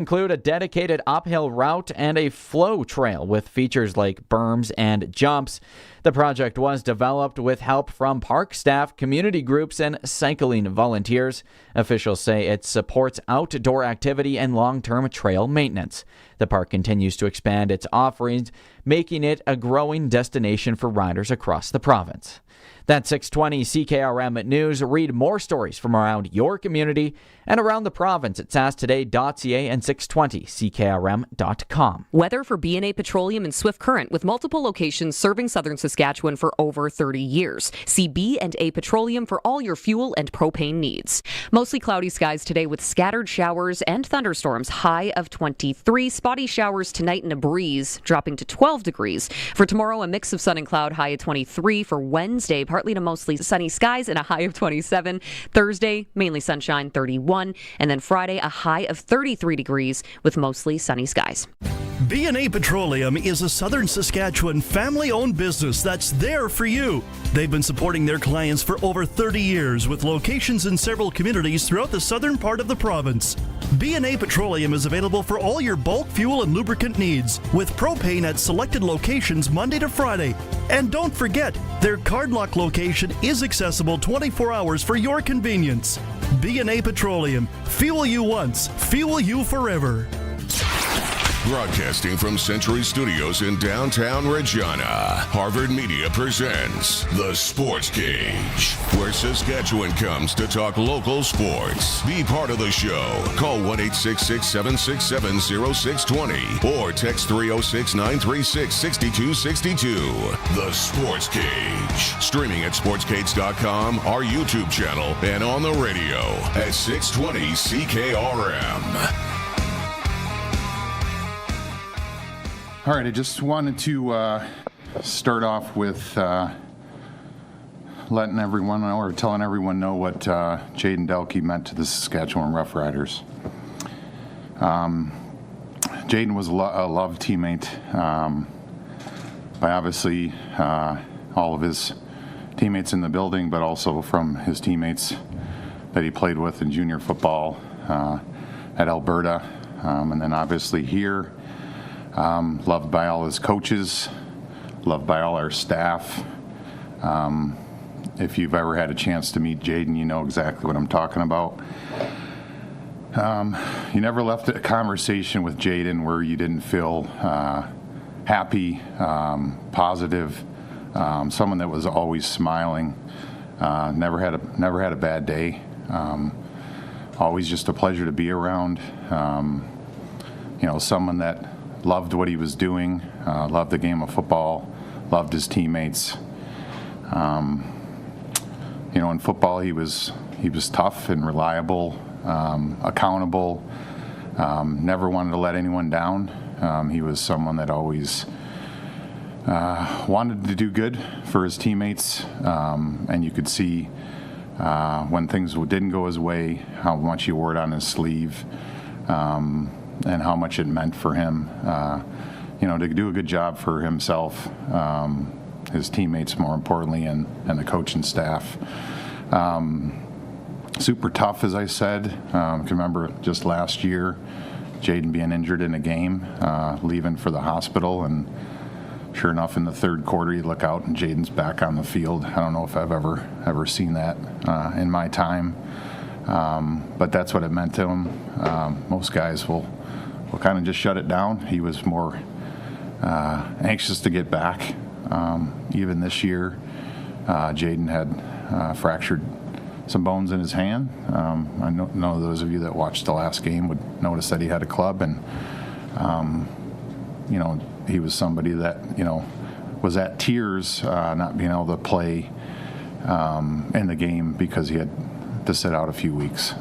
Include a dedicated uphill route and a flow trail with features like berms and jumps. The project was developed with help from park staff, community groups, and cycling volunteers. Officials say it supports outdoor activity and long-term trail maintenance. The park continues to expand its offerings, making it a growing destination for riders across the province. That's 620 CKRM News. Read more stories from around your community and around the province at sastoday.ca and 620CKRM.com. Weather for B&A Petroleum in Swift Current, with multiple locations serving southern Saskatchewan for over 30 years. See B&A Petroleum for all your fuel and propane needs. Mostly cloudy skies today with scattered showers and thunderstorms, high of 23. Spotty showers tonight and a breeze, dropping to 12 degrees. For tomorrow, a mix of sun and cloud, high of 23. For Wednesday, partly to mostly sunny skies and a high of 27. Thursday, mainly sunshine, 31. And then Friday, a high of 33 degrees with mostly sunny skies. B&A Petroleum is a southern Saskatchewan family-owned business that's there for you. They've been supporting their clients for over 30 years with locations in several communities throughout the southern part of the province. B&A Petroleum is available for all your bulk fuel and lubricant needs, with propane at selected locations Monday to Friday. And don't forget, their Cardlock location is accessible 24 hours for your convenience. B&A Petroleum. Fuel you once, fuel you forever. Broadcasting from Century Studios in downtown Regina, Harvard Media presents The Sportscage, where Saskatchewan comes to talk local sports. Be part of the show. Call 1-866-767-0620 or text 306-936-6262. The Sportscage. Streaming at sportscage.com, our YouTube channel, and on the radio at 620 CKRM. All right, I just wanted to start off with letting everyone know, or telling everyone know, what Jayden Dalke meant to the Saskatchewan Roughriders. Jayden was a loved teammate by obviously all of his teammates in the building, but also from his teammates that he played with in junior football at Alberta, and then obviously here. Loved by all his coaches, loved by all our staff. If you've ever had a chance to meet Jayden, you know exactly what I'm talking about. You never left a conversation with Jayden where you didn't feel happy, positive, someone that was always smiling. Never had a bad day. Always just a pleasure to be around. Someone that loved what he was doing, loved the game of football, loved his teammates. In football, he was tough and reliable, accountable, never wanted to let anyone down. He was someone that always wanted to do good for his teammates, and you could see when things didn't go his way, how much he wore it on his sleeve. And how much it meant for him, to do a good job for himself, his teammates more importantly, and the coaching staff. Super tough, as I said. I can remember just last year, Jayden being injured in a game, leaving for the hospital, and sure enough, in the third quarter, you look out and Jayden's back on the field. I don't know if I've ever seen that in my time, but that's what it meant to him. Most guys will kind of just shut it down. He was more anxious to get back. Even this year, Jayden had fractured some bones in his hand. I know those of you that watched the last game would notice that he had a club, and he was somebody that was at tears not being able to play in the game because he had to sit out a few weeks.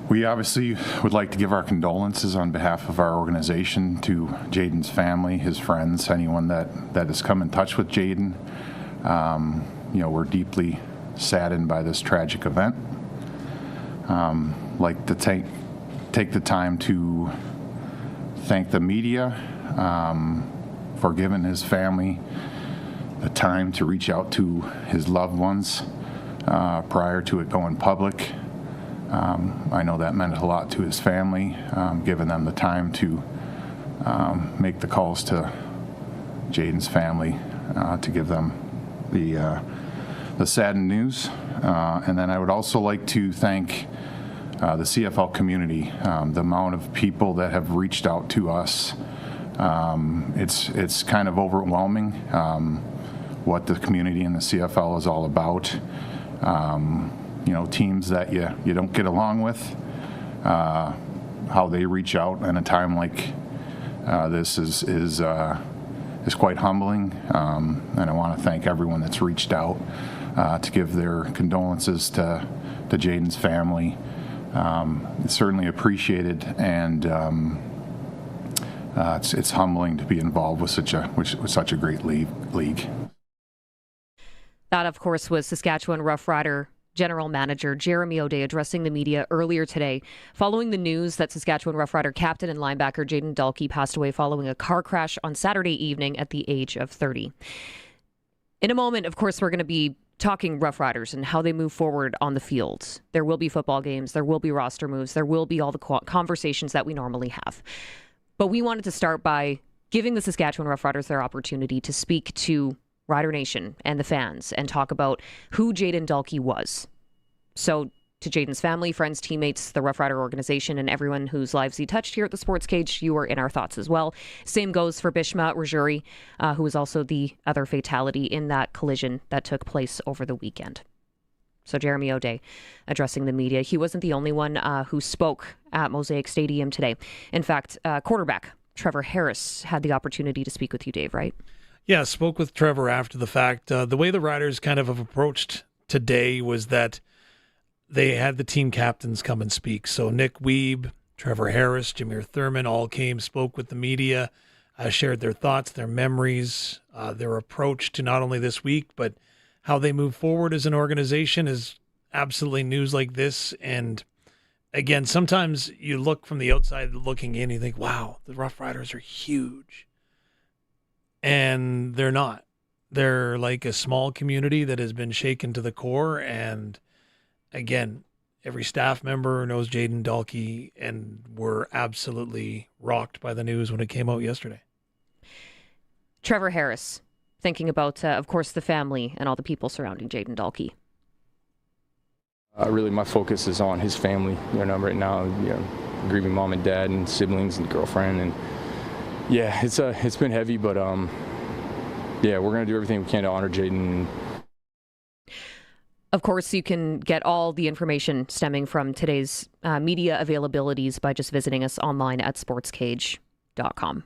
We obviously would like to give our condolences on behalf of our organization to Jayden's family, his friends, anyone that has come in touch with Jayden. We're deeply saddened by this tragic event. Like to take the time to thank the media for giving his family the time to reach out to his loved ones prior to it going public. I know that meant a lot to his family, giving them the time to make the calls to Jayden's family to give them the saddened news. And then I would also like to thank the CFL community, the amount of people that have reached out to us. It's kind of overwhelming what the community in the CFL is all about. Teams that you don't get along with, how they reach out in a time like this is quite humbling. And I want to thank everyone that's reached out to give their condolences to Jayden's family. It's certainly appreciated, and it's humbling to be involved with such a great league. That, of course, was Saskatchewan Roughrider General Manager Jeremy O'Day addressing the media earlier today following the news that Saskatchewan Roughrider captain and linebacker Jayden Dalke passed away following a car crash on Saturday evening at the age of 30. In a moment, of course, we're going to be talking Roughriders and how they move forward on the field. There will be football games, there will be roster moves, there will be all the conversations that we normally have. But we wanted to start by giving the Saskatchewan Roughriders their opportunity to speak to Rider Nation and the fans and talk about who Jayden Dalke was. So to Jayden's family, friends, teammates, the Rough Rider organization, and everyone whose lives he touched here at the Sportscage, you are in our thoughts as well. Same goes for Bishma Rajuri, who was also the other fatality in that collision that took place over the weekend. So Jeremy O'Day addressing the media. He wasn't the only one who spoke at Mosaic Stadium today. In fact, quarterback Trevor Harris had the opportunity to speak with you, Dave, right? Yeah, spoke with Trevor after the fact. The way the Riders kind of have approached today was that they had the team captains come and speak. So Nick Wiebe, Trevor Harris, Jameer Thurman all came, spoke with the media, shared their thoughts, their memories, their approach to not only this week, but how they move forward as an organization is absolutely news like this. And again, sometimes you look from the outside looking in, you think, wow, the Rough Riders are huge. And they're not. They're like a small community that has been shaken to the core. And again, every staff member knows Jayden Dalke, and were absolutely rocked by the news when it came out yesterday. Trevor Harris, thinking about, of course, the family and all the people surrounding Jayden Dalke. Really, my focus is on his family. Right now, grieving mom and dad and siblings and girlfriend, and yeah, it's been heavy, but we're gonna do everything we can to honor Jayden. Of course, you can get all the information stemming from today's media availabilities by just visiting us online at sportscage.com.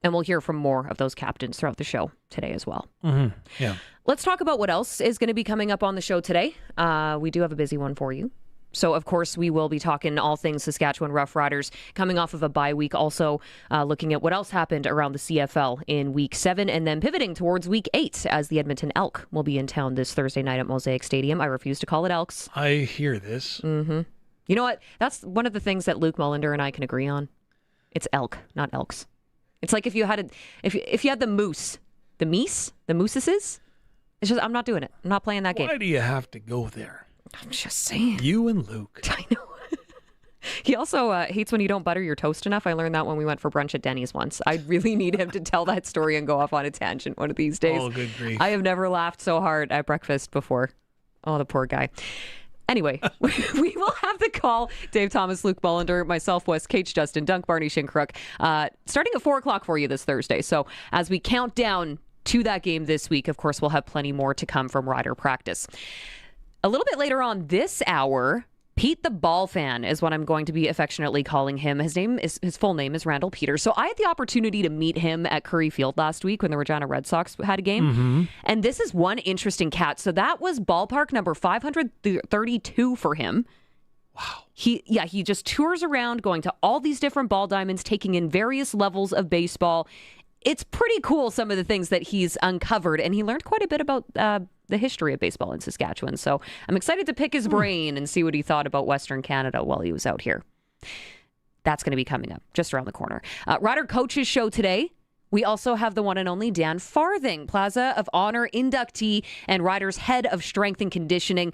And we'll hear from more of those captains throughout the show today as well. Mm-hmm. Yeah. Let's talk about what else is going to be coming up on the show today. We do have a busy one for you. So, of course, we will be talking all things Saskatchewan Roughriders coming off of a bye week. Also looking at what else happened around the CFL in Week 7 and then pivoting towards Week 8 as the Edmonton Elk will be in town this Thursday night at Mosaic Stadium. I refuse to call it Elks. I hear this. Mm-hmm. You know what? That's one of the things that Luke Mullender and I can agree on. It's Elk, not Elks. It's like if you had if you had the moose, the mooses. It's just, I'm not doing it. I'm not playing that game. Why do you have to go there? I'm just saying. You and Luke. I know. He also hates when you don't butter your toast enough. I learned that when we went for brunch at Denny's once. I really need him to tell that story and go off on a tangent one of these days. Oh, good grief. I have never laughed so hard at breakfast before. Oh, the poor guy. Anyway, we will have the call. Dave Thomas, Luke Mullender, myself, Wes Cage, Justin Dunk, Barney Shinkruk, starting at 4 o'clock for you this Thursday. So as we count down to that game this week, of course, we'll have plenty more to come from Rider practice. A little bit later on this hour, Pete the Ball Fan is what I'm going to be affectionately calling him. His full name is Randall Peters. So I had the opportunity to meet him at Curry Field last week when the Regina Red Sox had a game. Mm-hmm. And this is one interesting cat. So that was ballpark number 532 for him. Wow. He just tours around going to all these different ball diamonds, taking in various levels of baseball. It's pretty cool, some of the things that he's uncovered, and he learned quite a bit about the history of baseball in Saskatchewan. So I'm excited to pick his brain and see what he thought about Western Canada while he was out here. That's going to be coming up just around the corner. Rider Coaches Show today We also have the one and only Dan Farthing, Plaza of Honor inductee and Riders head of strength and conditioning.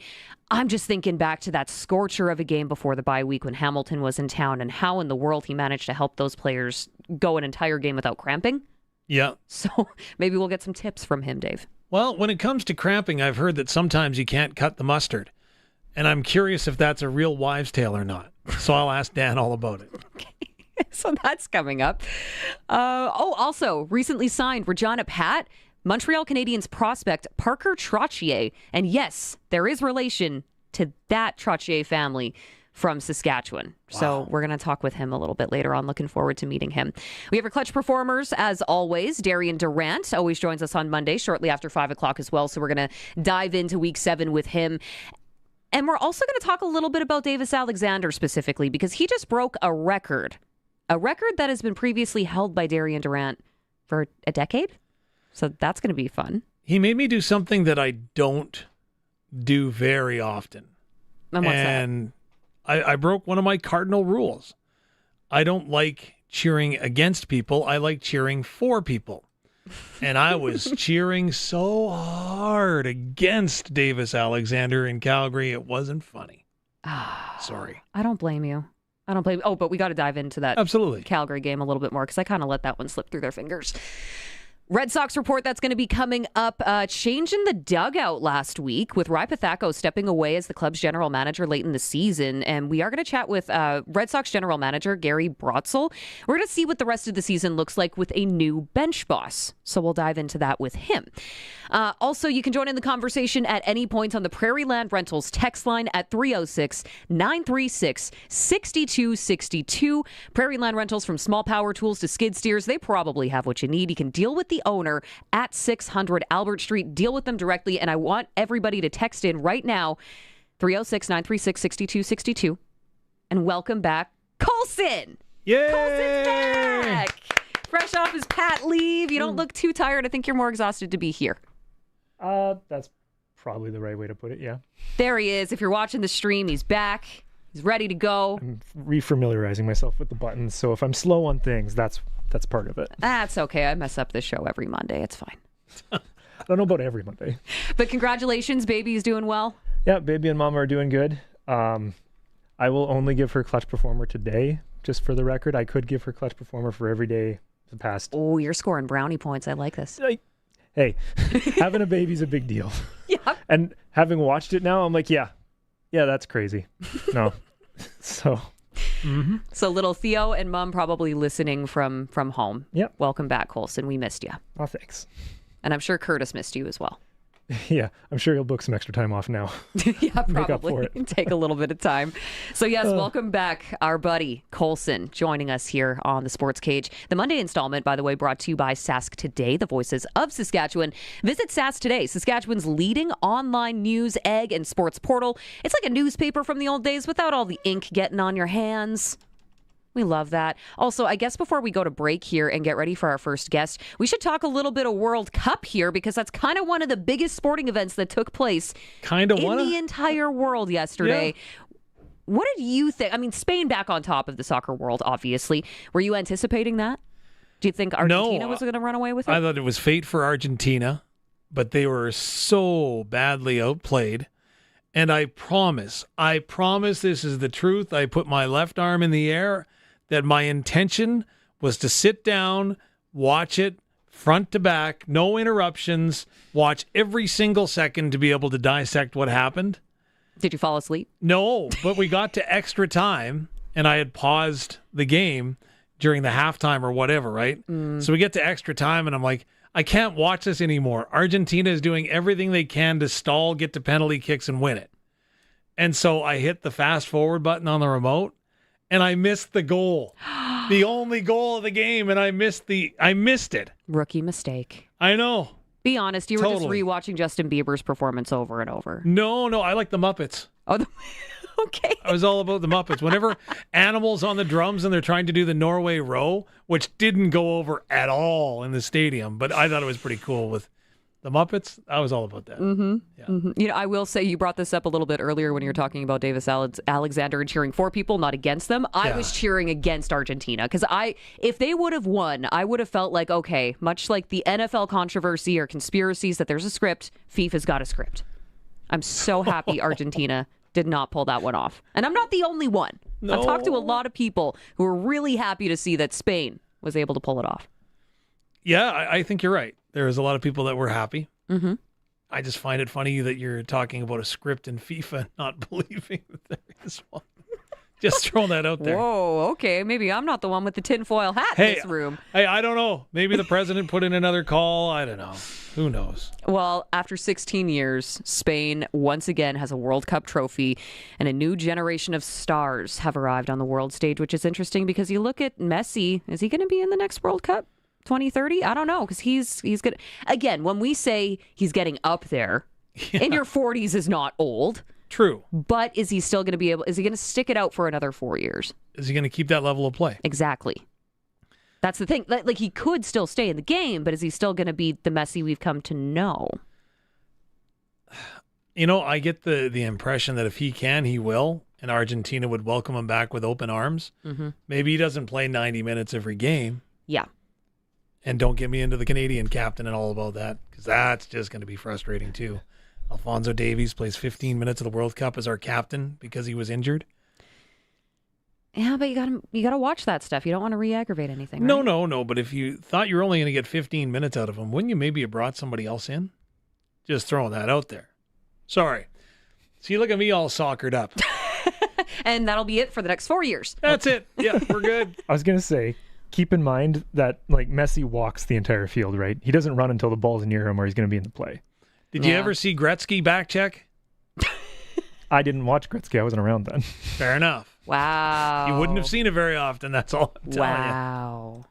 I'm just thinking back to that scorcher of a game before the bye week when Hamilton was in town and how in the world he managed to help those players go an entire game without cramping. Yeah. So maybe we'll get some tips from him, Dave. Well, when it comes to cramping, I've heard that sometimes you can't cut the mustard. And I'm curious if that's a real wives' tale or not. So I'll ask Dan all about it. Okay. So that's coming up. Also, recently signed Regina Pats, Montreal Canadiens prospect Parker Trottier. And yes, there is relation to that Trottier family from Saskatchewan. Wow. So we're going to talk with him a little bit later on. Looking forward to meeting him. We have our clutch performers, as always. Darian Durant always joins us on Monday, shortly after 5 o'clock as well. So we're going to dive into Week 7 with him. And we're also going to talk a little bit about Davis Alexander specifically, because he just broke a record that has been previously held by Darian Durant for a decade. So that's going to be fun. He made me do something that I don't do very often. And what's that? I broke one of my cardinal rules. I don't like cheering against people. I like cheering for people. And I was cheering so hard against Davis Alexander in Calgary. It wasn't funny. Sorry. I don't blame you. Oh, but we got to dive into that Absolutely. Calgary game a little bit more because I kind of let that one slip through their fingers. Red Sox report that's going to be coming up. Change in the dugout last week with Ry Pathako stepping away as the club's general manager late in the season. And we are going to chat with Red Sox general manager Gary Brotzel. We're going to see what the rest of the season looks like with a new bench boss. So we'll dive into that with him. Also, you can join in the conversation at any point on the Prairie Land Rentals text line at 306-936-6262. Prairie Land Rentals, from small power tools to skid steers, they probably have what you need. You can deal with the owner at 600 Albert Street. Deal with them directly. And I want everybody to text in right now, 306-936-6262. And welcome back, Colson! Yay! Colson's back! Fresh off his Pat leave. You don't look too tired. I think you're more exhausted to be here. That's probably the right way to put it, yeah. There he is. If you're watching the stream, he's back. He's ready to go. I'm refamiliarizing myself with the buttons, so if I'm slow on things, that's part of it. That's okay. I mess up this show every Monday. It's fine. I don't know about every Monday. But congratulations, baby's doing well. Yeah, baby and mama are doing good. I will only give her clutch performer today, just for the record. I could give her clutch performer for every day the past. Oh, you're scoring brownie points. I like this. Hey, having a baby's a big deal. Yeah. And having watched it now, I'm like, yeah, that's crazy. No. So... Mm-hmm. So little Theo and Mom probably listening from home. Yep. Welcome back, Colson. We missed you. Oh, thanks. And I'm sure Curtis missed you as well. Yeah, I'm sure he'll book some extra time off now. Yeah, Make up for probably. it. Take a little bit of time. So yes, welcome back, our buddy Colson, joining us here on the Sports Cage. The Monday installment, by the way, brought to you by Sask Today, the voices of Saskatchewan. Visit Sask Today, Saskatchewan's leading online news, egg, and sports portal. It's like a newspaper from the old days without all the ink getting on your hands. We love that. Also, I guess before we go to break here and get ready for our first guest, we should talk a little bit of World Cup here, because that's kind of one of the biggest sporting events that took place in the entire world yesterday. Yeah. What did you think? I mean, Spain back on top of the soccer world, obviously. Were you anticipating that? Do you think Argentina was going to run away with it? I thought it was fate for Argentina, but they were so badly outplayed. And I promise this is the truth. I put my left arm in the air, that my intention was to sit down, watch it front to back, no interruptions, watch every single second to be able to dissect what happened. Did you fall asleep? No, but we got to extra time, and I had paused the game during the halftime or whatever, right? So we get to extra time, and I'm like, I can't watch this anymore. Argentina is doing everything they can to stall, get to penalty kicks, and win it. And so I hit the fast forward button on the remote, and I missed the goal. The only goal of the game, and I missed it. Rookie mistake. I know. Be honest, you were just rewatching Justin Bieber's performance over and over. No, I like the Muppets. Oh, okay. I was all about the Muppets. Whenever Animal's on the drums and they're trying to do the Norway row, which didn't go over at all in the stadium, but I thought it was pretty cool with The Muppets, I was all about that. Yeah. You know, I will say you brought this up a little bit earlier when you were talking about Davis Alexander and cheering for people, not against them. I was cheering against Argentina because if they would have won, I would have felt like, okay, much like the NFL controversy or conspiracies that there's a script, FIFA's got a script. I'm so happy Argentina did not pull that one off. And I'm not the only one. No. I've talked to a lot of people who are really happy to see that Spain was able to pull it off. Yeah, I think you're right. There's a lot of people that were happy. Mm-hmm. I just find it funny that you're talking about a script in FIFA, not believing that there is one. Just throwing that out there. Whoa, okay. Maybe I'm not the one with the tinfoil hat in this room. Hey, I don't know. Maybe the president put in another call. I don't know. Who knows? Well, after 16 years, Spain once again has a World Cup trophy, and a new generation of stars have arrived on the world stage, which is interesting because you look at Messi. Is he going to be in the next World Cup? 2030? I don't know, because he's good. Again, when we say he's getting up there, in your 40s is not old. True. But is he still going to be able, is he going to stick it out for another 4 years? Is he going to keep that level of play? Exactly. That's the thing. Like, he could still stay in the game, but is he still going to be the Messi we've come to know? You know, I get the impression that if he can, he will, and Argentina would welcome him back with open arms. Mm-hmm. Maybe he doesn't play 90 minutes every game. Yeah. And don't get me into the Canadian captain and all about that, because that's just going to be frustrating too. Alphonso Davies plays 15 minutes of the World Cup as our captain because he was injured. Yeah, but you got to watch that stuff. You don't want to re-aggravate anything, right? No. But if you thought you were only going to get 15 minutes out of him, wouldn't you maybe have brought somebody else in? Just throwing that out there. Sorry. See, look at me all soccered up. And that'll be it for the next 4 years. That's it. Yeah, we're good. I was going to say, keep in mind that like Messi walks the entire field, right? He doesn't run until the ball's near him or he's going to be in the play. Did you ever see Gretzky back check? I didn't watch Gretzky. I wasn't around then. Fair enough. Wow. You wouldn't have seen it very often. That's all I'm telling you. Wow.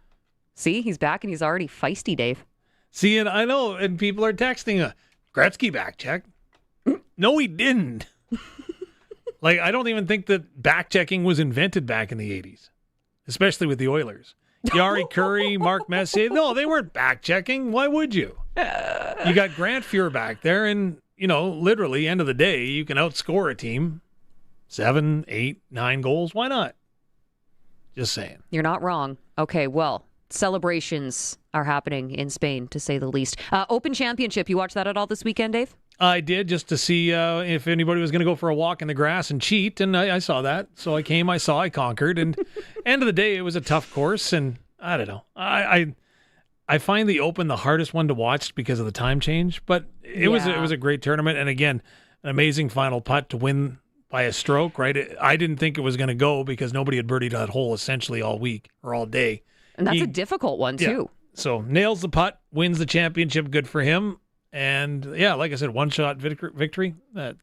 See, he's back and he's already feisty, Dave. See, and I know, and people are texting, Gretzky back check. No, he didn't. Like, I don't even think that back checking was invented back in the 80s, especially with the Oilers. Yari Curry, Mark Messier. No, they weren't back checking. Why would you? You got Grant Fuhr back there, and, you know, literally, end of the day, you can outscore a team 7, 8, 9 goals. Why not? Just saying. You're not wrong. Okay, well, celebrations are happening in Spain, to say the least. Open Championship, you watch that at all this weekend, Dave? I did, just to see if anybody was going to go for a walk in the grass and cheat, and I saw that. So I came, I saw, I conquered, and end of the day, it was a tough course, and I don't know. I find the Open the hardest one to watch because of the time change, but it was a great tournament, and again, an amazing final putt to win by a stroke, right? I didn't think it was going to go because nobody had birdied that hole essentially all week or all day. And that's a difficult one, too. So nails the putt, wins the championship, good for him. And yeah, like I said, one-shot victory,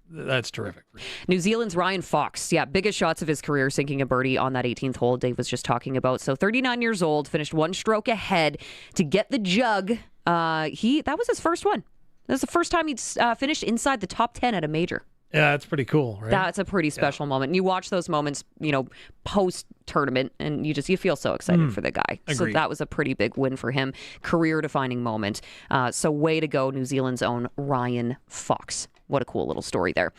that's terrific. New Zealand's Ryan Fox, biggest shots of his career, sinking a birdie on that 18th hole Dave was just talking about. So 39 years old, finished one stroke ahead to get the jug. That was his first one. That was the first time he'd finished inside the top 10 at a major. Yeah, that's pretty cool, right? That's a pretty special moment. And you watch those moments, post-tournament, and you feel so excited for the guy. Agreed. So that was a pretty big win for him. Career-defining moment. So way to go, New Zealand's own Ryan Fox. What a cool little story there.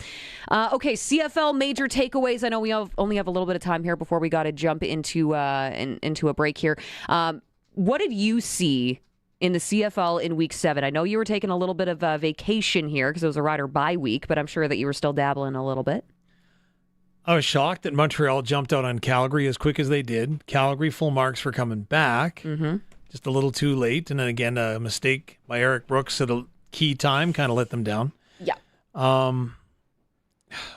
Okay, CFL major takeaways. I know we only have a little bit of time here before we got to jump into a break here. What did you see in the CFL in Week 7? I know you were taking a little bit of a vacation here because it was a Rider bye week, but I'm sure that you were still dabbling a little bit. I was shocked that Montreal jumped out on Calgary as quick as they did. Calgary full marks for coming back. Mm-hmm. Just a little too late. And then again, a mistake by Eric Brooks at a key time kind of let them down. Yeah.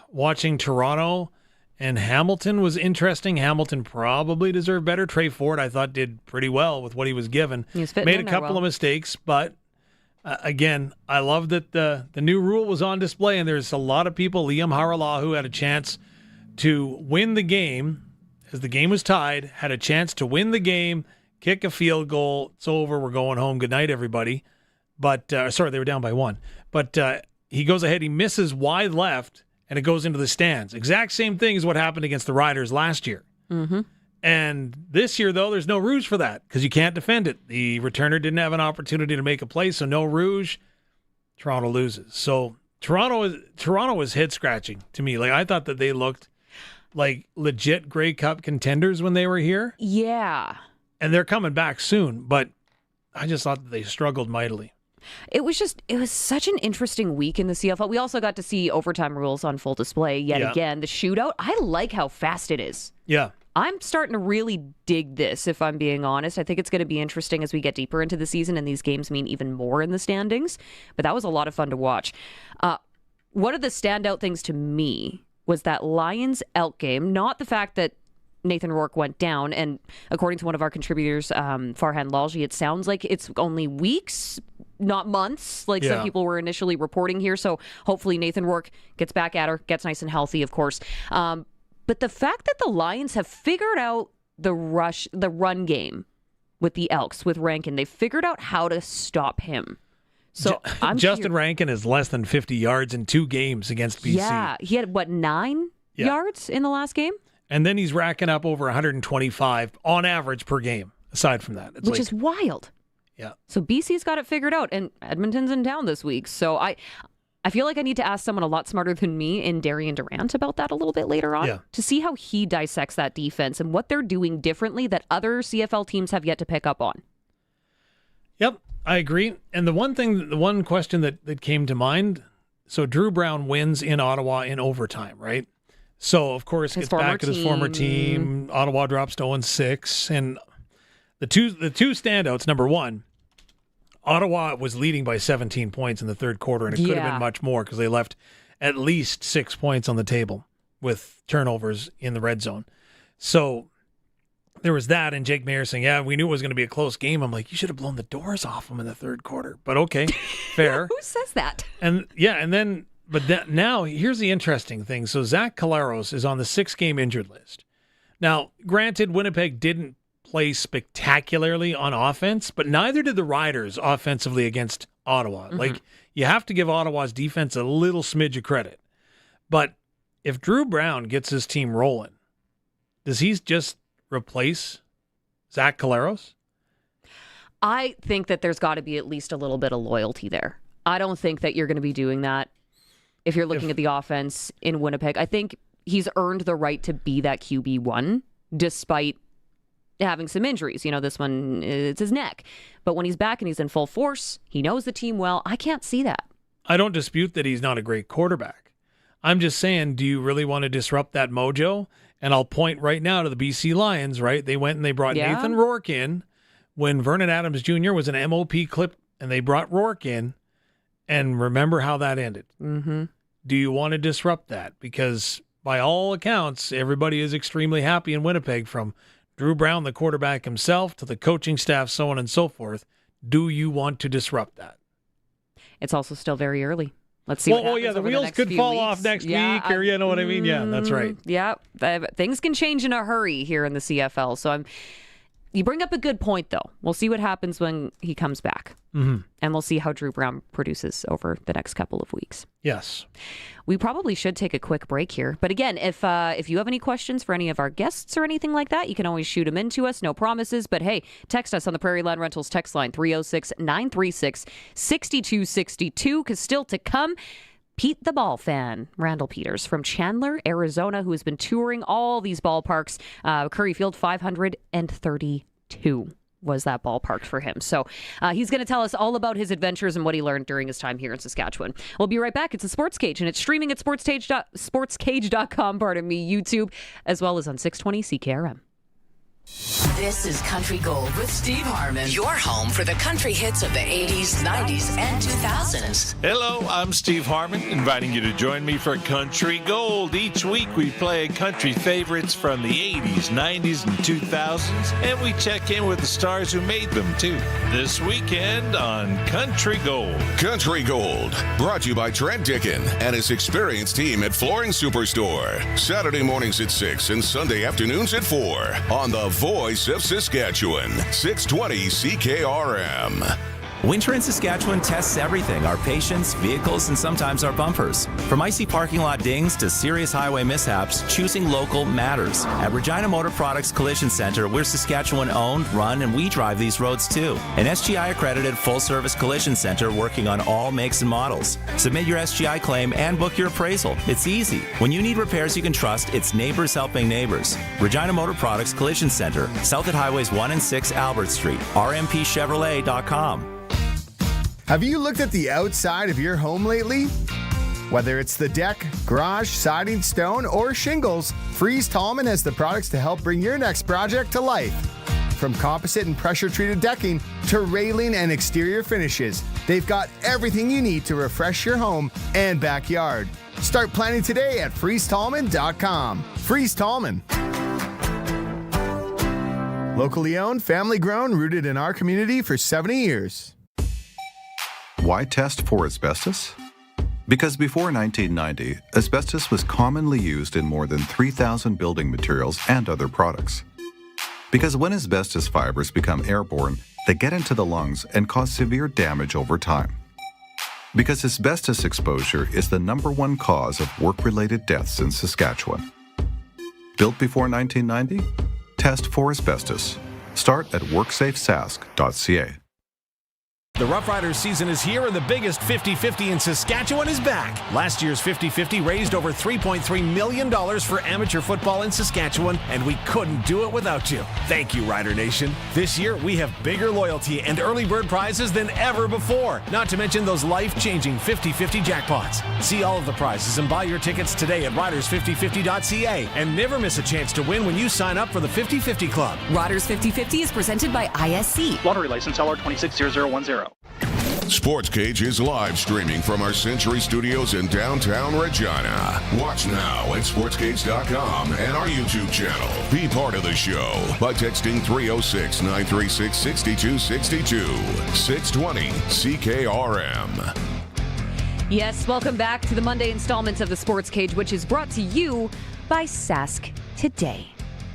Watching Toronto and Hamilton was interesting. Hamilton probably deserved better. Trey Ford, I thought, did pretty well with what he was given. He was fitting Made in a there couple of mistakes, but again, I love that the new rule was on display, and there's a lot of people, Liam Harala, who had a chance to win the game as the game was tied, had a chance to win the game, kick a field goal. It's over. We're going home. Good night, everybody. But, sorry, they were down by 1. But he goes ahead. He misses wide left, and it goes into the stands. Exact same thing as what happened against the Riders last year. Mm-hmm. And this year, though, there's no rouge for that because you can't defend it. The returner didn't have an opportunity to make a play, so no rouge. Toronto loses. So Toronto was head scratching to me. Like, I thought that they looked like legit Grey Cup contenders when they were here. Yeah. And they're coming back soon, but I just thought that they struggled mightily. It was such an interesting week in the CFL. We also got to see overtime rules on full display yet again. The shootout, I like how fast it is. Yeah. I'm starting to really dig this, if I'm being honest. I think it's going to be interesting as we get deeper into the season, and these games mean even more in the standings. But that was a lot of fun to watch. One of the standout things to me was that Lions-Elk game, not the fact that Nathan Rourke went down, and according to one of our contributors, Farhan Lalji, it sounds like it's only weeks, not months, like some people were initially reporting here. So hopefully Nathan Rourke gets back at her, gets nice and healthy, of course. But the fact that the Lions have figured out the run game with the Elks, with Rankin, they figured out how to stop him. So Justin Rankin is less than 50 yards in 2 games against BC. Yeah, he had, 9 yards in the last game? And then he's racking up over 125 on average per game, aside from that. Which is wild. Yeah. So BC's got it figured out, and Edmonton's in town this week. So I feel like I need to ask someone a lot smarter than me in Darian Durant about that a little bit later on to see how he dissects that defense and what they're doing differently that other CFL teams have yet to pick up on. Yep, I agree. And the one question that came to mind, so Drew Brown wins in Ottawa in overtime, right? So, of course, gets back at his former team. Ottawa drops to 0-6. And the two standouts, number one, Ottawa was leading by 17 points in the third quarter, and it could have been much more because they left at least 6 points on the table with turnovers in the red zone. So there was that, and Jake Mayer saying, we knew it was going to be a close game. I'm like, you should have blown the doors off them in the third quarter. But okay, fair. Who says that? But now, here's the interesting thing. So Zach Collaros is on the 6-game injured list. Now, granted, Winnipeg didn't play spectacularly on offense, but neither did the Riders offensively against Ottawa. Mm-hmm. Like, you have to give Ottawa's defense a little smidge of credit. But if Drew Brown gets his team rolling, does he just replace Zach Collaros? I think that there's got to be at least a little bit of loyalty there. I don't think that you're going to be doing that if you're looking at the offense in Winnipeg. I think he's earned the right to be that QB1 despite having some injuries. This one, it's his neck. But when he's back and he's in full force, he knows the team well. I can't see that. I don't dispute that he's not a great quarterback. I'm just saying, do you really want to disrupt that mojo? And I'll point right now to the BC Lions, right? They went and they brought Nathan Rourke in when Vernon Adams Jr. was an MOP clip, and they brought Rourke in. And remember how that ended. Mm-hmm. Do you want to disrupt that? Because by all accounts, everybody is extremely happy in Winnipeg, from Drew Brown, the quarterback himself, to the coaching staff, so on and so forth. Do you want to disrupt that? It's also still very early. Let's see what happens the over wheels next could few fall weeks. off next week, or you know what I mean? Yeah, that's right. Yeah, things can change in a hurry here in the CFL. So you bring up a good point, though. We'll see what happens when he comes back. Mm-hmm. And we'll see how Drew Brown produces over the next couple of weeks. Yes. We probably should take a quick break here. But again, if you have any questions for any of our guests or anything like that, you can always shoot them into us. No promises. But hey, text us on the Prairie Land Rentals text line 306-936-6262. Because still to come, Pete the Ball fan, Randall Peters from Chandler, Arizona, who has been touring all these ballparks. Curry Field 532 was that ballpark for him. So he's going to tell us all about his adventures and what he learned during his time here in Saskatchewan. We'll be right back. It's the Sports Cage, and it's streaming at sportscage.com, YouTube, as well as on 620 CKRM. This is Country Gold with Steve Harmon, your home for the country hits of the 80s, 90s, and 2000s. Hello, I'm Steve Harmon, inviting you to join me for Country Gold. Each week we play country favorites from the 80s, 90s, and 2000s, and we check in with the stars who made them, too. This weekend on Country Gold. Country Gold, brought to you by Trent Teagan and his experienced team at Flooring Superstore. Saturday mornings at 6 and Sunday afternoons at 4 on the Voice of Saskatchewan, 620 CKRM. Winter in Saskatchewan tests everything, our patience, vehicles, and sometimes our bumpers. From icy parking lot dings to serious highway mishaps, choosing local matters. At Regina Motor Products Collision Center, we're Saskatchewan owned, run, and we drive these roads too. An SGI accredited full-service collision center working on all makes and models. Submit your SGI claim and book your appraisal. It's easy. When you need repairs you can trust, it's neighbors helping neighbors. Regina Motor Products Collision Center, south at Highways 1 and 6 Albert Street, rmpchevrolet.com. Have you looked at the outside of your home lately? Whether it's the deck, garage, siding, stone, or shingles, Freeze Tallman has the products to help bring your next project to life. From composite and pressure-treated decking to railing and exterior finishes, they've got everything you need to refresh your home and backyard. Start planning today at freezetallman.com. Freeze Tallman. Locally owned, family grown, rooted in our community for 70 years. Why test for asbestos? Because before 1990, asbestos was commonly used in more than 3,000 building materials and other products. Because when asbestos fibers become airborne, they get into the lungs and cause severe damage over time. Because asbestos exposure is the #1 cause of work-related deaths in Saskatchewan. Built before 1990? Test for asbestos. Start at worksafesask.ca. The Roughriders season is here and the biggest 50-50 in Saskatchewan is back. Last year's 50-50 raised over $3.3 million for amateur football in Saskatchewan, and we couldn't do it without you. Thank you, Rider Nation. This year, we have bigger loyalty and early bird prizes than ever before, not to mention those life-changing 50-50 jackpots. See all of the prizes and buy your tickets today at riders5050.ca, and never miss a chance to win when you sign up for the 50-50 Club. Riders 50-50 is presented by ISC. Lottery license LR260010. Sportscage is live streaming from our Century Studios in downtown Regina. Watch now at sportscage.com and our YouTube channel. Be part of the show by texting 306-936-6262. 620 CKRM. Yes, welcome back to the Monday installment of the Sports Cage, which is brought to you by Sask Today.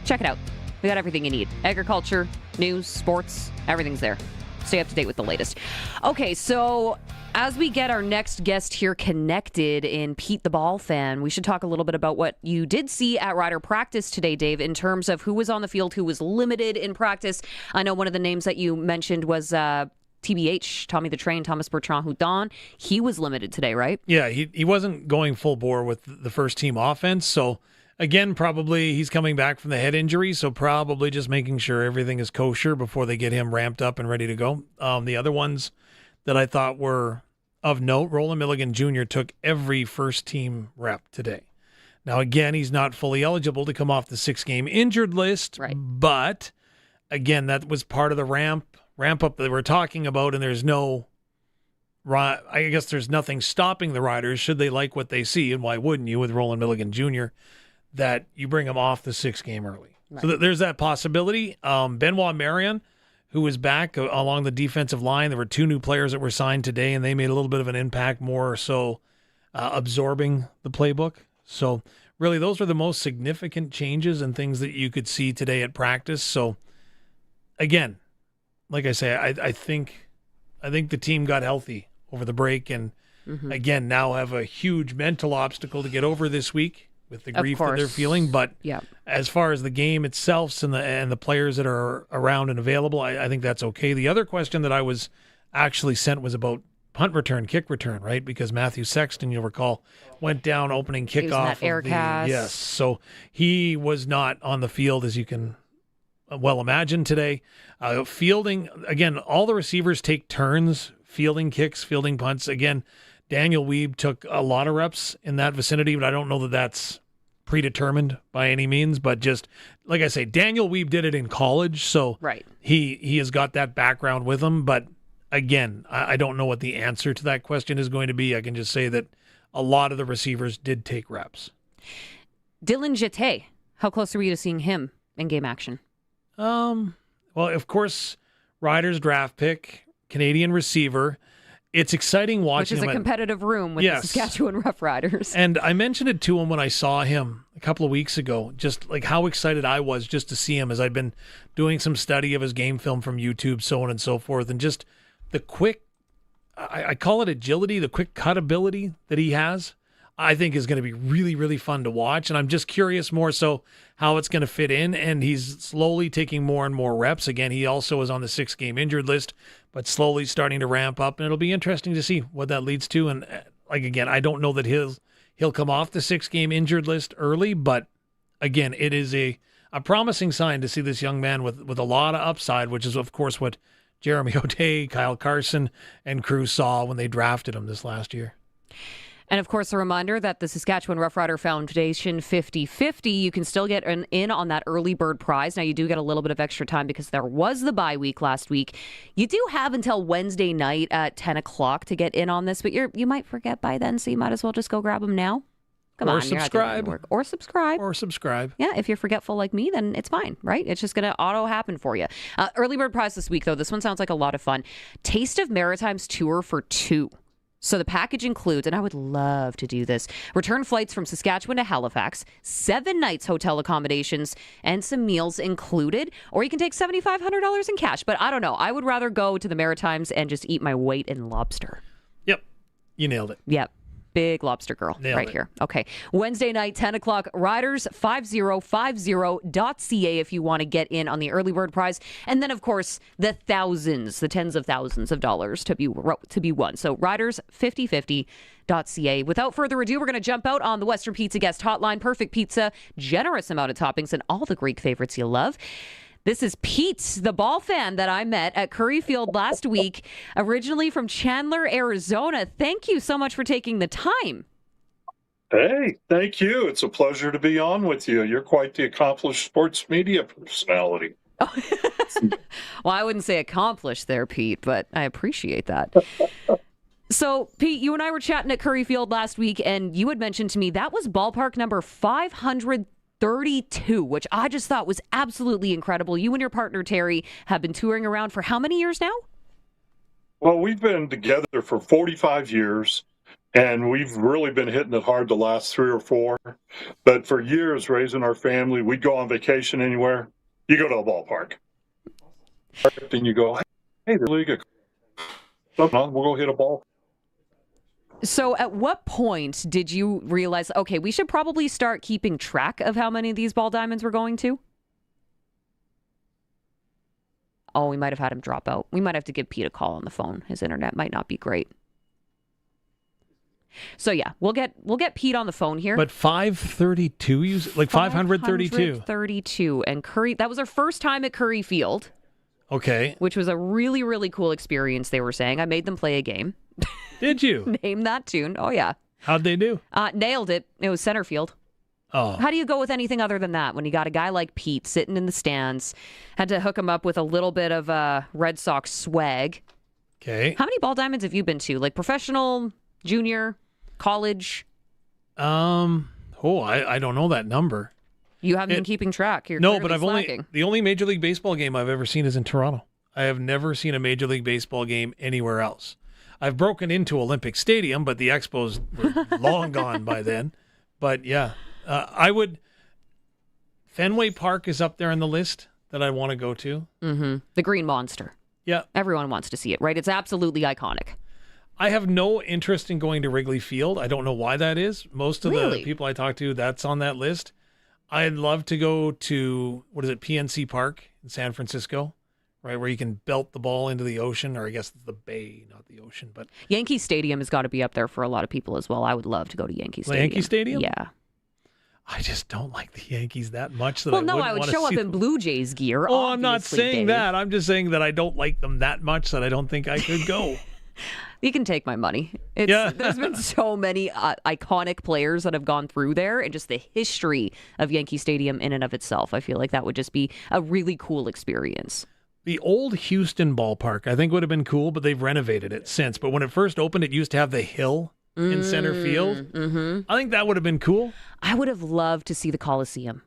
Check it out. We got everything you need. Agriculture, news, sports, everything's there. Stay up to date with the latest. Okay, so as we get our next guest here connected in Pete the Ball Fan, we should talk a little bit about what you did see at Rider practice today, Dave, in terms of who was on the field, who was limited in practice. I know one of the names that you mentioned was TBH, Tommy the Train, Thomas Bertrand-Houdon. He was limited today, right? Yeah, he wasn't going full bore with the first team offense, so again, probably he's coming back from the head injury, so probably just making sure everything is kosher before they get him ramped up and ready to go. The other ones that I thought were of note, Roland Milligan Jr. took every first-team rep today. Now, again, he's not fully eligible to come off the 6-game injured list, right? But, again, that was part of the ramp-up that we're talking about, and there's I guess there's nothing stopping the Riders, should they like what they see, and why wouldn't you with Roland Milligan Jr., that you bring him off the 6-game early. Right. So there's that possibility. Benoit Marion, who was back along the defensive line. There were 2 new players that were signed today, and they made a little bit of an impact, more so absorbing the playbook. So really, those were the most significant changes and things that you could see today at practice. So again, like I say, I think the team got healthy over the break, and again, now have a huge mental obstacle to get over this week with the grief that they're feeling. But as far as the game itself and the players that are around and available, I think that's okay. The other question that I was actually sent was about punt return, kick return, right? Because Matthew Sexton, you'll recall, went down opening kickoff. Yes, so he was not on the field, as you can well imagine today. Fielding, again, all the receivers take turns fielding kicks, fielding punts. Again, Daniel Wiebe took a lot of reps in that vicinity, but I don't know that that's predetermined by any means. But just, like I say, Daniel Wiebe did it in college, so he has got that background with him. But again, I don't know what the answer to that question is going to be. I can just say that a lot of the receivers did take reps. Dylan Jeté, how close are you to seeing him in game action? Well, of course, Riders draft pick, Canadian receiver. It's exciting watching him. Which is a competitive room with the Saskatchewan Roughriders. And I mentioned it to him when I saw him a couple of weeks ago, just like how excited I was just to see him, as I'd been doing some study of his game film from YouTube, so on and so forth, and just the quick, I call it agility, the quick cut ability that he has, I think is going to be really, really fun to watch. And I'm just curious more so how it's going to fit in. And he's slowly taking more and more reps. Again, he also is on the 6-game injured list, but slowly starting to ramp up. And it'll be interesting to see what that leads to. And like, again, I don't know that he'll come off the 6-game injured list early, but again, it is a promising sign to see this young man with a lot of upside, which is, of course, what Jeremy O'Day, Kyle Carson, and crew saw when they drafted him this last year. And, of course, a reminder that the Saskatchewan Roughrider Foundation 50/50, you can still get in on that early bird prize. Now, you do get a little bit of extra time because there was the bye week last week. You do have until Wednesday night at 10 o'clock to get in on this, but you might forget by then, so you might as well just go grab them now. Come on, subscribe. Or subscribe. Or subscribe. Yeah, if you're forgetful like me, then it's fine, right? It's just going to auto happen for you. Early bird prize this week, though. This one sounds like a lot of fun. Taste of Maritimes tour for 2. So the package includes, and I would love to do this, return flights from Saskatchewan to Halifax, 7 nights hotel accommodations, and some meals included. Or you can take $7,500 in cash. But I don't know. I would rather go to the Maritimes and just eat my weight in lobster. Yep. You nailed it. Yep. Big lobster girl right here. Okay. Wednesday night, 10 o'clock, Riders 5050.ca if you want to get in on the early bird prize. And then, of course, the tens of thousands of dollars to be won. So Riders 5050.ca. Without further ado, we're going to jump out on the Western Pizza Guest Hotline. Perfect pizza, generous amount of toppings, and all the Greek favorites you love. This is Pete, the ball fan that I met at Curry Field last week, originally from Chandler, Arizona. Thank you so much for taking the time. Hey, thank you. It's a pleasure to be on with you. You're quite the accomplished sports media personality. Well, I wouldn't say accomplished there, Pete, but I appreciate that. So, Pete, you and I were chatting at Curry Field last week, and you had mentioned to me that was ballpark number 532, which I just thought was absolutely incredible. You and your partner, Terry, have been touring around for how many years now? Well, we've been together for 45 years, and we've really been hitting it hard the last 3 or 4. But for years, raising our family, we'd go on vacation anywhere. You go to a ballpark. Then you go, hey, the league, we'll go hit a ball. So at what point did you realize, okay, we should probably start keeping track of how many of these ball diamonds we're going to? Oh, we might have had him drop out. We might have to give Pete a call on the phone. His internet might not be great. So yeah, we'll get Pete on the phone here. But 532, like 532. 532. And Curry, that was our first time at Curry Field. Okay. Which was a really, really cool experience, they were saying. I made them play a game. Did you? Name that tune. Oh, yeah. How'd they do? Nailed it. It was center field. Oh. How do you go with anything other than that when you got a guy like Pete sitting in the stands? Had to hook him up with a little bit of Red Sox swag. Okay. How many ball diamonds have you been to? Like professional, junior, college? I don't know that number. You haven't been keeping track. You're no, but the only Major League Baseball game I've ever seen is in Toronto. I have never seen a Major League Baseball game anywhere else. I've broken into Olympic Stadium, but the Expos were long gone by then. But yeah, Fenway Park is up there on the list that I want to go to. Mm-hmm. The Green Monster. Yeah. Everyone wants to see it, right? It's absolutely iconic. I have no interest in going to Wrigley Field. I don't know why that is. Most of the people I talk to, that's on that list. I'd love to go to, PNC Park in San Francisco, right, where you can belt the ball into the ocean, or I guess the bay, not the ocean. But Yankee Stadium has got to be up there for a lot of people as well. I would love to go to Yankee Stadium. Yankee Stadium? Yeah. I just don't like the Yankees that much. I would show up in Blue Jays gear. Oh, I'm not saying that. I'm just saying that I don't like them that much that I don't think I could go. You can take my money. There's been so many iconic players that have gone through there, and just the history of Yankee Stadium in and of itself. I feel like that would just be a really cool experience. The old Houston ballpark, I think, would have been cool, but they've renovated it since. But when it first opened, it used to have the hill in center field. Mm-hmm. I think that would have been cool. I would have loved to see the Coliseum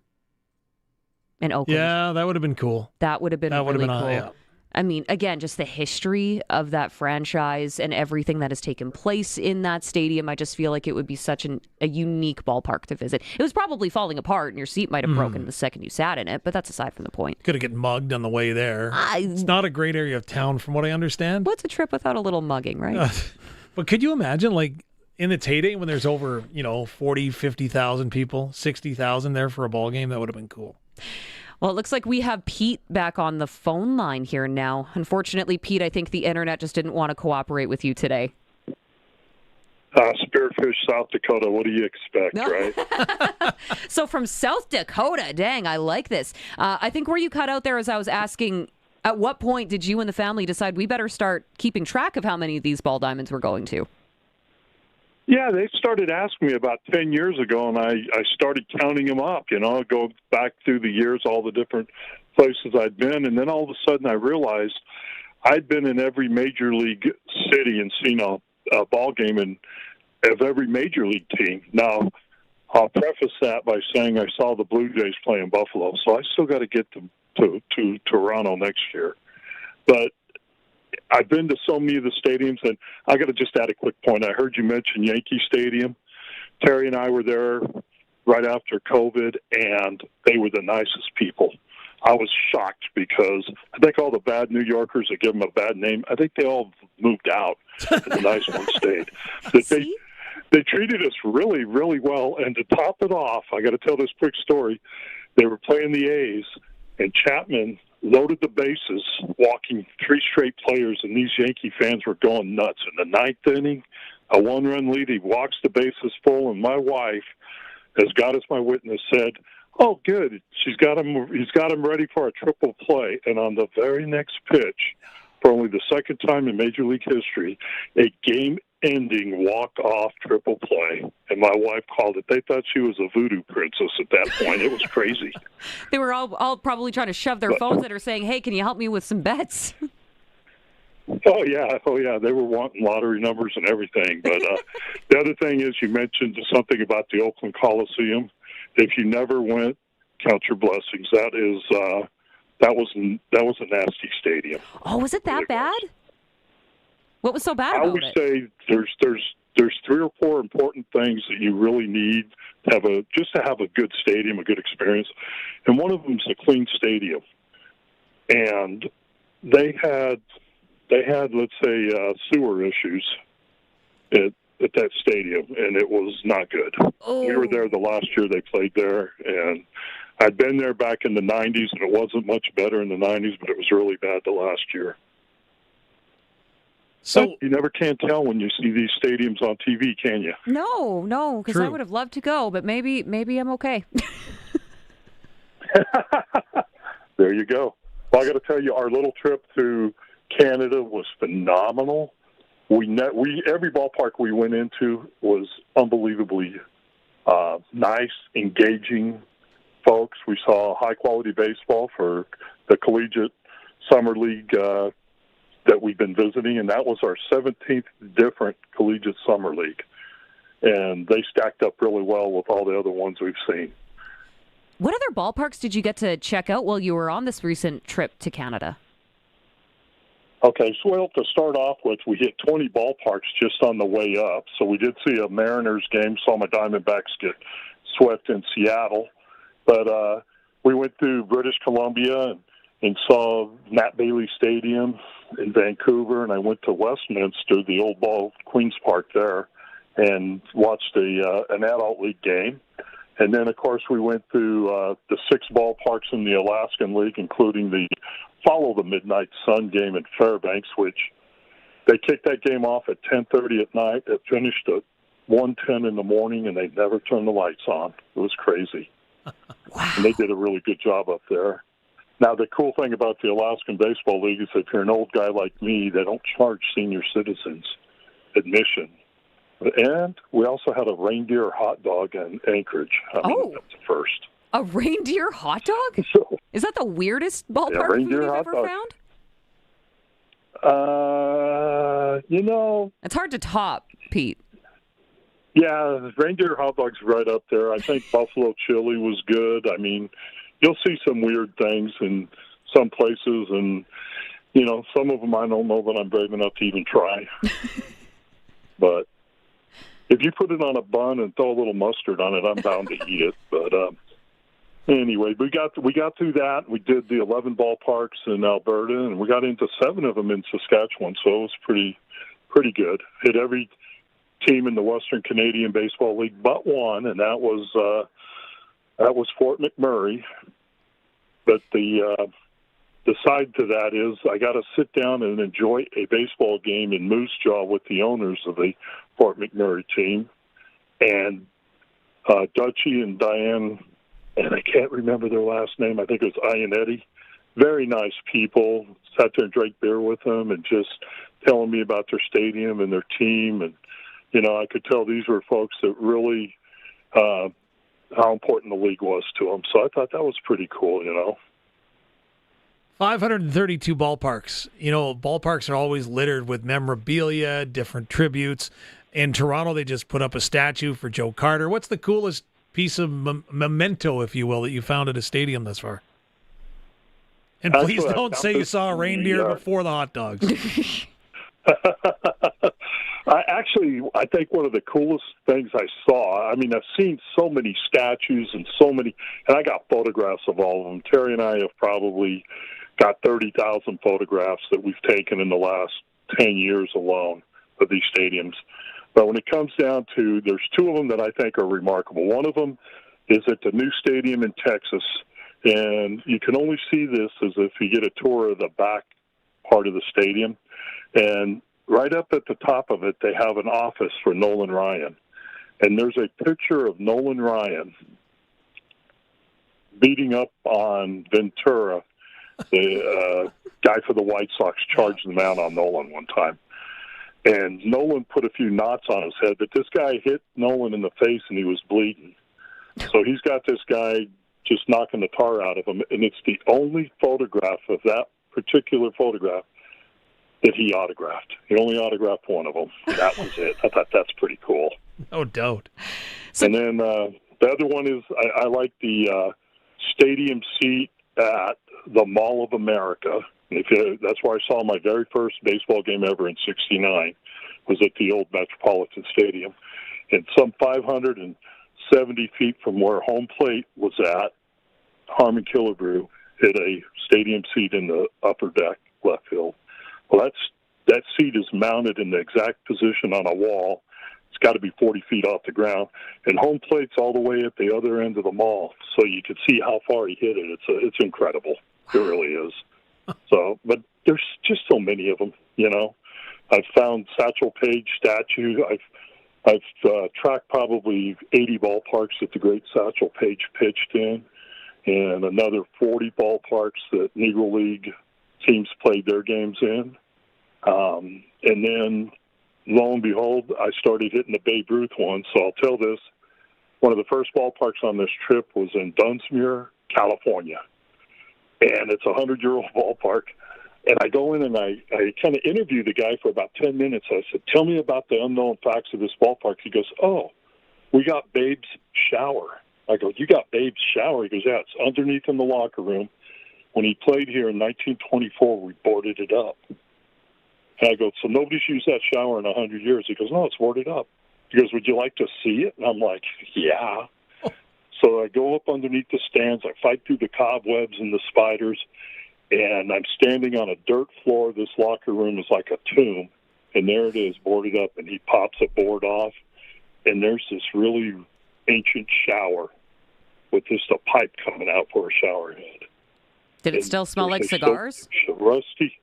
in Oakland. Yeah, that would have been cool. That would have been really cool. Yeah. I mean, again, just the history of that franchise and everything that has taken place in that stadium, I just feel like it would be such a unique ballpark to visit. It was probably falling apart and your seat might have broken the second you sat in it, but that's aside from the point. Could have get mugged on the way there. It's not a great area of town from what I understand. What's a trip without a little mugging, right? But could you imagine, like, in its heyday when there's over, 40, 50,000 people, 60,000 there for a ball game? That would have been cool. Well, it looks like we have Pete back on the phone line here now. Unfortunately, Pete, I think the internet just didn't want to cooperate with you today. Spearfish, South Dakota. What do you expect, right? So from South Dakota, dang, I like this. I think where you cut out there is I was asking, at what point did you and the family decide we better start keeping track of how many of these ball diamonds we're going to? Yeah, they started asking me about 10 years ago, and I started counting them up, go back through the years, all the different places I'd been, and then all of a sudden I realized I'd been in every major league city and seen a ball game of every major league team. Now, I'll preface that by saying I saw the Blue Jays play in Buffalo, so I still got to get to Toronto next year. But I've been to so many of the stadiums, and I got to just add a quick point. I heard you mention Yankee Stadium. Terry and I were there right after COVID, and they were the nicest people. I was shocked because I think all the bad New Yorkers that give them a bad name, I think they all moved out, and the nice ones stayed. They treated us really, really well, and to top it off, I got to tell this quick story. They were playing the A's, and Chapman loaded the bases, walking 3 straight players, and these Yankee fans were going nuts. In the 9th inning, a 1-run lead, he walks the bases full, and my wife, as God is my witness, said, "Oh, good, he's got him ready for a triple play." And on the very next pitch, for only the second time in Major League history, a game-ending walk-off triple play. And my wife called it. They thought she was a voodoo princess at that point. It was crazy. They were all probably trying to shove their phones at her saying, "Hey, can you help me with some bets?" Oh, yeah. They were wanting lottery numbers and everything. But the other thing is you mentioned something about the Oakland Coliseum. If you never went, count your blessings. That was a nasty stadium. Oh, was it that bad? What was so bad about it? I would say there's 3 or 4 important things that you really need to have a good stadium, a good experience, and one of them is a clean stadium. And they had let's say sewer issues at that stadium, and it was not good. Oh. We were there the last year they played there, and I'd been there back in the 90s, and it wasn't much better in the 90s, but it was really bad the last year. So but you never can tell when you see these stadiums on TV, can you? No, because I would have loved to go, but maybe I'm okay. There you go. Well, I got to tell you, our little trip to Canada was phenomenal. Every ballpark we went into was unbelievably nice, engaging folks. We saw high-quality baseball for the collegiate summer league that we've been visiting, and that was our 17th different collegiate summer league. And they stacked up really well with all the other ones we've seen. What other ballparks did you get to check out while you were on this recent trip to Canada? Okay, so to start off with, we hit 20 ballparks just on the way up. So we did see a Mariners game, saw my Diamondbacks get swept in Seattle. But we went through British Columbia and saw Matt Bailey Stadium in Vancouver, and I went to Westminster, the old Queen's Park there, and watched an adult league game. And then, of course, we went through the 6 ballparks in the Alaskan League, including the Follow the Midnight Sun game in Fairbanks, which they kicked that game off at 10:30 at night. It finished at 1:10 in the morning, and they never turned the lights on. It was crazy. Wow. And they did a really good job up there. Now, the cool thing about the Alaskan Baseball League is if you're an old guy like me, they don't charge senior citizens admission. And we also had a reindeer hot dog in Anchorage. That's the first. A reindeer hot dog? Is that the weirdest ballpark food you've ever found? It's hard to top, Pete. Yeah, reindeer hot dog's right up there. I think buffalo chili was good. I mean, you'll see some weird things in some places, and some of them I don't know that I'm brave enough to even try. But if you put it on a bun and throw a little mustard on it, I'm bound to eat it. But anyway, we got through that. We did the 11 ballparks in Alberta, and we got into 7 of them in Saskatchewan, so it was pretty good. Hit every team in the Western Canadian Baseball League but one, and that was Fort McMurray. But the side to that is I got to sit down and enjoy a baseball game in Moose Jaw with the owners of the Fort McMurray team, and Dutchie and Diane, and I can't remember their last name. I think it was Ionetti. Very nice people. Sat there and drank beer with them and just telling me about their stadium and their team. And, I could tell these were folks that really how important the league was to them. So I thought that was pretty cool, 532 ballparks. Ballparks are always littered with memorabilia, different tributes. In Toronto, they just put up a statue for Joe Carter. What's the coolest piece of memento, if you will, that you found at a stadium thus far? And please don't say you saw a reindeer before the hot dogs. I think one of the coolest things I saw, I've seen so many statues and I got photographs of all of them. Terry and I have probably got 30,000 photographs that we've taken in the last 10 years alone of these stadiums. But when it comes down to, there's 2 of them that I think are remarkable. One of them is at the new stadium in Texas, and you can only see this as if you get a tour of the back part of the stadium. And right up at the top of it, they have an office for Nolan Ryan. And there's a picture of Nolan Ryan beating up on Ventura, the guy for the White Sox, charged them out on Nolan one time. And Nolan put a few knots on his head, but this guy hit Nolan in the face and he was bleeding. So he's got this guy just knocking the tar out of him, and it's the only photograph of that particular photograph that he autographed. He only autographed one of them. That was it. I thought that's pretty cool. No doubt. And then the other one is I like the stadium seat at the Mall of America. That's where I saw my very first baseball game ever in '69, was at the old Metropolitan Stadium. And some 570 feet from where home plate was at, Harmon Killebrew hit a stadium seat in the upper deck left field. Well, that seat is mounted in the exact position on a wall. It's got to be 40 feet off the ground. And home plate's all the way at the other end of the mall, so you can see how far he hit it. It's incredible. It really is. So, but there's just so many of them, I've found Satchel Paige statue. I've tracked probably 80 ballparks that the great Satchel Paige pitched in, and another 40 ballparks that Negro League teams played their games in. And then, lo and behold, I started hitting the Babe Ruth one. So I'll tell this. One of the first ballparks on this trip was in Dunsmuir, California. And it's a 100-year-old ballpark. And I go in and I kind of interview the guy for about 10 minutes. I said, tell me about the unknown facts of this ballpark. He goes, oh, we got Babe's shower. I go, you got Babe's shower? He goes, yeah, it's underneath in the locker room. When he played here in 1924, we boarded it up. And I go, so nobody's used that shower in 100 years? He goes, no, it's boarded up. He goes, would you like to see it? And I'm like, yeah. So I go up underneath the stands. I fight through the cobwebs and the spiders. And I'm standing on a dirt floor. This locker room is like a tomb. And there it is, boarded up. And he pops a board off. And there's this really ancient shower with just a pipe coming out for a shower head. Did it still smell like cigars? Rusty.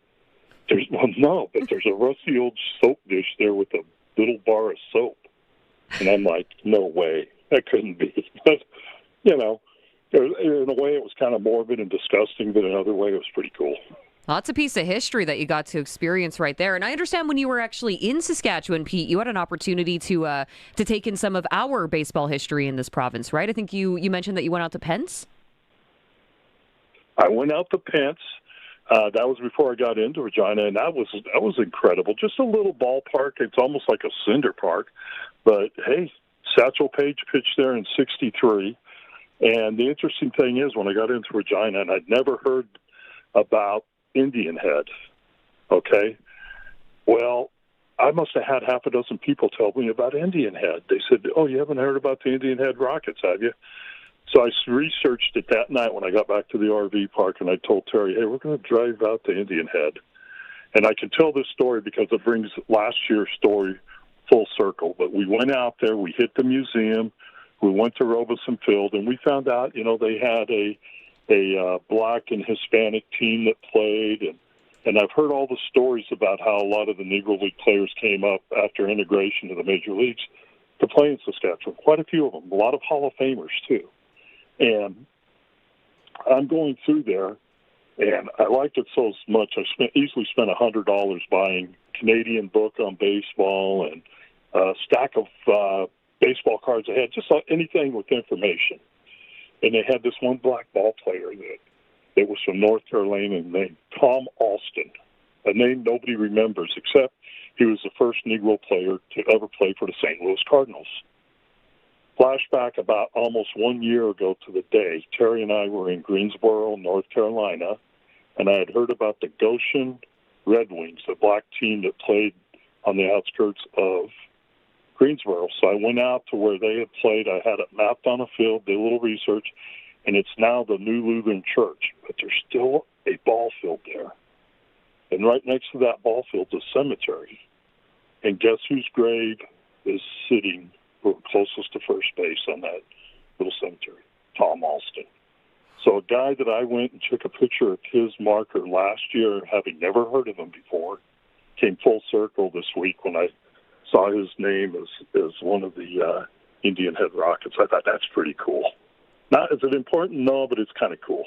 No, but there's a rusty old soap dish there with a little bar of soap. And I'm like, no way. That couldn't be. But, in a way it was kind of morbid and disgusting, but in another way it was pretty cool. Well, that's a piece of history that you got to experience right there. And I understand when you were actually in Saskatchewan, Pete, you had an opportunity to take in some of our baseball history in this province, right? I think you mentioned that you went out to Pence? I went out to Pence. That was before I got into Regina, and that was incredible. Just a little ballpark. It's almost like a cinder park. But, hey, Satchel Paige pitched there in '63. And the interesting thing is when I got into Regina, and I'd never heard about Indian Head. Okay? Well, I must have had half a dozen people tell me about Indian Head. They said, oh, you haven't heard about the Indian Head Rockets, have you? So I researched it that night when I got back to the RV park, and I told Terry, hey, we're going to drive out to Indian Head. And I can tell this story because it brings last year's story full circle. But we went out there, we hit the museum, we went to Robeson Field, and we found out, they had a black and Hispanic team that played, and I've heard all the stories about how a lot of the Negro League players came up after integration to the major leagues to play in Saskatchewan. Quite a few of them, a lot of Hall of Famers too. And I'm going through there, and I liked it so much. I easily spent $100 buying Canadian book on baseball and a stack of baseball cards I had, just anything with information. And they had this one black ball player that was from North Carolina named Tom Alston, a name nobody remembers, except he was the first Negro player to ever play for the St. Louis Cardinals. Flashback about almost 1 year ago to the day, Terry and I were in Greensboro, North Carolina, and I had heard about the Goshen Red Wings, the black team that played on the outskirts of Greensboro. So I went out to where they had played. I had it mapped on a field, did a little research, and it's now the New Lutheran Church, but there's still a ball field there. And right next to that ball field is a cemetery. And guess whose grave is sitting closest to first base on that little cemetery? Tom Alston. So a guy that I went and took a picture of his marker last year, having never heard of him before, came full circle this week when I saw his name as one of the Indian Head Rockets. I thought that's pretty cool. Is it important? No, but it's kind of cool.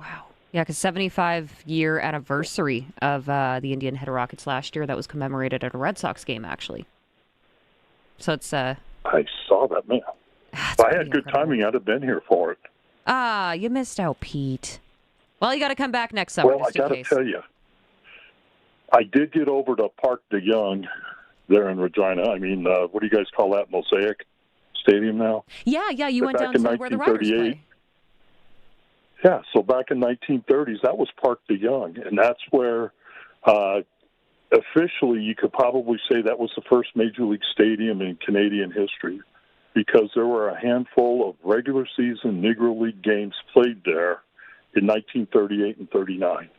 Wow. Yeah, because 75-year anniversary of the Indian Head Rockets last year. That was commemorated at a Red Sox game, actually. So it's... I saw that, man. If I had good timing, I'd have been here for it. You missed out, Pete. Well, you got to come back next summer. Well, I got to tell you, I did get over to Park de Young there in Regina. I mean, what do you guys call that? Mosaic Stadium now? Yeah, you went down to where the Riders play. Yeah, so back in 1930s, that was Park de Young, and that's where officially you could probably say that was the first Major League Stadium in Canadian history, because there were a handful of regular season Negro League games played there in 1938 and 39.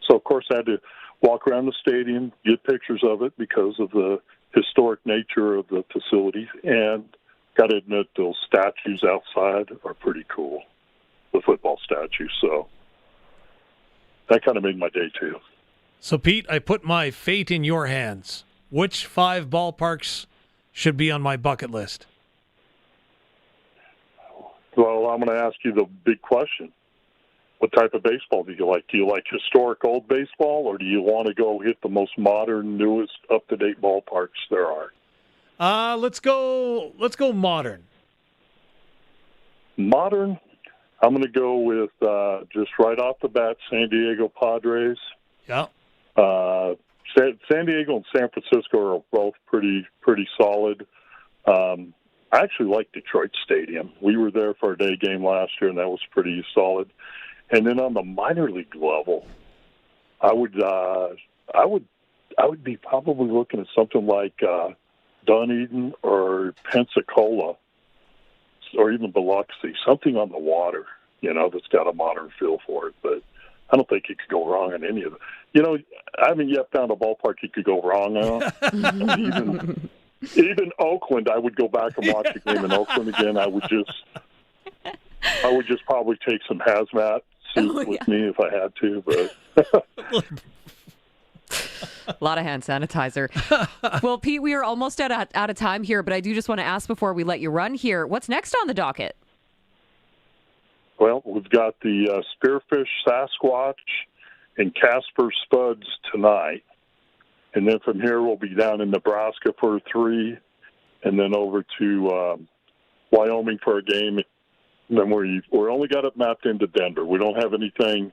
So, of course, I had to walk around the stadium, get pictures of it because of the historic nature of the facility, and got to admit those statues outside are pretty cool, the football statues. So that kind of made my day, too. So, Pete, I put my fate in your hands. Which 5 ballparks should be on my bucket list? Well, I'm going to ask you the big question. What type of baseball do you like? Do you like historic old baseball, or do you want to go hit the most modern, newest, up-to-date ballparks there are? Let's go modern. Modern? I'm going to go with just right off the bat, San Diego Padres. Yeah. San Diego and San Francisco are both pretty solid. I actually like Detroit Stadium. We were there for a day game last year, and that was pretty solid. And then on the minor league level, I would be probably looking at something like Dunedin or Pensacola, or even Biloxi, something on the water, that's got a modern feel for it. But I don't think you could go wrong on any of them. I haven't yet found a ballpark you could go wrong on. Even Oakland, I would go back and watch a game in Oakland again. I would just probably take some hazmat suits with me if I had to. But a lot of hand sanitizer. Well, Pete, we are almost out of time here, but I do just want to ask before we let you run here, what's next on the docket? Well, we've got the Spearfish Sasquatch and Casper Spuds tonight. And then from here, we'll be down in Nebraska for 3, and then over to Wyoming for a game. And then we're only got it mapped into Denver. We don't have anything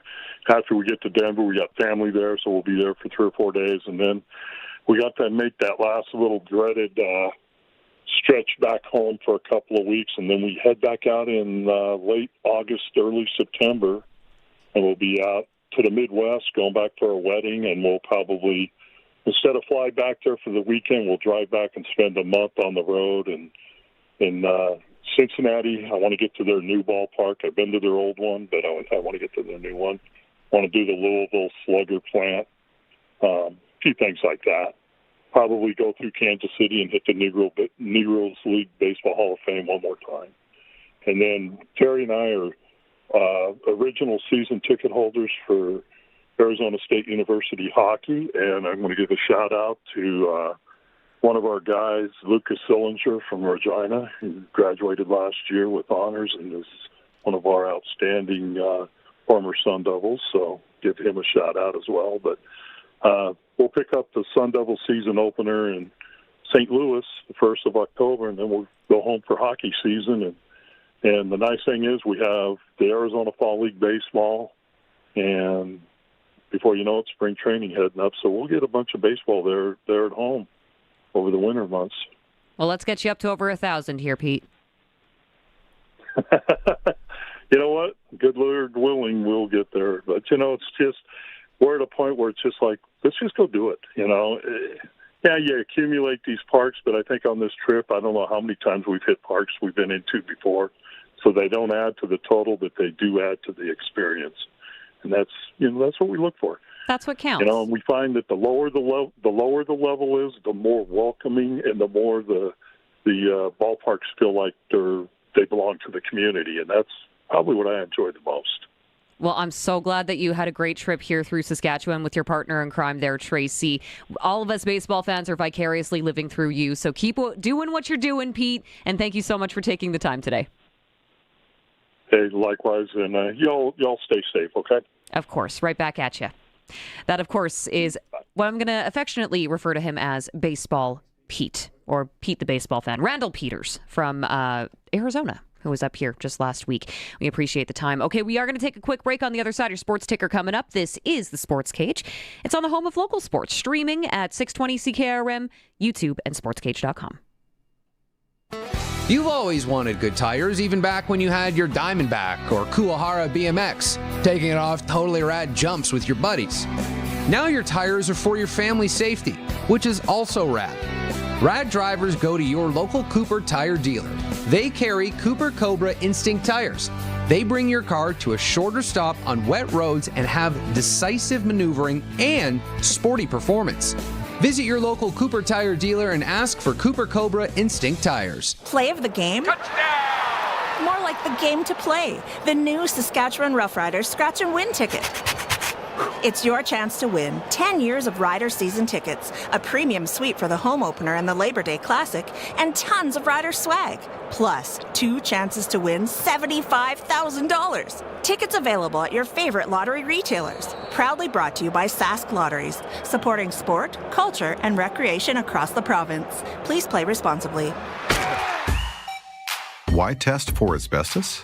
after we get to Denver. We got family there, so we'll be there for 3 or 4 days. And then we got to make that last little dreaded stretch back home for a couple of weeks. And then we head back out in late August, early September, and we'll be out to the Midwest, going back for a wedding, and we'll probably, instead of fly back there for the weekend, we'll drive back and spend a month on the road. And in Cincinnati, I want to get to their new ballpark. I've been to their old one, but I want to get to their new one. I want to do the Louisville Slugger plant, a few things like that. Probably go through Kansas City and hit the Negroes League Baseball Hall of Fame one more time. And then Terry and I are original season ticket holders for Arizona State University hockey, and I'm going to give a shout-out to one of our guys, Lucas Sillinger from Regina, who graduated last year with honors and is one of our outstanding former Sun Devils, so give him a shout-out as well. But we'll pick up the Sun Devil season opener in St. Louis the 1st of October, and then we'll go home for hockey season. And the nice thing is we have the Arizona Fall League Baseball, and before you know it, spring training heading up. So we'll get a bunch of baseball there at home over the winter months. Well, let's get you up to over 1,000 here, Pete. You know what? Good Lord willing, we'll get there. But, it's just, we're at a point where it's just like, let's just go do it, Yeah, you accumulate these parks, but I think on this trip, I don't know how many times we've hit parks we've been into before. So they don't add to the total, but they do add to the experience. And that's what we look for. That's what counts. And we find that the lower the level is, the more welcoming and the more the ballparks feel like they belong to the community. And that's probably what I enjoy the most. Well, I'm so glad that you had a great trip here through Saskatchewan with your partner in crime there, Tracy. All of us baseball fans are vicariously living through you. So keep doing what you're doing, Pete. And thank you so much for taking the time today. Hey, likewise. And y'all stay safe, okay? Of course. Right back at you. That, of course, is what I'm going to affectionately refer to him as Baseball Pete, or Pete the baseball fan. Randall Peters from Arizona, who was up here just last week. We appreciate the time. Okay, we are going to take a quick break. On the other side, your sports ticker coming up. This is the Sports Cage. It's on the home of local sports, streaming at 620 CKRM, YouTube, and sportscage.com. You've always wanted good tires, even back when you had your Diamondback or Kuwahara BMX, taking it off totally rad jumps with your buddies. Now your tires are for your family's safety, which is also rad. Rad drivers go to your local Cooper tire dealer. They carry Cooper Cobra Instinct tires. They bring your car to a shorter stop on wet roads and have decisive maneuvering and sporty performance. Visit your local Cooper tire dealer and ask for Cooper Cobra Instinct tires. Play of the game? Touchdown! More like the game to play. The new Saskatchewan Roughriders Scratch and Win ticket. It's your chance to win 10 years of Rider season tickets, a premium suite for the home opener and the Labor Day Classic, and tons of Rider swag. Plus, 2 chances to win $75,000. Tickets available at your favorite lottery retailers. Proudly brought to you by Sask Lotteries, supporting sport, culture, and recreation across the province. Please play responsibly. Why test for asbestos?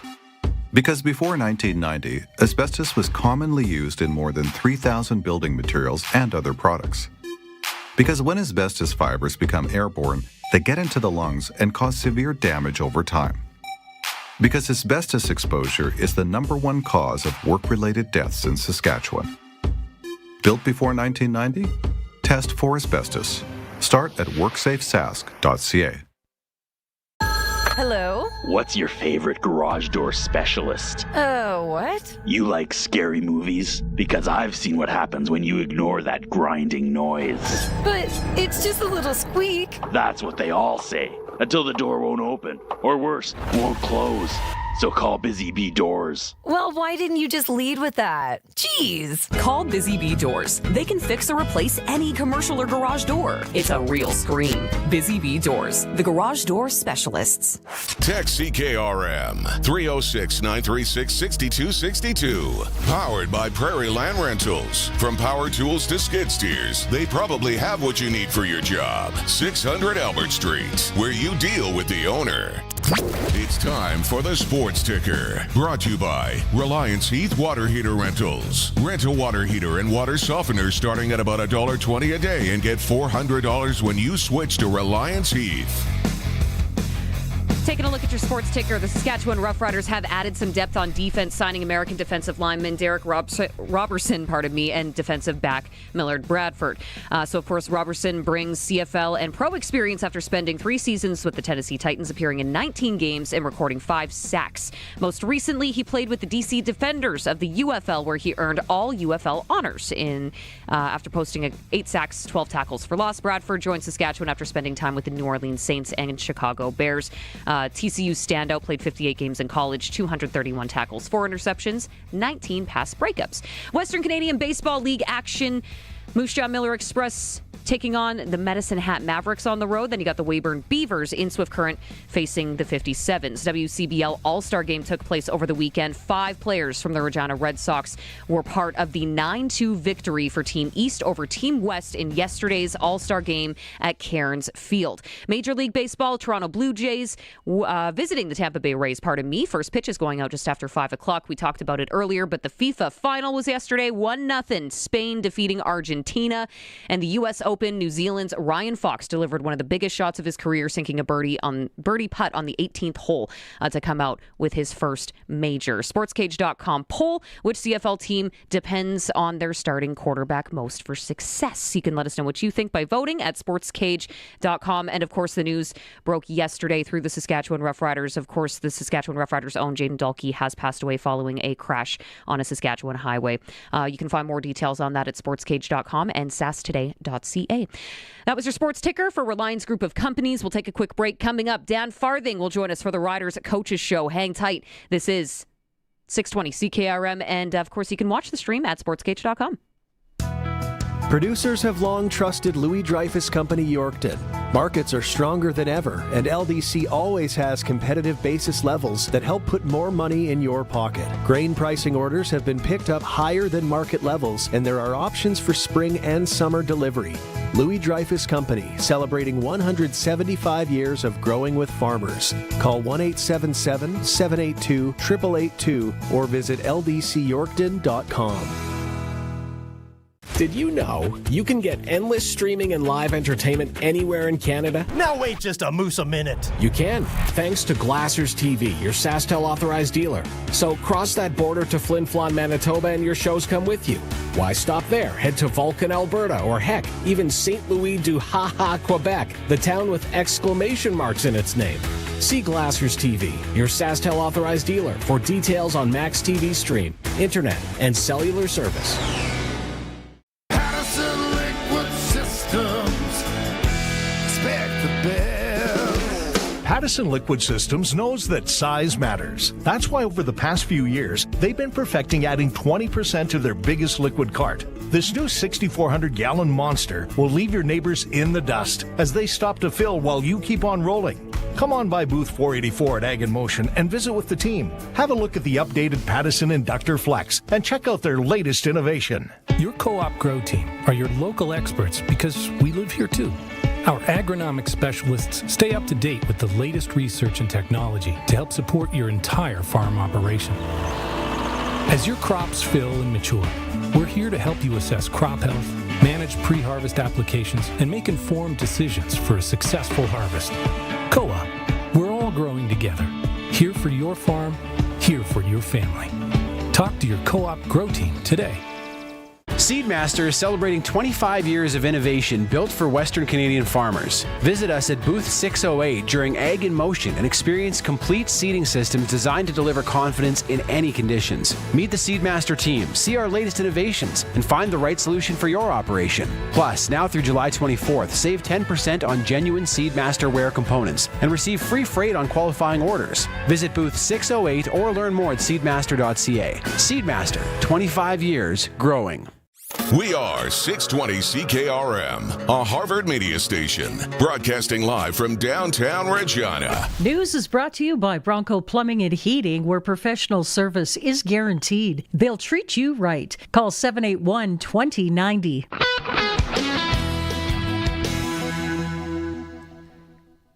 Because before 1990, asbestos was commonly used in more than 3,000 building materials and other products. Because when asbestos fibers become airborne, they get into the lungs and cause severe damage over time. Because asbestos exposure is the #1 cause of work-related deaths in Saskatchewan. Built before 1990? Test for asbestos. Start at worksafesask.ca. Hello? What's your favorite garage door specialist? What? You like scary movies? Because I've seen what happens when you ignore that grinding noise. But it's just a little squeak. That's what they all say. Until the door won't open. Or worse, won't close. So call Busy Bee Doors. Well, why didn't you just lead with that? Jeez. Call Busy Bee Doors. They can fix or replace any commercial or garage door. It's a real scream. Busy Bee Doors, the garage door specialists. Text CKRM 306-936-6262. Powered by Prairie Land Rentals. From power tools to skid steers, they probably have what you need for your job. 600 Albert Street, where you deal with the owner. It's time for the Sports Ticker, brought to you by Reliance Heath Water Heater Rentals. Rent a water heater and water softener starting at about $1.20 a day and get $400 when you switch to Reliance Heath. Taking a look at your sports ticker, the Saskatchewan Roughriders have added some depth on defense, signing American defensive lineman Derek Robertson, and defensive back Millard Bradford. So, of course, Robertson brings CFL and pro experience after spending 3 seasons with the Tennessee Titans, appearing in 19 games and recording 5 sacks. Most recently, he played with the DC Defenders of the UFL, where he earned all UFL honors after posting 8 sacks, 12 tackles for loss. Bradford joined Saskatchewan after spending time with the New Orleans Saints and Chicago Bears. TCU standout, played 58 games in college, 231 tackles, 4 interceptions, 19 pass breakups. Western Canadian Baseball League action. Moose Jaw Miller Express taking on the Medicine Hat Mavericks on the road. Then you got the Weyburn Beavers in Swift Current facing the 57s. WCBL All-Star Game took place over the weekend. 5 players from the Regina Red Sox were part of the 9-2 victory for Team East over Team West in yesterday's All-Star Game at Cairns Field. Major League Baseball, Toronto Blue Jays visiting the Tampa Bay Rays. First pitch is going out just after 5 o'clock. We talked about it earlier, but the FIFA final was yesterday. 1-0. Spain defeating Argentina. And the U.S. Open, New Zealand's Ryan Fox delivered one of the biggest shots of his career, sinking a birdie putt on the 18th hole to come out with his first major. Sportscage.com poll: which CFL team depends on their starting quarterback most for success? You can let us know what you think by voting at sportscage.com. And of course, the news broke yesterday through the Saskatchewan Roughriders. Of course, the Saskatchewan Roughriders' own Jayden Dalke has passed away following a crash on a Saskatchewan highway. You can find more details on that at sportscage.com and sastoday.ca. That was your sports ticker for Reliance Group of Companies. We'll take a quick break. Coming up, Dan Farthing will join us for the Riders Coaches Show. Hang tight. This is 620 CKRM, and of course, you can watch the stream at sportscage.com. Producers have long trusted Louis Dreyfus Company Yorkton. Markets are stronger than ever, and LDC always has competitive basis levels that help put more money in your pocket. Grain pricing orders have been picked up higher than market levels, and there are options for spring and summer delivery. Louis Dreyfus Company, celebrating 175 years of growing with farmers. Call 1-877-782-8882 or visit ldcyorkton.com. Did you know you can get endless streaming and live entertainment anywhere in Canada? Now wait just a moose a minute. You can, thanks to Glassers TV, your SaskTel authorized dealer. So cross that border to Flin Flon, Manitoba, and your shows come with you. Why stop there? Head to Vulcan, Alberta, or heck, even St. Louis du Ha-Ha, Quebec, the town with exclamation marks in its name. See Glassers TV, your SaskTel authorized dealer, for details on Max TV Stream, internet, and cellular service. Pattison Liquid Systems knows that size matters. That's why over the past few years, they've been perfecting adding 20% to their biggest liquid cart. This new 6,400-gallon monster will leave your neighbors in the dust as they stop to fill while you keep on rolling. Come on by booth 484 at Ag in Motion and visit with the team. Have a look at the updated Pattison Inductor Flex and check out their latest innovation. Your co-op grow team are your local experts because we live here too. Our agronomic specialists stay up to date with the latest research and technology to help support your entire farm operation. As your crops fill and mature, we're here to help you assess crop health, manage pre-harvest applications, and make informed decisions for a successful harvest. Co-op, we're all growing together. Here for your farm, here for your family. Talk to your co-op grow team today. Seedmaster is celebrating 25 years of innovation built for Western Canadian farmers. Visit us at booth 608 during Ag in Motion and experience complete seeding systems designed to deliver confidence in any conditions. Meet the Seedmaster team, see our latest innovations, and find the right solution for your operation. Plus, now through July 24th, save 10% on genuine Seedmaster wear components and receive free freight on qualifying orders. Visit booth 608 or learn more at seedmaster.ca. Seedmaster, 25 years growing. We are 620 CKRM, a Harvard media station, broadcasting live from downtown Regina. News is brought to you by Bronco Plumbing and Heating, where professional service is guaranteed. They'll treat you right. Call 781-2090.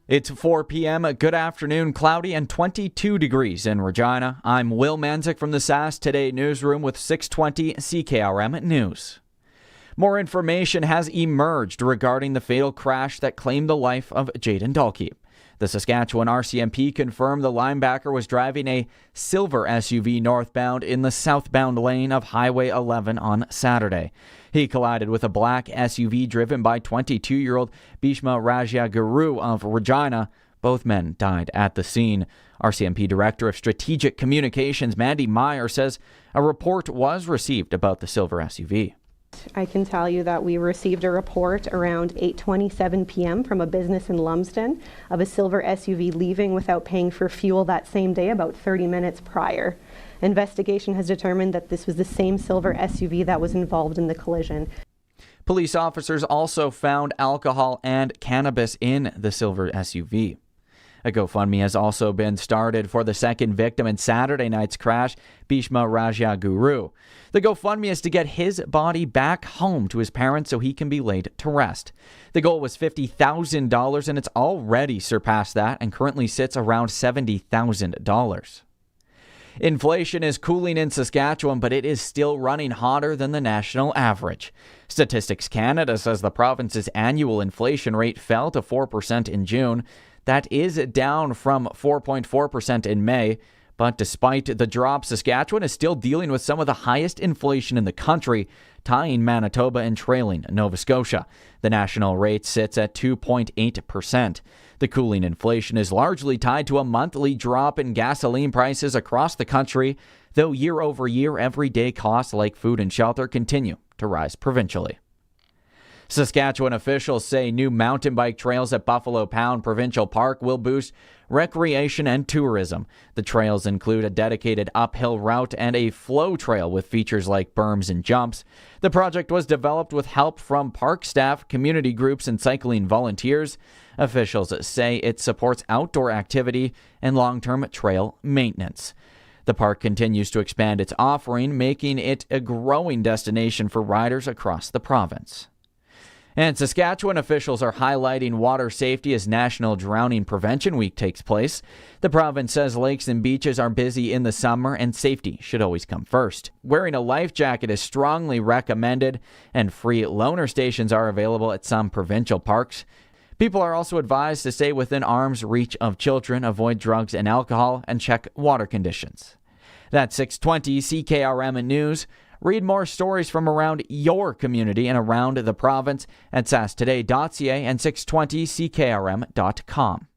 It's 4 p.m. Good afternoon. Cloudy and 22 degrees in Regina. I'm Will Manzik from the SAS Today newsroom with 620 CKRM News. More information has emerged regarding the fatal crash that claimed the life of Jayden Dalke. The Saskatchewan RCMP confirmed the linebacker was driving a silver SUV northbound in the southbound lane of Highway 11 on Saturday. He collided with a black SUV driven by 22-year-old Bhishma Rajaguru of Regina. Both men died at the scene. RCMP Director of Strategic Communications Mandy Meyer says a report was received about the silver SUV. I can tell you that we received a report around 8:27 p.m. from a business in Lumsden of a silver SUV leaving without paying for fuel that same day, about 30 minutes prior. Investigation has determined that this was the same silver SUV that was involved in the collision. Police officers also found alcohol and cannabis in the silver SUV. A GoFundMe has also been started for the second victim in Saturday night's crash, Bhishma Rajaguru. The GoFundMe is to get his body back home to his parents so he can be laid to rest. The goal was $50,000 and it's already surpassed that and currently sits around $70,000. Inflation is cooling in Saskatchewan, but it is still running hotter than the national average. Statistics Canada says the province's annual inflation rate fell to 4% in June. That is down from 4.4% in May. But despite the drop, Saskatchewan is still dealing with some of the highest inflation in the country, tying Manitoba and trailing Nova Scotia. The national rate sits at 2.8%. The cooling inflation is largely tied to a monthly drop in gasoline prices across the country, though year over year, everyday costs like food and shelter continue to rise provincially. Saskatchewan officials say new mountain bike trails at Buffalo Pound Provincial Park will boost recreation and tourism. The trails include a dedicated uphill route and a flow trail with features like berms and jumps. The project was developed with help from park staff, community groups, and cycling volunteers. Officials say it supports outdoor activity and long-term trail maintenance. The park continues to expand its offering, making it a growing destination for riders across the province. And Saskatchewan officials are highlighting water safety as National Drowning Prevention Week takes place. The province says lakes and beaches are busy in the summer and safety should always come first. Wearing a life jacket is strongly recommended, and free loaner stations are available at some provincial parks. People are also advised to stay within arm's reach of children, avoid drugs and alcohol, and check water conditions. That's 620 CKRM News. Read more stories from around your community and around the province at sastoday.ca and 620ckrm.com.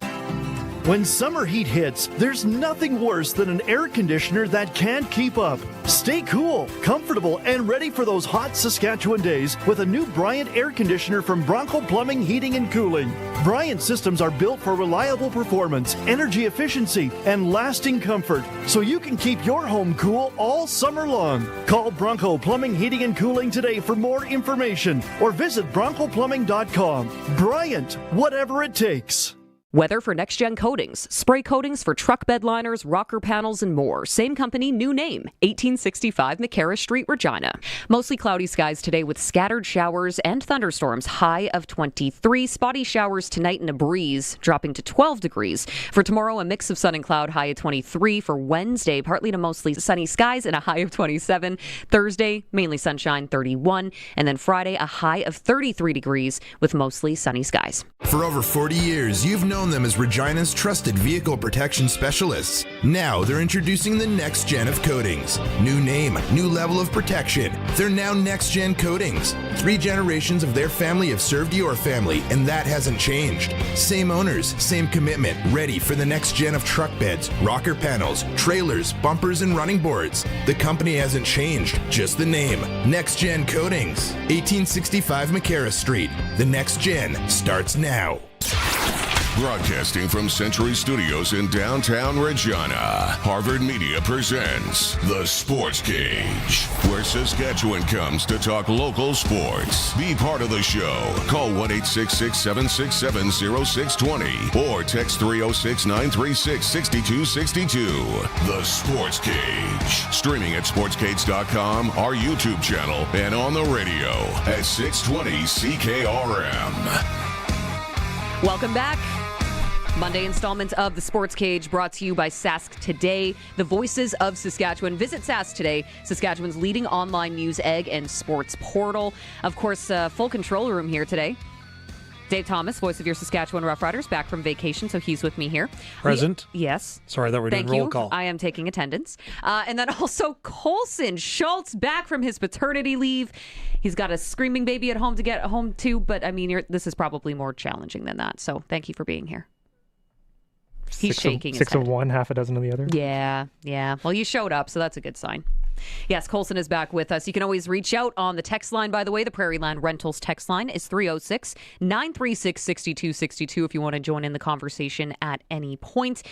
When summer heat hits, there's nothing worse than an air conditioner that can't keep up. Stay cool, comfortable, and ready for those hot Saskatchewan days with a new Bryant air conditioner from Brotzel Plumbing, Heating, and Cooling. Bryant systems are built for reliable performance, energy efficiency, and lasting comfort, so you can keep your home cool all summer long. Call Brotzel Plumbing, Heating, and Cooling today for more information or visit broncolplumbing.com. Bryant, whatever it takes. Weather for next-gen coatings, spray coatings for truck bed liners, rocker panels, and more. Same company, new name, 1865 McCarra Street, Regina. Mostly cloudy skies today with scattered showers and thunderstorms, high of 23. Spotty showers tonight and a breeze, dropping to 12 degrees. For tomorrow, a mix of sun and cloud, high of 23. For Wednesday, partly to mostly sunny skies and a high of 27. Thursday, mainly sunshine, 31. And then Friday, a high of 33 degrees with mostly sunny skies. For over 40 years, you've known them as Regina's trusted vehicle protection specialists. Now they're introducing the next gen of coatings. New name, new level of protection. They're now next gen coatings. 3 generations of their family have served your family, and that hasn't changed. Same owners, same commitment, ready for the next gen of truck beds, rocker panels, trailers, bumpers, and running boards. The company hasn't changed, just the name. Next Gen Coatings, 1865 McCarra Street. The next gen starts now. Broadcasting from Century Studios in downtown Regina, Harvard Media presents The Sportscage, where Saskatchewan comes to talk local sports. Be part of the show. Call 1-866-767-0620 or text 306-936-6262. The Sportscage. Streaming at sportscage.com, our YouTube channel, and on the radio at 620 CKRM. Welcome back. Monday installment of the Sports Cage brought to you by Sask Today, the voices of Saskatchewan. Visit Sask Today, Saskatchewan's leading online news, egg, and sports portal. Of course, full control room here today. Dave Thomas, voice of your Saskatchewan Roughriders, back from vacation, so he's with me here. Present. Yes. Sorry, that we're doing roll call. I am taking attendance. And then also Colson Schultz, back from his paternity leave. He's got a screaming baby at home to get home to, but I mean, this is probably more challenging than that. So thank you for being here. He's shaking his head. 6 of one, half a dozen of the other. Yeah. Well, you showed up, so that's a good sign. Yes, Colson is back with us. You can always reach out on the text line, by the way. The Prairie Land Rentals text line is 306-936-6262 if you want to join in the conversation at any point.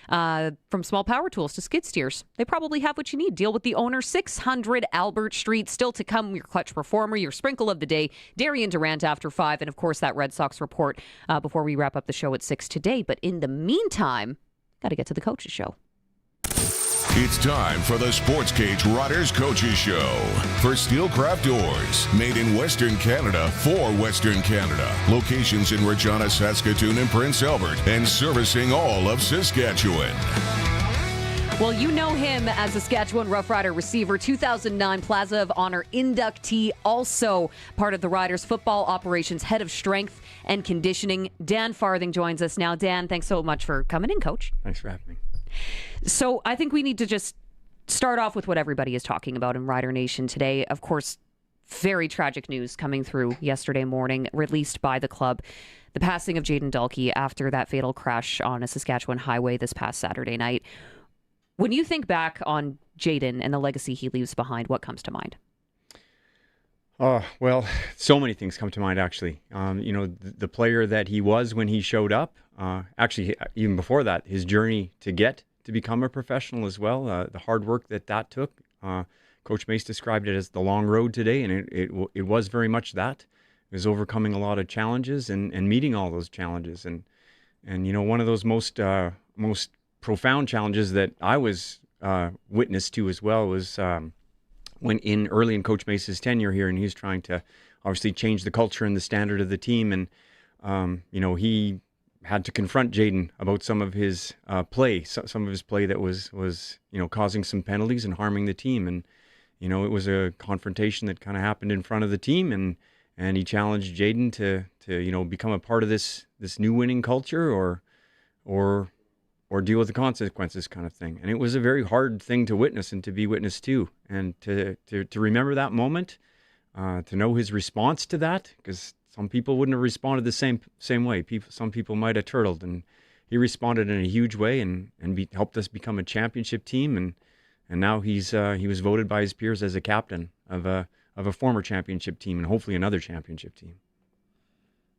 From small power tools to skid steers, they probably have what you need. Deal with the owner, 600 Albert Street. Still to come, your clutch performer, your sprinkle of the day, Darian Durant after 5, and of course that Red Sox report before we wrap up the show at 6 today. But in the meantime, got to get to the coaches show. It's time for the Sportscage Riders Coaches Show. For Steelcraft Doors, made in Western Canada for Western Canada. Locations in Regina, Saskatoon, and Prince Albert, and servicing all of Saskatchewan. Well, you know him as Saskatchewan Roughrider receiver, 2009 Plaza of Honor inductee, also part of the Riders football operations, head of strength and conditioning. Dan Farthing joins us now. Dan, thanks so much for coming in, Coach. Thanks for having me. So I think we need to just start off with what everybody is talking about in Rider Nation today. Of course, very tragic news coming through yesterday morning, released by the club. The passing of Jayden Dalke after that fatal crash on a Saskatchewan highway this past Saturday night. When you think back on Jayden and the legacy he leaves behind, what comes to mind? Oh, well, so many things come to mind, actually. The player that he was when he showed up, actually, even before that, his journey to get to become a professional as well, the hard work that took. Coach Mace described it as the long road today, and it was very much that. It was overcoming a lot of challenges and meeting all those challenges. And one of those most profound challenges that I was witness to as well was when early in Coach Mace's tenure here, and he was trying to obviously change the culture and the standard of the team. And, he had to confront Jayden about some of his play that was causing some penalties and harming the team. And, it was a confrontation that kind of happened in front of the team, and he challenged Jayden to become a part of this new winning culture or deal with the consequences kind of thing. And it was a very hard thing to witness and to be witness to, and to remember that moment, to know his response to that, because some people wouldn't have responded the same way. Some people might have turtled, and he responded in a huge way and helped us become a championship team. And now he was voted by his peers as a captain of a former championship team and hopefully another championship team.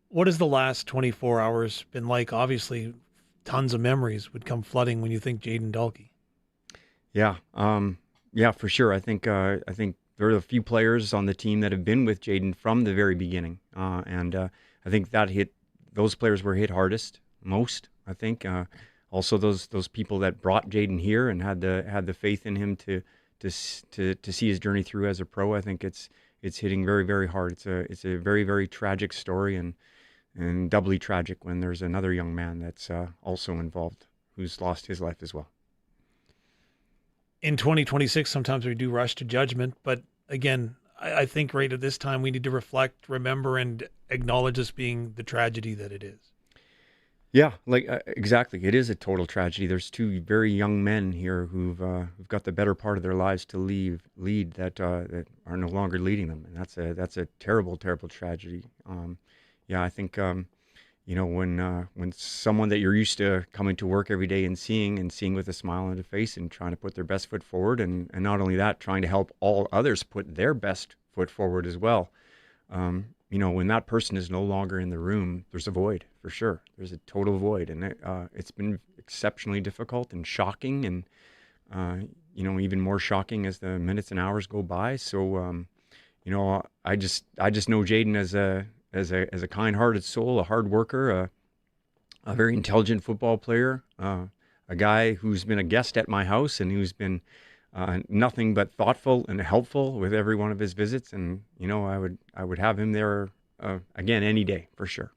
What has the last 24 hours been like? Obviously, tons of memories would come flooding when you think Jayden Dalke. Yeah, for sure. I think there are a few players on the team that have been with Jayden from the very beginning, and I think those players were hit hardest, most. I think also those people that brought Jayden here and had the faith in him to see his journey through as a pro. I think it's hitting very, very hard. It's a very, very tragic story, and doubly tragic when there's another young man that's also involved who's lost his life as well. In 2026, sometimes we do rush to judgment, but again, I think right at this time we need to reflect, remember, and acknowledge this being the tragedy that it is. Yeah, exactly. It is a total tragedy. There's two very young men here who've got the better part of their lives to lead that are no longer leading them, and that's a terrible, terrible tragedy. I think when someone that you're used to coming to work every day and seeing with a smile on their face and trying to put their best foot forward, and not only that, trying to help all others put their best foot forward as well. When that person is no longer in the room, there's a void for sure. There's a total void, and it's been exceptionally difficult and shocking, and even more shocking as the minutes and hours go by. So, I just know Jayden as a kind-hearted soul, a hard worker, a very intelligent football player, a guy who's been a guest at my house and who's been nothing but thoughtful and helpful with every one of his visits. And I would have him there again any day for sure.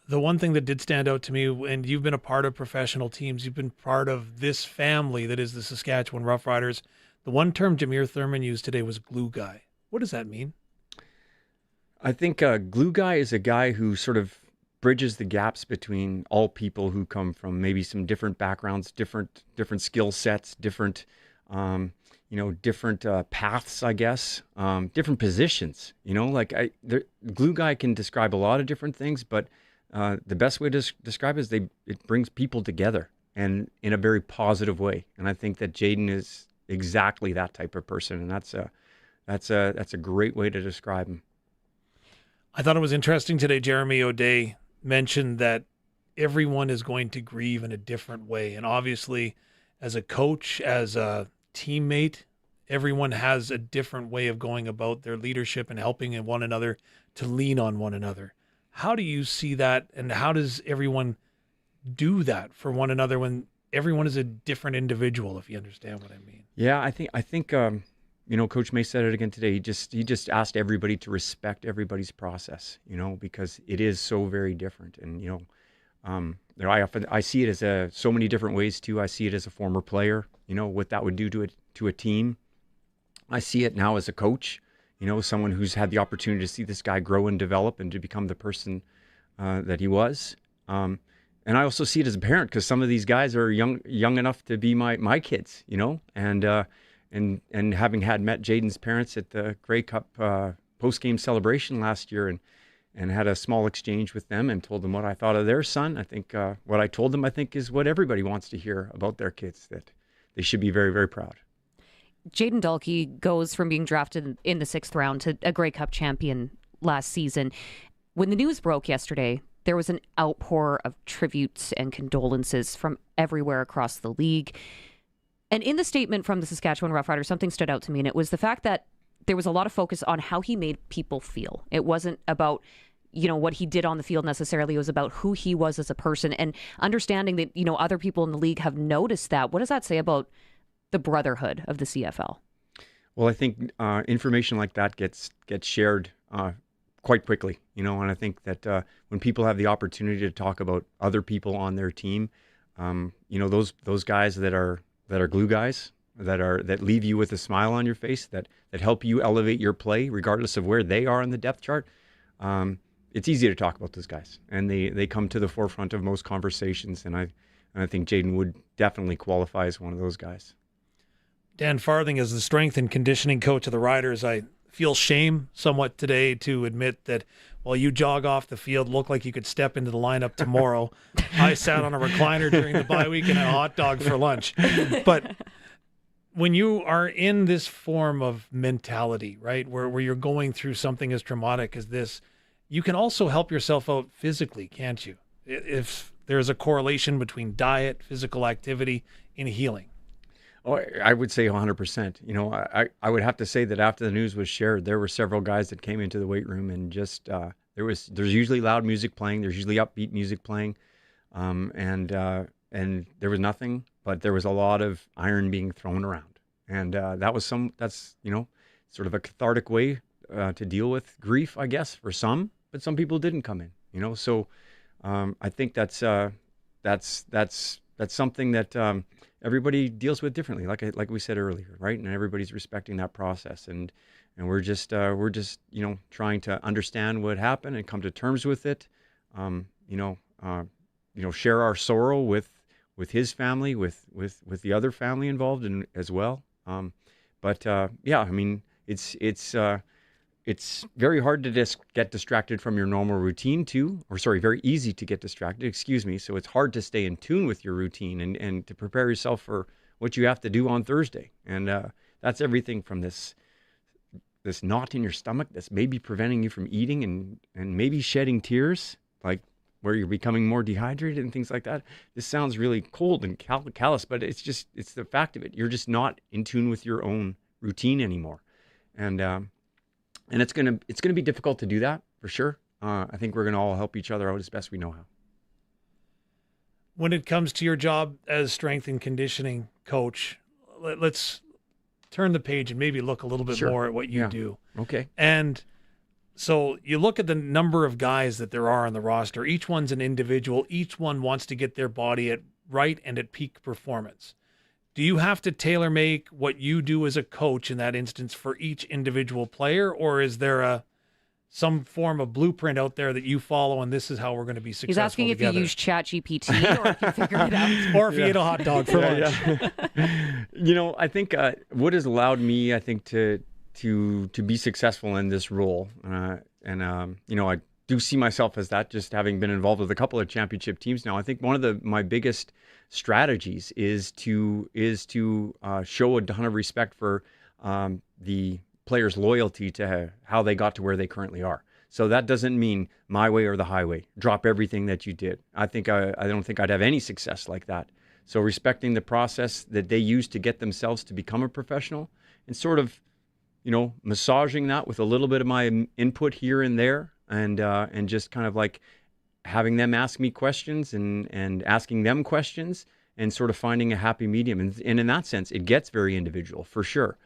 The one thing that did stand out to me, and you've been a part of professional teams, you've been part of this family that is the Saskatchewan Roughriders. The one term Jameer Thurman used today was glue guy. What does that mean? I think a glue guy is a guy who sort of bridges the gaps between all people who come from maybe some different backgrounds, different skill sets, different different paths, I guess, different positions. The glue guy can describe a lot of different things, but the best way to describe it is it brings people together, and in a very positive way. And I think that Jayden is exactly that type of person, and that's a great way to describe him. I thought it was interesting today. Jeremy O'Day mentioned that everyone is going to grieve in a different way, and obviously, as a coach, as a teammate, everyone has a different way of going about their leadership and helping one another to lean on one another. How do you see that, and how does everyone do that for one another when everyone is a different individual, if you understand what I mean? Yeah, I think Coach Mace said it again today. He just asked everybody to respect everybody's process, because it is so very different. And I see it as so many different ways too. I see it as a former player, what that would do to a team. I see it now as a coach, someone who's had the opportunity to see this guy grow and develop and to become the person that he was. And I also see it as a parent, because some of these guys are young enough to be my kids, and having met Jayden's parents at the Grey Cup post-game celebration last year and had a small exchange with them and told them what I thought of their son. I think what I told them, is what everybody wants to hear about their kids, that they should be very, very proud. Jayden Dalke goes from being drafted in the 6th round to a Grey Cup champion last season. When the news broke yesterday, there was an outpour of tributes and condolences from everywhere across the league. And in the statement from the Saskatchewan Roughriders, something stood out to me, and it was the fact that there was a lot of focus on how he made people feel. It wasn't about, what he did on the field necessarily. It was about who he was as a person, and understanding that, other people in the league have noticed that. What does that say about the brotherhood of the CFL? Well, I think information like that gets shared quite quickly, and I think that when people have the opportunity to talk about other people on their team, those guys that are glue guys, that leave you with a smile on your face, that help you elevate your play regardless of where they are on the depth chart. It's easy to talk about those guys, and they come to the forefront of most conversations, and I think Jayden would definitely qualify as one of those guys. Dan Farthing is the strength and conditioning coach of the Riders. I feel shame somewhat today to admit that while you jog off the field, look like you could step into the lineup tomorrow, I sat on a recliner during the bye week and had a hot dog for lunch. But when you are in this form of mentality, right, where you're going through something as traumatic as this, you can also help yourself out physically, can't you? If there's a correlation between diet, physical activity, and healing. Oh, I would say 100%. I would have to say that after the news was shared, there were several guys that came into the weight room and just there's usually loud music playing, there's usually upbeat music playing, and there was nothing, but there was a lot of iron being thrown around, and that's sort of a cathartic way to deal with grief, I guess, for some, but some people didn't come in. So I think that's something that everybody deals with differently, like we said earlier, right? And everybody's respecting that process, and we're just trying to understand what happened and come to terms with it. Share our sorrow with his family, with the other family involved as well. It's very hard to just get distracted from your normal routine very easy to get distracted, So it's hard to stay in tune with your routine and to prepare yourself for what you have to do on Thursday. And that's everything from this knot in your stomach that's maybe preventing you from eating and maybe shedding tears, like where you're becoming more dehydrated and things like that. This sounds really cold and callous, but it's the fact of it. You're just not in tune with your own routine anymore. And it's gonna be difficult to do that, for sure. I think we're gonna all help each other out as best we know how. When it comes to your job as strength and conditioning coach, let's turn the page and maybe look a little bit more at what you do. Okay. And so you look at the number of guys that there are on the roster. Each one's an individual. Each one wants to get their body at right and at peak performance. Do you have to tailor make what you do as a coach in that instance for each individual player, or is there a some form of blueprint out there that you follow, and this is how we're going to be successful. He's asking together. if you use ChatGPT or if you figured it out. Or if you ate a hot dog for lunch. Yeah. I think what has allowed me, I think, to be successful in this role, I do see myself as that, just having been involved with a couple of championship teams now. I think one of my biggest strategies is to show a ton of respect for the players' loyalty to how they got to where they currently are. So that doesn't mean my way or the highway. Drop everything that you did. I don't think I'd have any success like that. So respecting the process that they used to get themselves to become a professional, and sort of, massaging that with a little bit of my input here and there, and just kind of like having them ask me questions and asking them questions, and sort of finding a happy medium. And in that sense, it gets very individual for sure.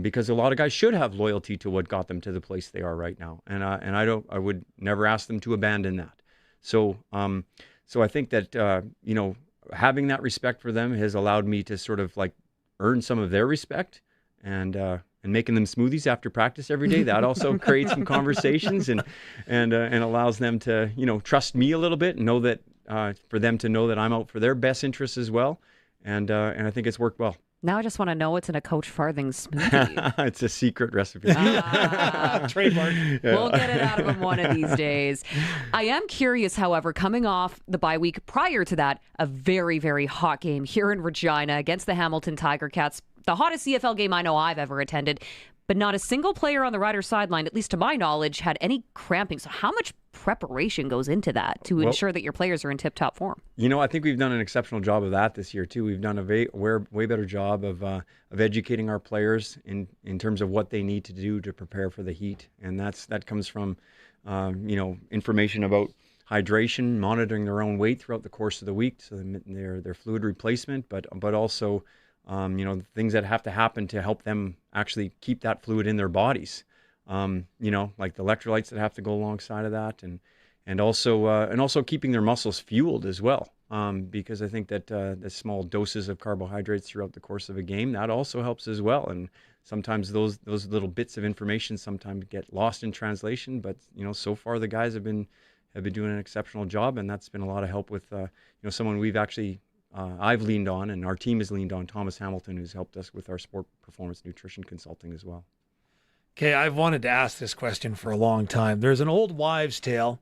Because a lot of guys should have loyalty to what got them to the place they are right now, and I would never ask them to abandon that. So I think that having that respect for them has allowed me to sort of like earn some of their respect, and making them smoothies after practice every day. That also creates some conversations and allows them to trust me a little bit, and know that for them to know that I'm out for their best interests as well, and I think it's worked well. Now I just want to know what's in a Coach Farthing smoothie. It's a secret recipe. Trademark. Yeah. We'll get it out of him one of these days. I am curious, however, coming off the bye week prior to that, a very, very hot game here in Regina against the Hamilton Tiger Cats. The hottest CFL game I know I've ever attended. But not a single player on the Riders sideline, at least to my knowledge, had any cramping. So how much preparation goes into that to ensure that your players are in tip-top form? I think we've done an exceptional job of that this year too. We've done a way better job of educating our players in terms of what they need to do to prepare for the heat, and that comes from information about hydration, monitoring their own weight throughout the course of the week, so their fluid replacement, but also things that have to happen to help them actually keep that fluid in their bodies. Like the electrolytes that have to go alongside of that, and also keeping their muscles fueled as well. Because I think that the small doses of carbohydrates throughout the course of a game, that also helps as well. And sometimes those little bits of information sometimes get lost in translation. But so far the guys have been doing an exceptional job, and that's been a lot of help with someone we've actually. I've leaned on, and our team has leaned on, Thomas Hamilton, who's helped us with our sport performance nutrition consulting as well. Okay, I've wanted to ask this question for a long time. There's an old wives' tale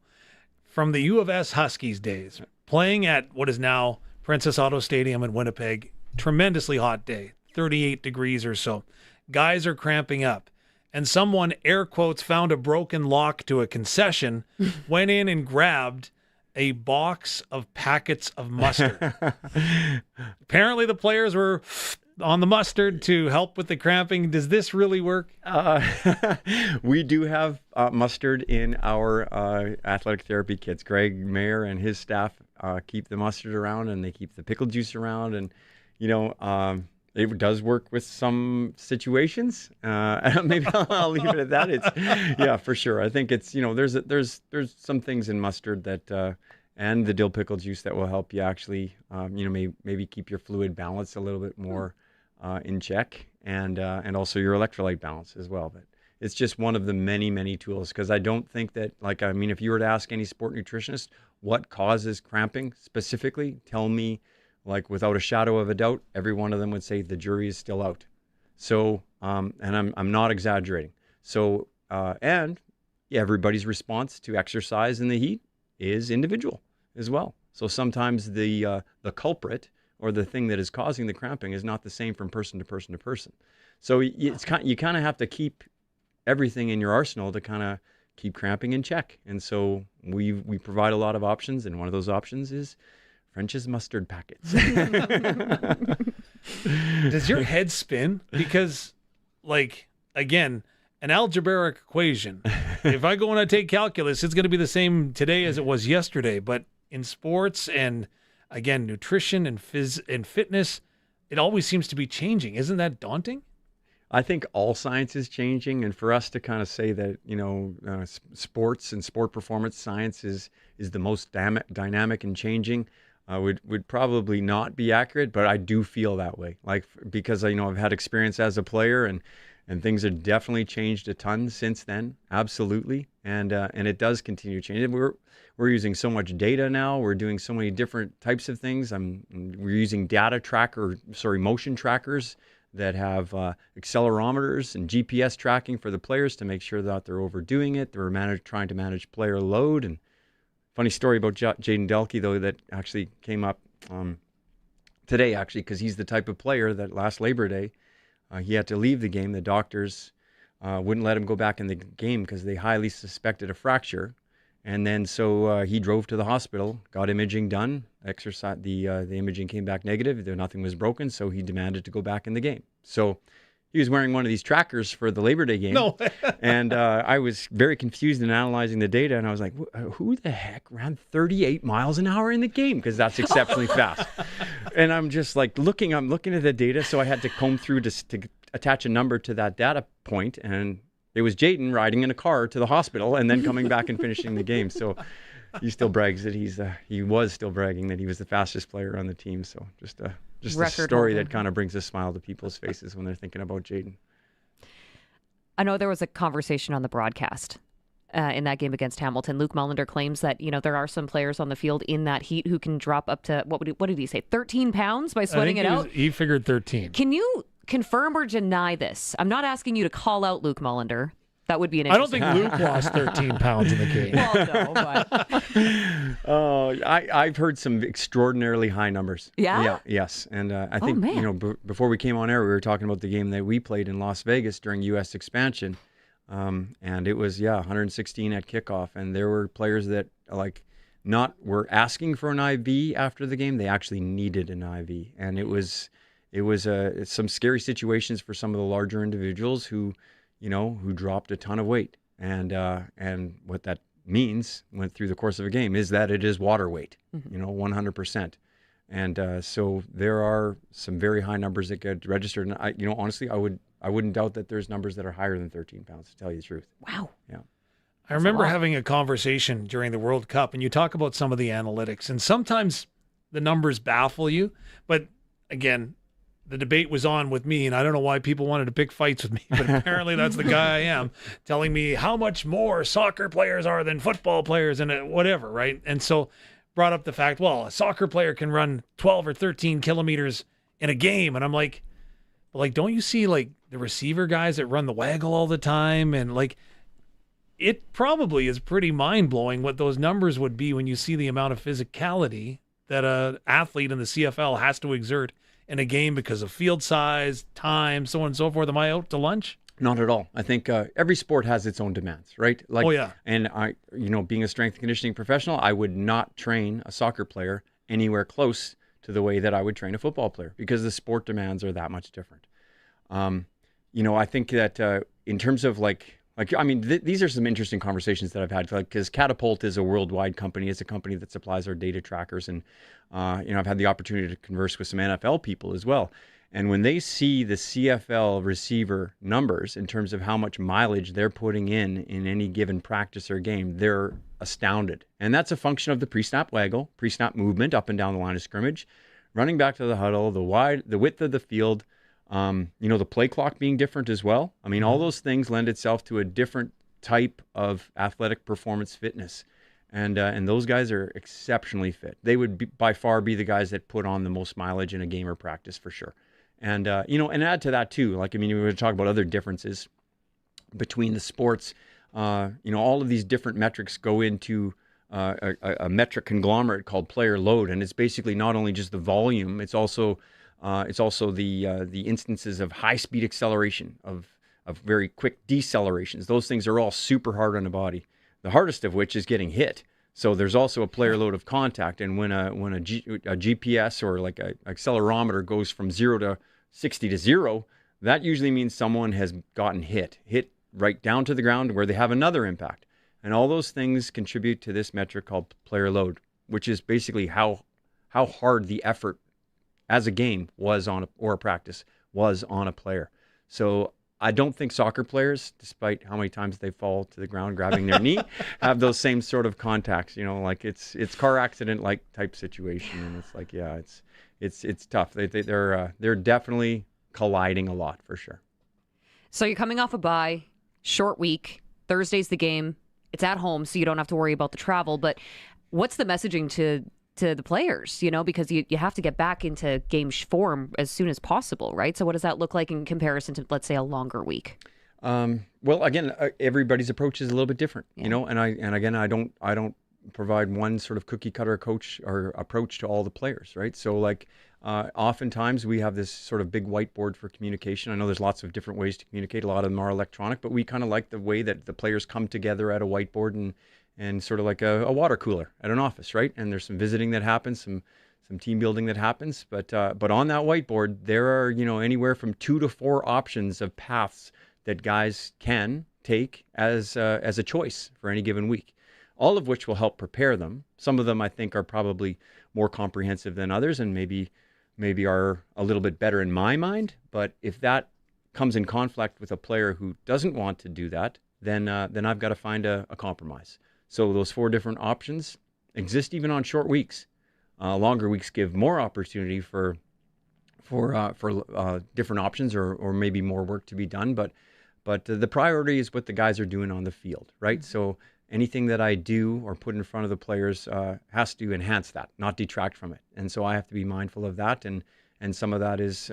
from the U of S Huskies days, playing at what is now Princess Auto Stadium in Winnipeg. Tremendously hot day, 38 degrees or so. Guys are cramping up, and someone, air quotes, found a broken lock to a concession, went in and grabbed a box of packets of mustard. Apparently the players were on the mustard to help with the cramping. Does this really work? We do have mustard in our athletic therapy kits. Greg Mayer and his staff keep the mustard around, and they keep the pickle juice around, and it does work with some situations. Maybe I'll leave it at that. Yeah, for sure. I think it's there's some things in mustard that and the dill pickle juice that will help you actually maybe keep your fluid balance a little bit more in check, and also your electrolyte balance as well. But it's just one of the many tools, because I don't think that if you were to ask any sport nutritionist what causes cramping specifically, tell me. Without a shadow of a doubt, every one of them would say the jury is still out. So, and I'm not exaggerating. So, and everybody's response to exercise in the heat is individual as well. So sometimes the culprit or the thing that is causing the cramping is not the same from person to person to person. So you kind of have to keep everything in your arsenal to kind of keep cramping in check. And so we provide a lot of options, and one of those options is French's mustard packets. Does your head spin? Because, again, an algebraic equation, if I go and I take calculus, it's going to be the same today as it was yesterday. But in sports and, again, nutrition and fitness, it always seems to be changing. Isn't that daunting? I think all science is changing, and for us to kind of say that sports and sport performance science is the most dynamic and changing would probably not be accurate, but I do feel that way. Because I've had experience as a player, and And things have definitely changed a ton since then, absolutely. And it does continue to change. And we're using so much data now. We're doing so many different types of things. We're using motion trackers that have accelerometers and GPS tracking for the players to make sure that they're overdoing it. They're trying to manage player load. And funny story about Jayden Dalke, though, that actually came up today, actually, because he's the type of player that last Labor Day, he had to leave the game. The doctors wouldn't let him go back in the game because they highly suspected a fracture. And then so he drove to the hospital, got imaging done. The imaging came back negative. Nothing was broken, so he demanded to go back in the game. So he was wearing one of these trackers for the Labor Day game. No. And I was very confused in analyzing the data, and I was like, who the heck ran 38 miles an hour in the game? Because that's exceptionally fast. And I'm just like I'm looking at the data, so I had to comb through to attach a number to that data point, and it was Jayden riding in a car to the hospital and then coming back and finishing the game. So he still brags that he was still bragging that he was the fastest player on the team. So just a story that kind of brings a smile to people's faces when they're thinking about Jayden. I know there was a conversation on the broadcast in that game against Hamilton. Luke Mullender claims that, there are some players on the field in that heat who can drop up to, what did he say, 13 pounds by sweating it out? He figured 13. Can you confirm or deny this? I'm not asking you to call out Luke Mullender. That would be an I don't interesting... think Luke lost 13 pounds in the game. Well, no, but... I've heard some extraordinarily high numbers. Yeah? Yes. And I think, before we came on air, we were talking about the game that we played in Las Vegas during U.S. expansion. And it was, 116 at kickoff. And there were players that, were asking for an IV after the game. They actually needed an IV. And it was some scary situations for some of the larger individuals who dropped a ton of weight. And what that means went through the course of a game is that it is water weight, 100%. And so there are some very high numbers that get registered. And honestly, I wouldn't doubt that there's numbers that are higher than 13 pounds, to tell you the truth. Wow. Yeah. I remember having a conversation during the World Cup, and you talk about some of the analytics, and sometimes the numbers baffle you. But again, the debate was on with me, and I don't know why people wanted to pick fights with me, but apparently that's the guy I am, telling me how much more soccer players are than football players and whatever, right? And so brought up the fact, well, a soccer player can run 12 or 13 kilometers in a game. And I'm like, don't you see the receiver guys that run the waggle all the time? And it probably is pretty mind-blowing what those numbers would be when you see the amount of physicality that an athlete in the CFL has to exert in a game because of field size, time, so on and so forth. Am I out to lunch? Not at all. I think every sport has its own demands, right? Oh, yeah. And being a strength and conditioning professional, I would not train a soccer player anywhere close to the way that I would train a football player because the sport demands are that much different. I think that in terms of these are some interesting conversations that I've had, because Catapult is a worldwide company. It's a company that supplies our data trackers. And, I've had the opportunity to converse with some NFL people as well. And when they see the CFL receiver numbers in terms of how much mileage they're putting in any given practice or game, they're astounded. And that's a function of the pre-snap waggle, pre-snap movement up and down the line of scrimmage, running back to the huddle, the width of the field, the play clock being different as well. I mean, all those things lend itself to a different type of athletic performance fitness. And those guys are exceptionally fit. They would by far be the guys that put on the most mileage in a game or practice for sure. And, and we talk about other differences between the sports. All of these different metrics go into a metric conglomerate called player load. And it's basically not only just the volume, it's also the instances of high-speed acceleration, of very quick decelerations. Those things are all super hard on the body, the hardest of which is getting hit. So there's also a player load of contact. And when a GPS or an accelerometer goes from 0 to 60 to 0, that usually means someone has gotten hit right down to the ground where they have another impact. And all those things contribute to this metric called player load, which is basically how hard the effort as a game was or a practice was on a player. So I don't think soccer players, despite how many times they fall to the ground grabbing their knee, have those same sort of contacts. It's car accident like type situation, and it's tough. They're definitely colliding a lot for sure. So you're coming off a bye, short week. Thursday's the game. It's at home, so you don't have to worry about the travel. But what's the messaging to the players, because you have to get back into game form as soon as possible, right? So what does that look like in comparison to, let's say, a longer week? Well, again, everybody's approach is a little bit different, and I don't provide one sort of cookie cutter coach or approach to all the players, right? So like oftentimes we have this sort of big whiteboard for communication. I know there's lots of different ways to communicate. A lot of them are electronic, but we kind of like the way that the players come together at a whiteboard and sort of like a water cooler at an office, right? And there's some visiting that happens, some team building that happens, but on that whiteboard there are anywhere from 2 to 4 options of paths that guys can take as a choice for any given week, all of which will help prepare them. Some of them I think are probably more comprehensive than others, and maybe are a little bit better in my mind. But if that comes in conflict with a player who doesn't want to do that, then I've got to find a compromise. So those 4 different options exist even on short weeks. Longer weeks give more opportunity for different options or maybe more work to be done. But the priority is what the guys are doing on the field, right? So anything that I do or put in front of the players has to enhance that, not detract from it. And so I have to be mindful of that. And some of that is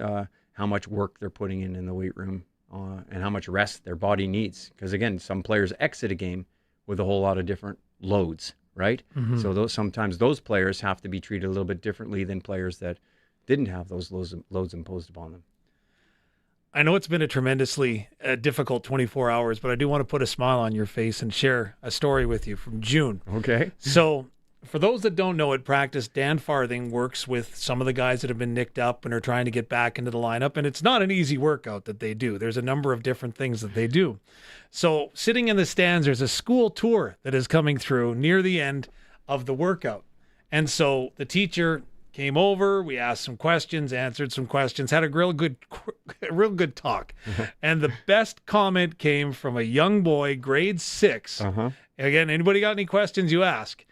how much work they're putting in the weight room and how much rest their body needs. Because again, some players exit a game with a whole lot of different loads, right? Mm-hmm. So sometimes those players have to be treated a little bit differently than players that didn't have those loads imposed upon them. I know it's been a tremendously difficult 24 hours, but I do want to put a smile on your face and share a story with you from June. Okay. So for those that don't know, at practice, Dan Farthing works with some of the guys that have been nicked up and are trying to get back into the lineup, and it's not an easy workout that they do. There's a number of different things that they do. So sitting in the stands, there's a school tour that is coming through near the end of the workout. And so the teacher came over, we asked some questions, answered some questions, had a real good talk. And the best comment came from a young boy, grade 6. Again, anybody got any questions, you ask.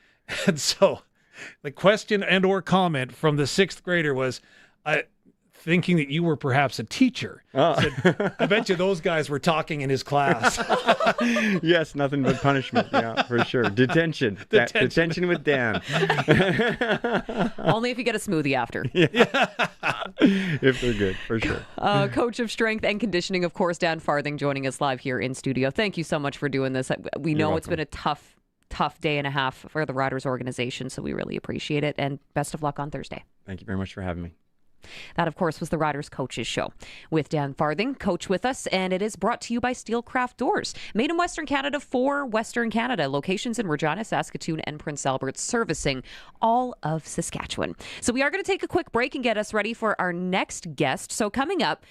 And so the question and or comment from the 6th grader was, thinking that you were perhaps a teacher. Said, I bet you those guys were talking in his class. Yes, nothing but punishment. Yeah, for sure. Detention. Detention with Dan. Only if you get a smoothie after. Yeah. If they're good, for sure. Coach of strength and conditioning, of course, Dan Farthing joining us live here in studio. Thank you so much for doing this. We know it's been a tough day and a half for the Riders organization, so we really appreciate it, and best of luck on Thursday. Thank you very much for having me. That, of course, was the Riders Coaches Show with Dan Farthing, coach with us, and it is brought to you by Steelcraft Doors. Made in Western Canada for Western Canada. Locations in Regina, Saskatoon, and Prince Albert, servicing all of Saskatchewan. So we are going to take a quick break and get us ready for our next guest. So coming up,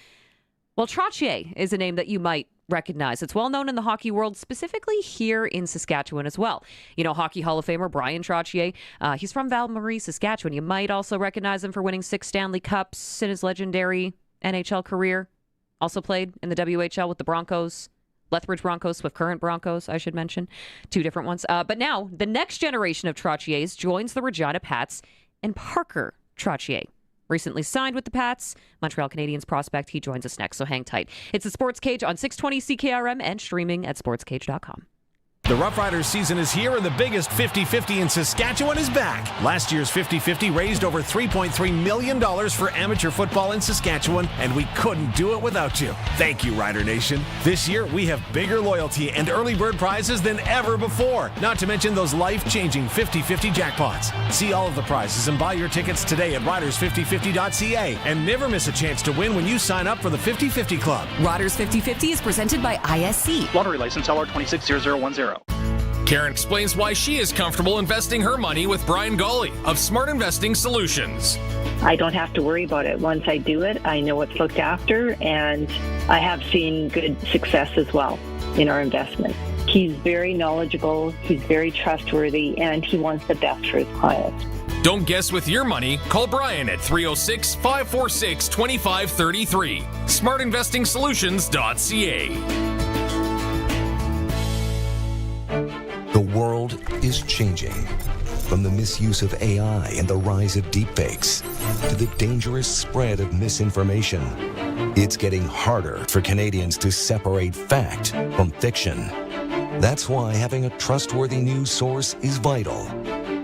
well, Trottier is a name that you might recognize. It's well known in the hockey world, specifically here in Saskatchewan as well. You know, Hockey Hall of Famer Bryan Trottier. He's from Val-Marie, Saskatchewan. You might also recognize him for winning 6 Stanley Cups in his legendary NHL career. Also played in the WHL with the Broncos, Lethbridge Broncos, Swift Current Broncos, I should mention. 2 different ones. But now, the next generation of Trottiers joins the Regina Pats, and Parker Trottier recently signed with the Pats. Montreal Canadiens prospect. He joins us next, so hang tight. It's the Sports Cage on 620 CKRM and streaming at sportscage.com. The Roughriders season is here, and the biggest 50-50 in Saskatchewan is back. Last year's 50-50 raised over $3.3 million for amateur football in Saskatchewan, and we couldn't do it without you. Thank you, Rider Nation. This year, we have bigger loyalty and early bird prizes than ever before, not to mention those life-changing 50-50 jackpots. See all of the prizes and buy your tickets today at riders5050.ca, and never miss a chance to win when you sign up for the 50-50 Club. Riders 50-50 is presented by ISC. Lottery license LR260010. Karen explains why she is comfortable investing her money with Brian Gawley of Smart Investing Solutions. I don't have to worry about it. Once I do it, I know it's looked after, and I have seen good success as well in our investment. He's very knowledgeable, he's very trustworthy, and he wants the best for his clients. Don't guess with your money. Call Brian at 306-546-2533. SmartInvestingSolutions.ca. The world is changing. From the misuse of AI and the rise of deepfakes to the dangerous spread of misinformation, It's getting harder for Canadians to separate fact from fiction. That's why having a trustworthy news source is vital.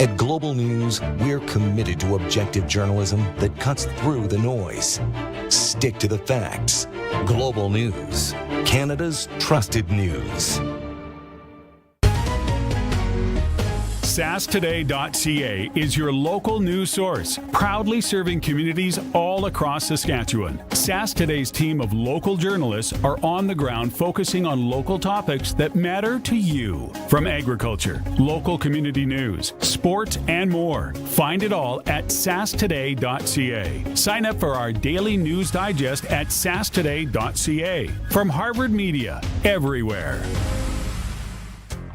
At Global News, we're committed to objective journalism that cuts through the noise. Stick to the facts. Global News, Canada's trusted news. SaskToday.ca is your local news source, proudly serving communities all across Saskatchewan. Sask Today's team of local journalists are on the ground focusing on local topics that matter to you. From agriculture, local community news, sports, and more. Find it all at SaskToday.ca. Sign up for our daily news digest at SaskToday.ca. From Harvard Media, everywhere.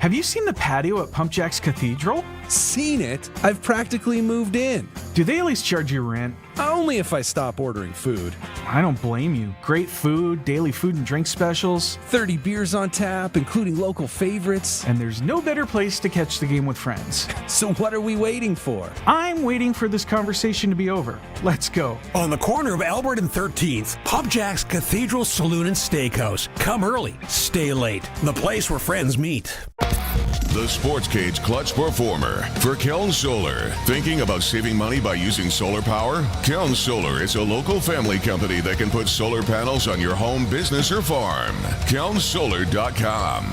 Have you seen the patio at Pump Jack's Cathedral? Seen it? I've practically moved in. Do they at least charge you rent? Only if I stop ordering food. I don't blame you. Great food, daily food and drink specials. 30 beers on tap, including local favorites. And there's no better place to catch the game with friends. So what are we waiting for? I'm waiting for this conversation to be over. Let's go. On the corner of Albert and 13th, Pump Jack's Cathedral Saloon and Steakhouse. Come early, stay late. The place where friends meet. The Sportscage Clutch Performer for Keln Solar. Thinking about saving money by using solar power? Keln Solar is a local family company that can put solar panels on your home, business, or farm. KelnSolar.com.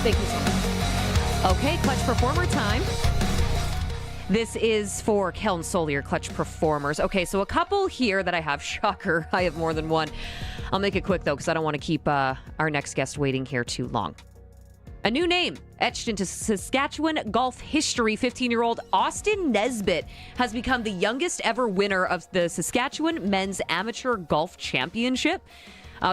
Thank you so much. Okay, Clutch Performer time. This is for Keln Solar, your Clutch Performers. Okay, so a couple here that I have. Shocker, I have more than one. I'll make it quick, though, because I don't want to keep our next guest waiting here too long. A new name etched into Saskatchewan golf history. 15-year-old Austin Nesbitt has become the youngest ever winner of the Saskatchewan Men's Amateur Golf Championship.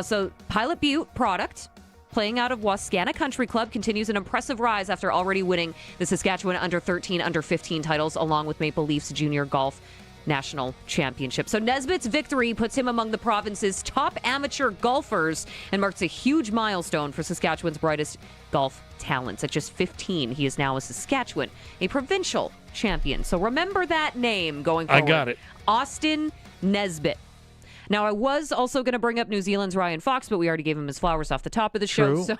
So Pilot Butte product, playing out of Wascana Country Club, continues an impressive rise after already winning the Saskatchewan Under-13, Under-15 titles, along with Maple Leafs Junior Golf National Championship. So Nesbitt's victory puts him among the province's top amateur golfers and marks a huge milestone for Saskatchewan's brightest golf talents. At just 15, he is now a Saskatchewan, a provincial champion. So remember that name going forward. I got it. Austin Nesbitt. Now, I was also going to bring up New Zealand's Ryan Fox, but we already gave him his flowers off the top of the show. True. So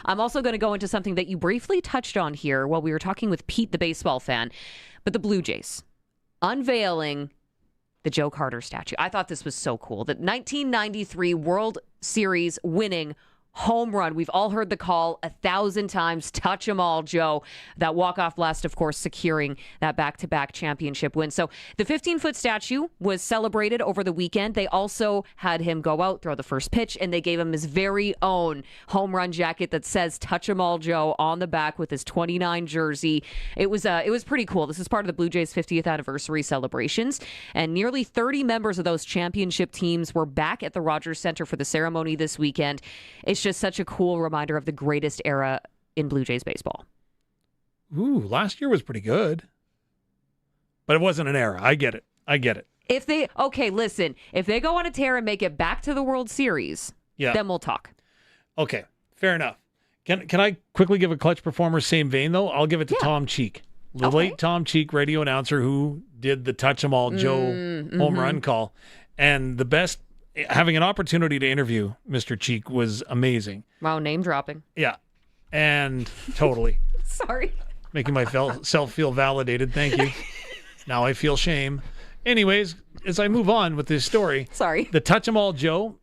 I'm also going to go into something that you briefly touched on here while we were talking with Pete, the baseball fan. But the Blue Jays unveiling the Joe Carter statue. I thought this was so cool. The 1993 World Series winning home run. We've all heard the call 1,000 times. Touch 'em all, Joe. That walk-off blast, of course, securing that back-to-back championship win. So the 15-foot statue was celebrated over the weekend. They also had him go out, throw the first pitch, and they gave him his very own home run jacket that says "Touch 'em all, Joe" on the back with his 29 jersey. It was pretty cool. This is part of the Blue Jays' 50th anniversary celebrations, and nearly 30 members of those championship teams were back at the Rogers Center for the ceremony this weekend. It's just such a cool reminder of the greatest era in Blue Jays baseball. Ooh, last year was pretty good. But it wasn't an era. I get it. If they go on a tear and make it back to the World Series, then we'll talk. Okay, fair enough. Can I quickly give a Clutch Performer same vein, though? I'll give it to Tom Cheek. The late Tom Cheek, radio announcer who did the Touch 'em all Joe home run call. And the best, having an opportunity to interview Mr. Cheek was amazing. Wow, name dropping. Yeah, and totally. Sorry. Making myself feel validated. Thank you. Now I feel shame. Anyways, as I move on with this story. Sorry. The Touch 'em all Joe,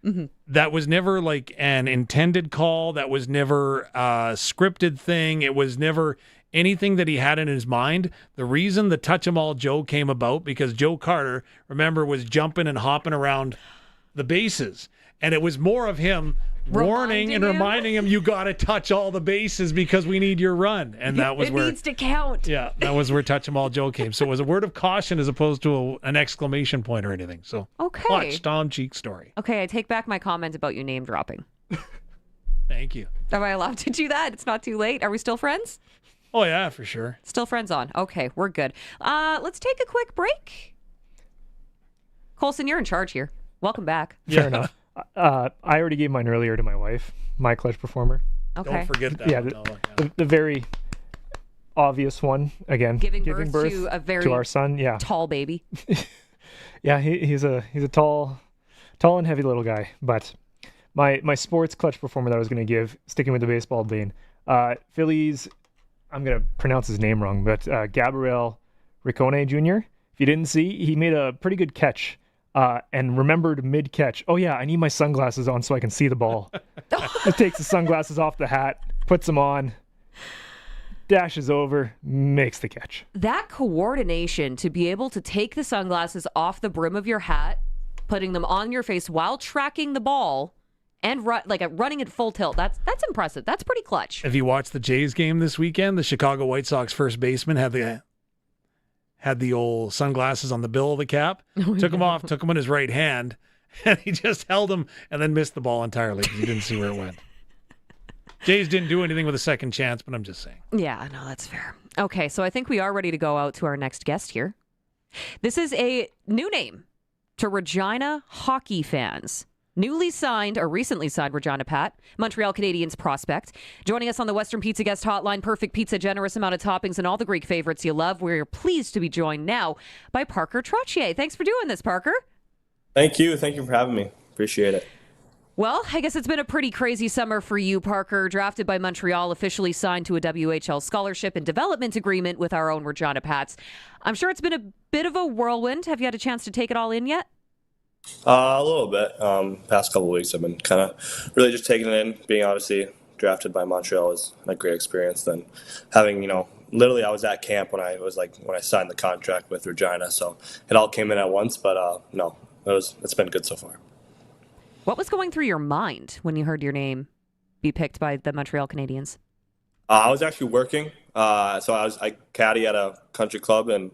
that was never like an intended call. That was never a scripted thing. It was never anything that he had in his mind. The reason the Touch 'em all Joe came about, because Joe Carter, remember, was jumping and hopping around the bases. And it was more of him warning and reminding him, you got to touch all the bases because we need your run. And that was where it needs to count. Yeah, that was where Touch 'em all Joe came. So it was a word of caution as opposed to an exclamation point or anything. So watch Tom Cheek's story. Okay, I take back my comment about you name dropping. Thank you. Am I allowed to do that? It's not too late. Are we still friends? Oh, yeah, for sure. Still friends on. Okay, we're good. Let's take a quick break. Colson, you're in charge here. Welcome back. Fair enough. I already gave mine earlier to my wife, my Clutch Performer. Okay. Don't forget that. Yeah, the very obvious one again. Giving birth to a very to our son. Yeah. tall baby. Yeah, he's a tall and heavy little guy. But my sports clutch performer that I was going to give, sticking with the baseball vein, Phillies. I'm going to pronounce his name wrong, but Gabriel Riccone Jr. If you didn't see, he made a pretty good catch and remembered mid-catch, oh yeah, I need my sunglasses on so I can see the ball. He takes the sunglasses off the hat, puts them on, dashes over, makes the catch. That coordination to be able to take the sunglasses off the brim of your hat, putting them on your face while tracking the ball, and running at full tilt. That's impressive. That's pretty clutch. If you watched the Jays game this weekend, the Chicago White Sox first baseman had the old sunglasses on the bill of the cap, took them off, took them in his right hand, and he just held them and then missed the ball entirely because he didn't see where it went. Jays didn't do anything with a second chance, but I'm just saying. Yeah, no, that's fair. Okay, so I think we are ready to go out to our next guest here. This is a new name to Regina hockey fans. Newly signed, or recently signed, Regina Pat, Montreal Canadiens prospect. Joining us on the Western Pizza Guest Hotline, perfect pizza, generous amount of toppings, and all the Greek favorites you love. We're pleased to be joined now by Parker Trottier. Thanks for doing this, Parker. Thank you. Thank you for having me. Appreciate it. Well, I guess it's been a pretty crazy summer for you, Parker. Drafted by Montreal, officially signed to a WHL scholarship and development agreement with our own Regina Pats. I'm sure it's been a bit of a whirlwind. Have you had a chance to take it all in yet? A little bit. Past couple of weeks, I've been kind of really just taking it in. Being obviously drafted by Montreal was a great experience. Then having, literally I was at camp when I signed the contract with Regina, so it all came in at once. But no, it's been good so far. What was going through your mind when you heard your name be picked by the Montreal Canadiens? I was actually working, so I caddy at a country club, and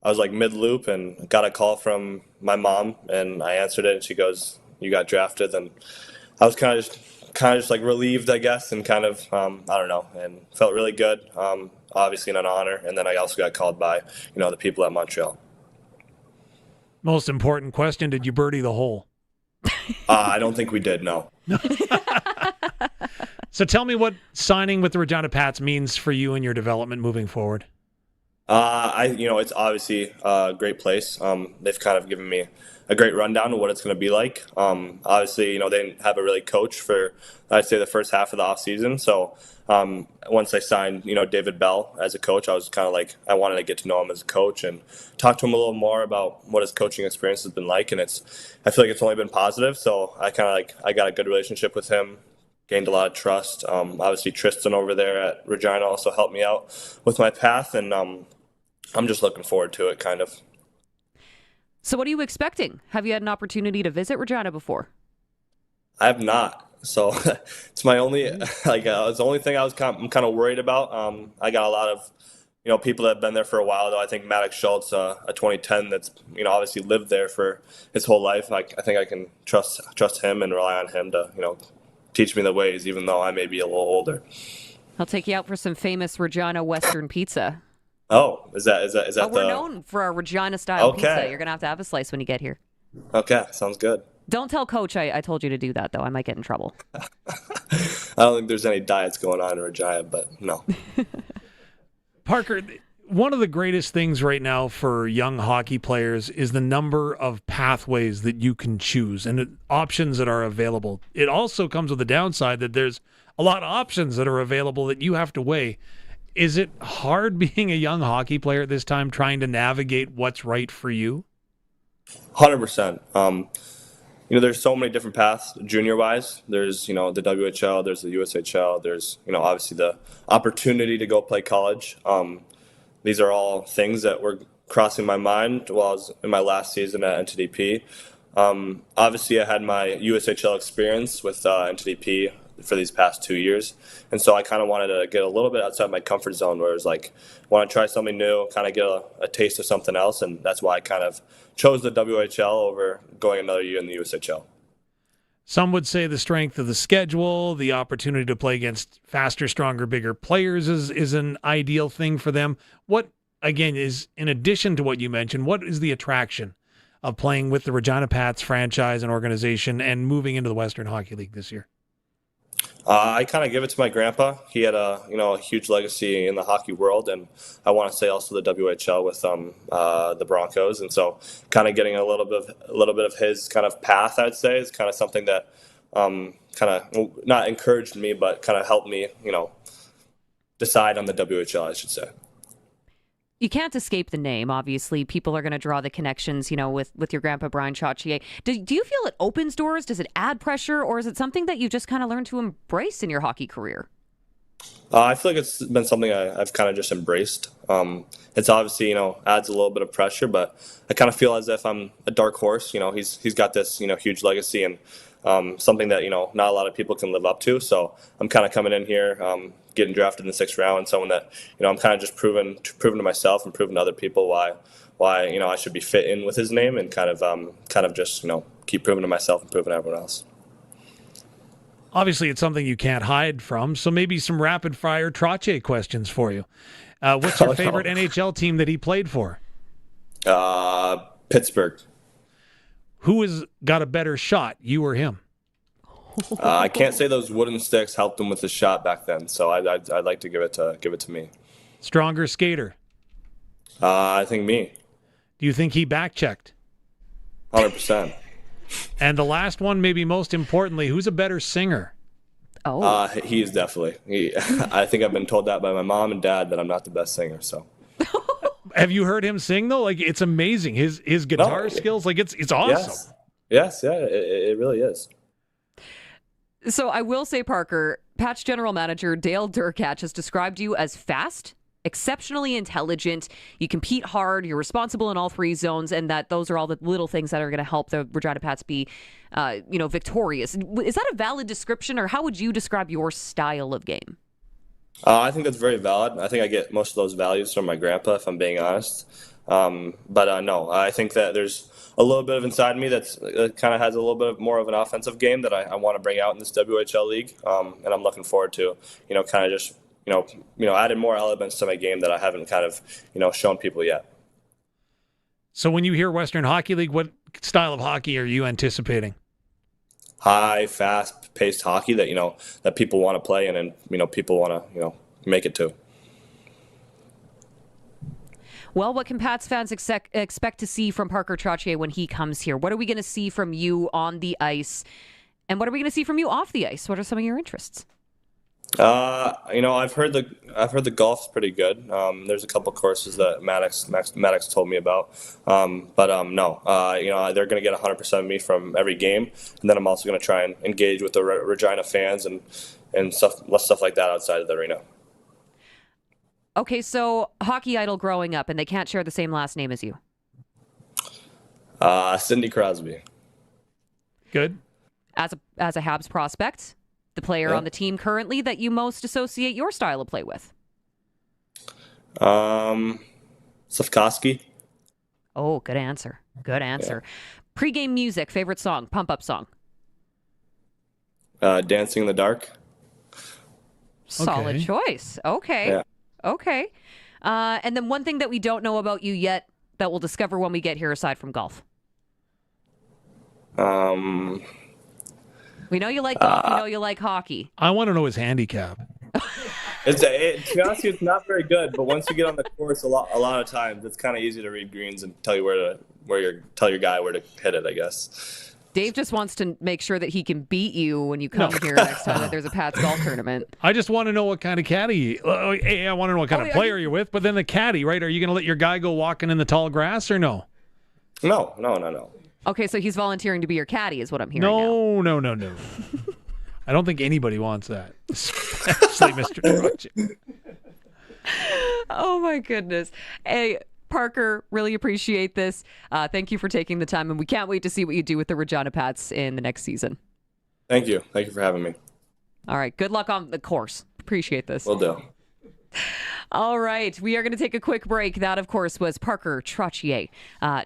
I was mid-loop and got a call from my mom, and I answered it, and she goes, "You got drafted." And I was kind of just relieved, I guess, and kind of I don't know, and felt really good. Obviously an honor, and then I also got called by the people at Montreal. Most important question: did you birdie the hole? I don't think we did. No. So tell me what signing with the Regina Pats means for you and your development moving forward. It's obviously a great place. They've kind of given me a great rundown of what it's going to be like. Obviously, they didn't have a really coach for, I'd say, the first half of the off season. So once I signed, David Bell as a coach, I was kind of I wanted to get to know him as a coach and talk to him a little more about what his coaching experience has been like. And I feel like it's only been positive. So I got a good relationship with him, gained a lot of trust. Obviously, Tristan over there at Regina also helped me out with my path, and I'm just looking forward to it, kind of. So what are you expecting? Have you had an opportunity to visit Regina before? I have not. So it's my only, it's the only thing I'm kind of worried about. I got a lot of, people that have been there for a while, though. I think Maddox Schultz, a 2010 that's, obviously lived there for his whole life. I think I can trust him and rely on him to, teach me the ways, even though I may be a little older. I'll take you out for some famous Regina Western pizza. Oh, is that we're known for our Regina-style pizza. You're going to have a slice when you get here. Okay, sounds good. Don't tell Coach I told you to do that, though. I might get in trouble. I don't think there's any diets going on in Regina, but no. Parker, one of the greatest things right now for young hockey players is the number of pathways that you can choose and options that are available. It also comes with the downside that there's a lot of options that are available that you have to weigh. Is it hard being a young hockey player at this time, trying to navigate what's right for you? 100%. There's so many different paths junior-wise. There's, the WHL, there's the USHL, there's, obviously the opportunity to go play college. These are all things that were crossing my mind while I was in my last season at NTDP. Obviously, I had my USHL experience with NTDP for these past 2 years. And so I kind of wanted to get a little bit outside my comfort zone where it was want to try something new, kind of get a taste of something else. And that's why I kind of chose the WHL over going another year in the USHL. Some would say the strength of the schedule, the opportunity to play against faster, stronger, bigger players is an ideal thing for them. What, again, is, in addition to what you mentioned, what is the attraction of playing with the Regina Pats franchise and organization and moving into the Western Hockey League this year? I kind of give it to my grandpa. He had a huge legacy in the hockey world, and I want to say also the WHL with the Broncos. And so, kind of getting a little bit of his kind of path, I'd say, is kind of something that kind of not encouraged me, but kind of helped me, decide on the WHL, I should say. You can't escape the name, obviously. People are going to draw the connections, with your grandpa, Brian Trottier. Do you feel it opens doors? Does it add pressure? Or is it something that you just kind of learned to embrace in your hockey career? I feel like it's been something I've kind of just embraced. It's obviously, adds a little bit of pressure, but I kind of feel as if I'm a dark horse. He's got this, huge legacy and something that, not a lot of people can live up to. So I'm kind of coming in here, getting drafted in the 6th round, someone that, I'm kind of just proving to myself and proving to other people why I should be fit in with his name, and kind of just, keep proving to myself and proving to everyone else. Obviously, it's something you can't hide from, so maybe some rapid-fire Trottier questions for you. What's your favorite NHL team that he played for? Pittsburgh. Who has got a better shot, you or him? I can't say those wooden sticks helped him with the shot back then, so I'd like to give it to me. Stronger skater? I think me. Do you think he back-checked? 100%. And the last one, maybe most importantly, who's a better singer? He is definitely. I think I've been told that by my mom and dad that I'm not the best singer. So, have you heard him sing though? Like, it's amazing. His guitar skills, like it's awesome. Yes, it really is. So I will say, Parker, Pat's general manager Dale Durant has described you as fast, exceptionally intelligent. You compete hard. You're responsible in all 3 zones, and that those are all the little things that are going to help the Regina Pats be, victorious. Is that a valid description, or how would you describe your style of game? I think that's very valid. I think I get most of those values from my grandpa, if I'm being honest. But no, I think that there's a little bit of inside me that kind of has a little bit more of an offensive game that I want to bring out in this WHL league, and I'm looking forward to, kind of just. Added more elements to my game that I haven't kind of, shown people yet. So when you hear Western Hockey League, what style of hockey are you anticipating? High, fast-paced hockey that, that people want to play and people want to, make it to. Well, what can Pats fans expect to see from Parker Trottier when he comes here? What are we going to see from you on the ice? And what are we going to see from you off the ice? What are some of your interests? I've heard the golf's pretty good. There's a couple courses that Maddox told me about. No, they're going to get 100% of me from every game, and then I'm also going to try and engage with the Regina fans and stuff like that outside of the arena. Okay, so hockey idol growing up, and they can't share the same last name as you. Cindy Crosby. Good. As a Habs prospect. The player on the team currently that you most associate your style of play with? Slavkovsky. Oh, good answer. Good answer. Yeah. Pre-game music, favorite song, pump-up song? Dancing in the Dark. Solid choice. Okay. Yeah. Okay. And then one thing that we don't know about you yet that we'll discover when we get here aside from golf. We know you like golf. We know you like hockey. I want to know his handicap. To be honest, it's not very good. But once you get on the course, a lot of times it's kind of easy to read greens and tell your guy where to hit it, I guess. Dave just wants to make sure that he can beat you when you come here next time that there's a Pats golf tournament. I just want to know what kind of caddy. I want to know what kind of player you're with. But then the caddy, right? Are you going to let your guy go walking in the tall grass or no? No. Okay, so he's volunteering to be your caddy is what I'm hearing now. No. I don't think anybody wants that, especially Mr. Trottier. Oh, my goodness. Hey, Parker, really appreciate this. Thank you for taking the time, and we can't wait to see what you do with the Regina Pats in the next season. Thank you. Thank you for having me. All right, good luck on the course. Appreciate this. Will do. All right, we are going to take a quick break. That, of course, was Parker Trottier,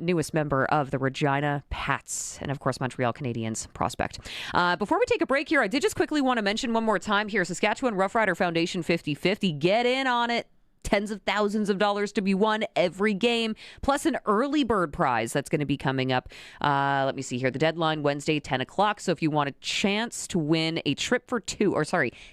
newest member of the Regina Pats, and, of course, Montreal Canadiens prospect. Before we take a break here, I did just quickly want to mention one more time here, Saskatchewan Roughrider Foundation 50/50. Get in on it. tens of thousands of dollars to be won every game, plus an early bird prize that's going to be coming up. Let me see here. The deadline Wednesday, 10 o'clock. So if you want a chance to win a trip for two,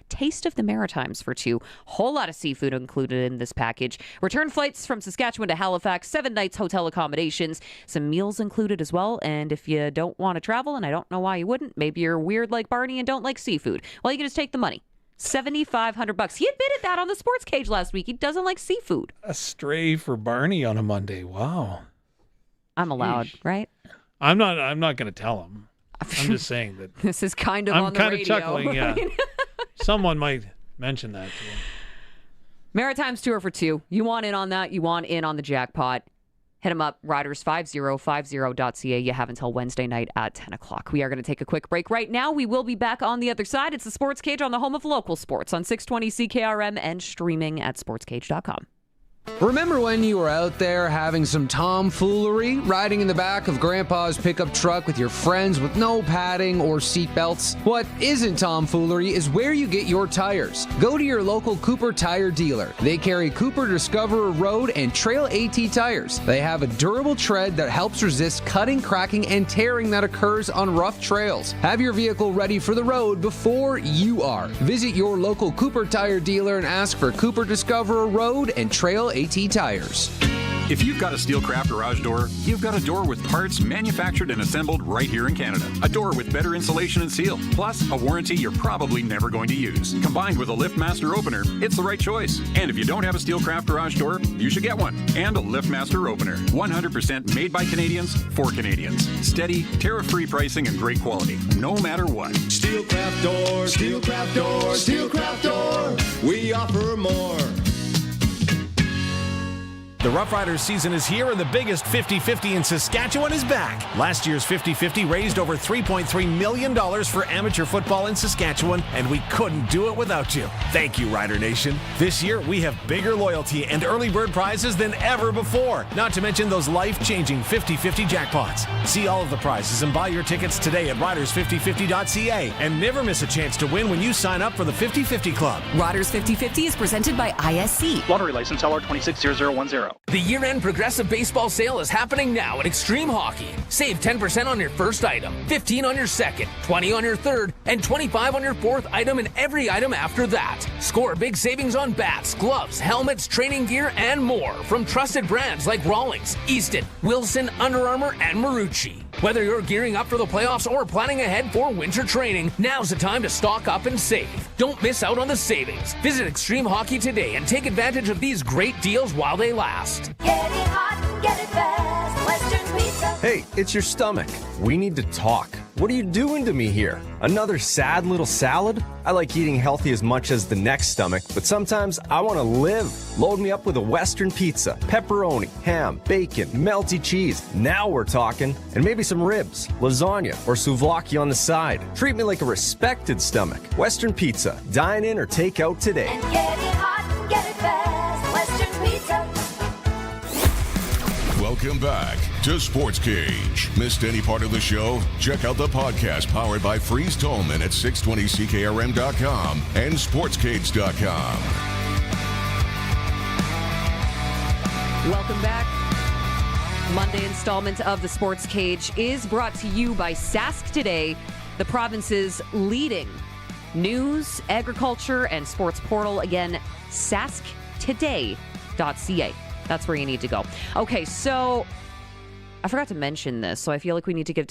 Taste of the Maritimes for two, whole lot of seafood included in this package. Return flights from Saskatchewan to Halifax, 7 nights hotel accommodations, some meals included as well. And if you don't want to travel, and I don't know why you wouldn't, maybe you're weird like Barney and don't like seafood, well, you can just take the money. $7,500. He admitted that on the Sportscage last week. He doesn't like seafood. A stray for Barney on a Monday. Wow. I'm allowed, right? I'm not going to tell him. I'm just saying that. This is kind of on the radio. I'm kind of chuckling, yeah. Someone might mention that to him. Maritimes tour for two. You want in on that? You want in on the jackpot? Hit them up, riders5050.ca. You have until Wednesday night at 10 o'clock. We are going to take a quick break right now. We will be back on the other side. It's the Sports Cage on the home of local sports on 620 CKRM and streaming at sportscage.com. Remember when you were out there having some tomfoolery, riding in the back of Grandpa's pickup truck with your friends with no padding or seatbelts? What isn't tomfoolery is where you get your tires. Go to your local Cooper tire dealer. They carry Cooper Discoverer Road and Trail AT tires. They have a durable tread that helps resist cutting, cracking, and tearing that occurs on rough trails. Have your vehicle ready for the road before you are. Visit your local Cooper tire dealer and ask for Cooper Discoverer Road and Trail AT tires. If you've got a Steelcraft garage door, you've got a door with parts manufactured and assembled right here in Canada. A door with better insulation and seal, plus a warranty you're probably never going to use. Combined with a LiftMaster opener, it's the right choice. And if you don't have a Steelcraft garage door, you should get one. And a LiftMaster opener. 100% made by Canadians for Canadians. Steady, tariff-free pricing and great quality, no matter what. Steelcraft door, Steelcraft door, Steelcraft door. We offer more. The Roughriders season is here, and the biggest 50-50 in Saskatchewan is back. Last year's 50-50 raised over $3.3 million for amateur football in Saskatchewan, and we couldn't do it without you. Thank you, Rider Nation. This year, we have bigger loyalty and early bird prizes than ever before, not to mention those life-changing 50-50 jackpots. See all of the prizes and buy your tickets today at riders5050.ca, and never miss a chance to win when you sign up for the 50-50 Club. Riders 50-50 is presented by ISC. Lottery license LR260010. The year-end Progressive Baseball Sale is happening now at Extreme Hockey. Save 10% on your first item, 15% on your second, 20% on your third, and 25% on your fourth item and every item after that. Score big savings on bats, gloves, helmets, training gear, and more from trusted brands like Rawlings, Easton, Wilson, Under Armour, and Marucci. Whether you're gearing up for the playoffs or planning ahead for winter training, now's the time to stock up and save. Don't miss out on the savings. Visit Extreme Hockey today and take advantage of these great deals while they last. Get it hot and get it fast. Western Pizza. Hey, it's your stomach. We need to talk. What are you doing to me here? Another sad little salad? I like eating healthy as much as the next stomach, but sometimes I want to live. Load me up with a Western pizza, pepperoni, ham, bacon, melty cheese. Now we're talking. And maybe some ribs, lasagna, or souvlaki on the side. Treat me like a respected stomach. Western Pizza. Dine in or take out today. And get it hot and get it fast. Western Pizza. Welcome back to Sports Cage. Missed any part of the show? Check out the podcast powered by Freeze Tolman at 620ckrm.com and sportscage.com. Welcome back. Monday installment of the Sports Cage is brought to you by Sask Today, the province's leading news, agriculture, and sports portal. Again, sasktoday.ca. That's where you need to go. Okay, so I forgot to mention this, so I feel like we need to give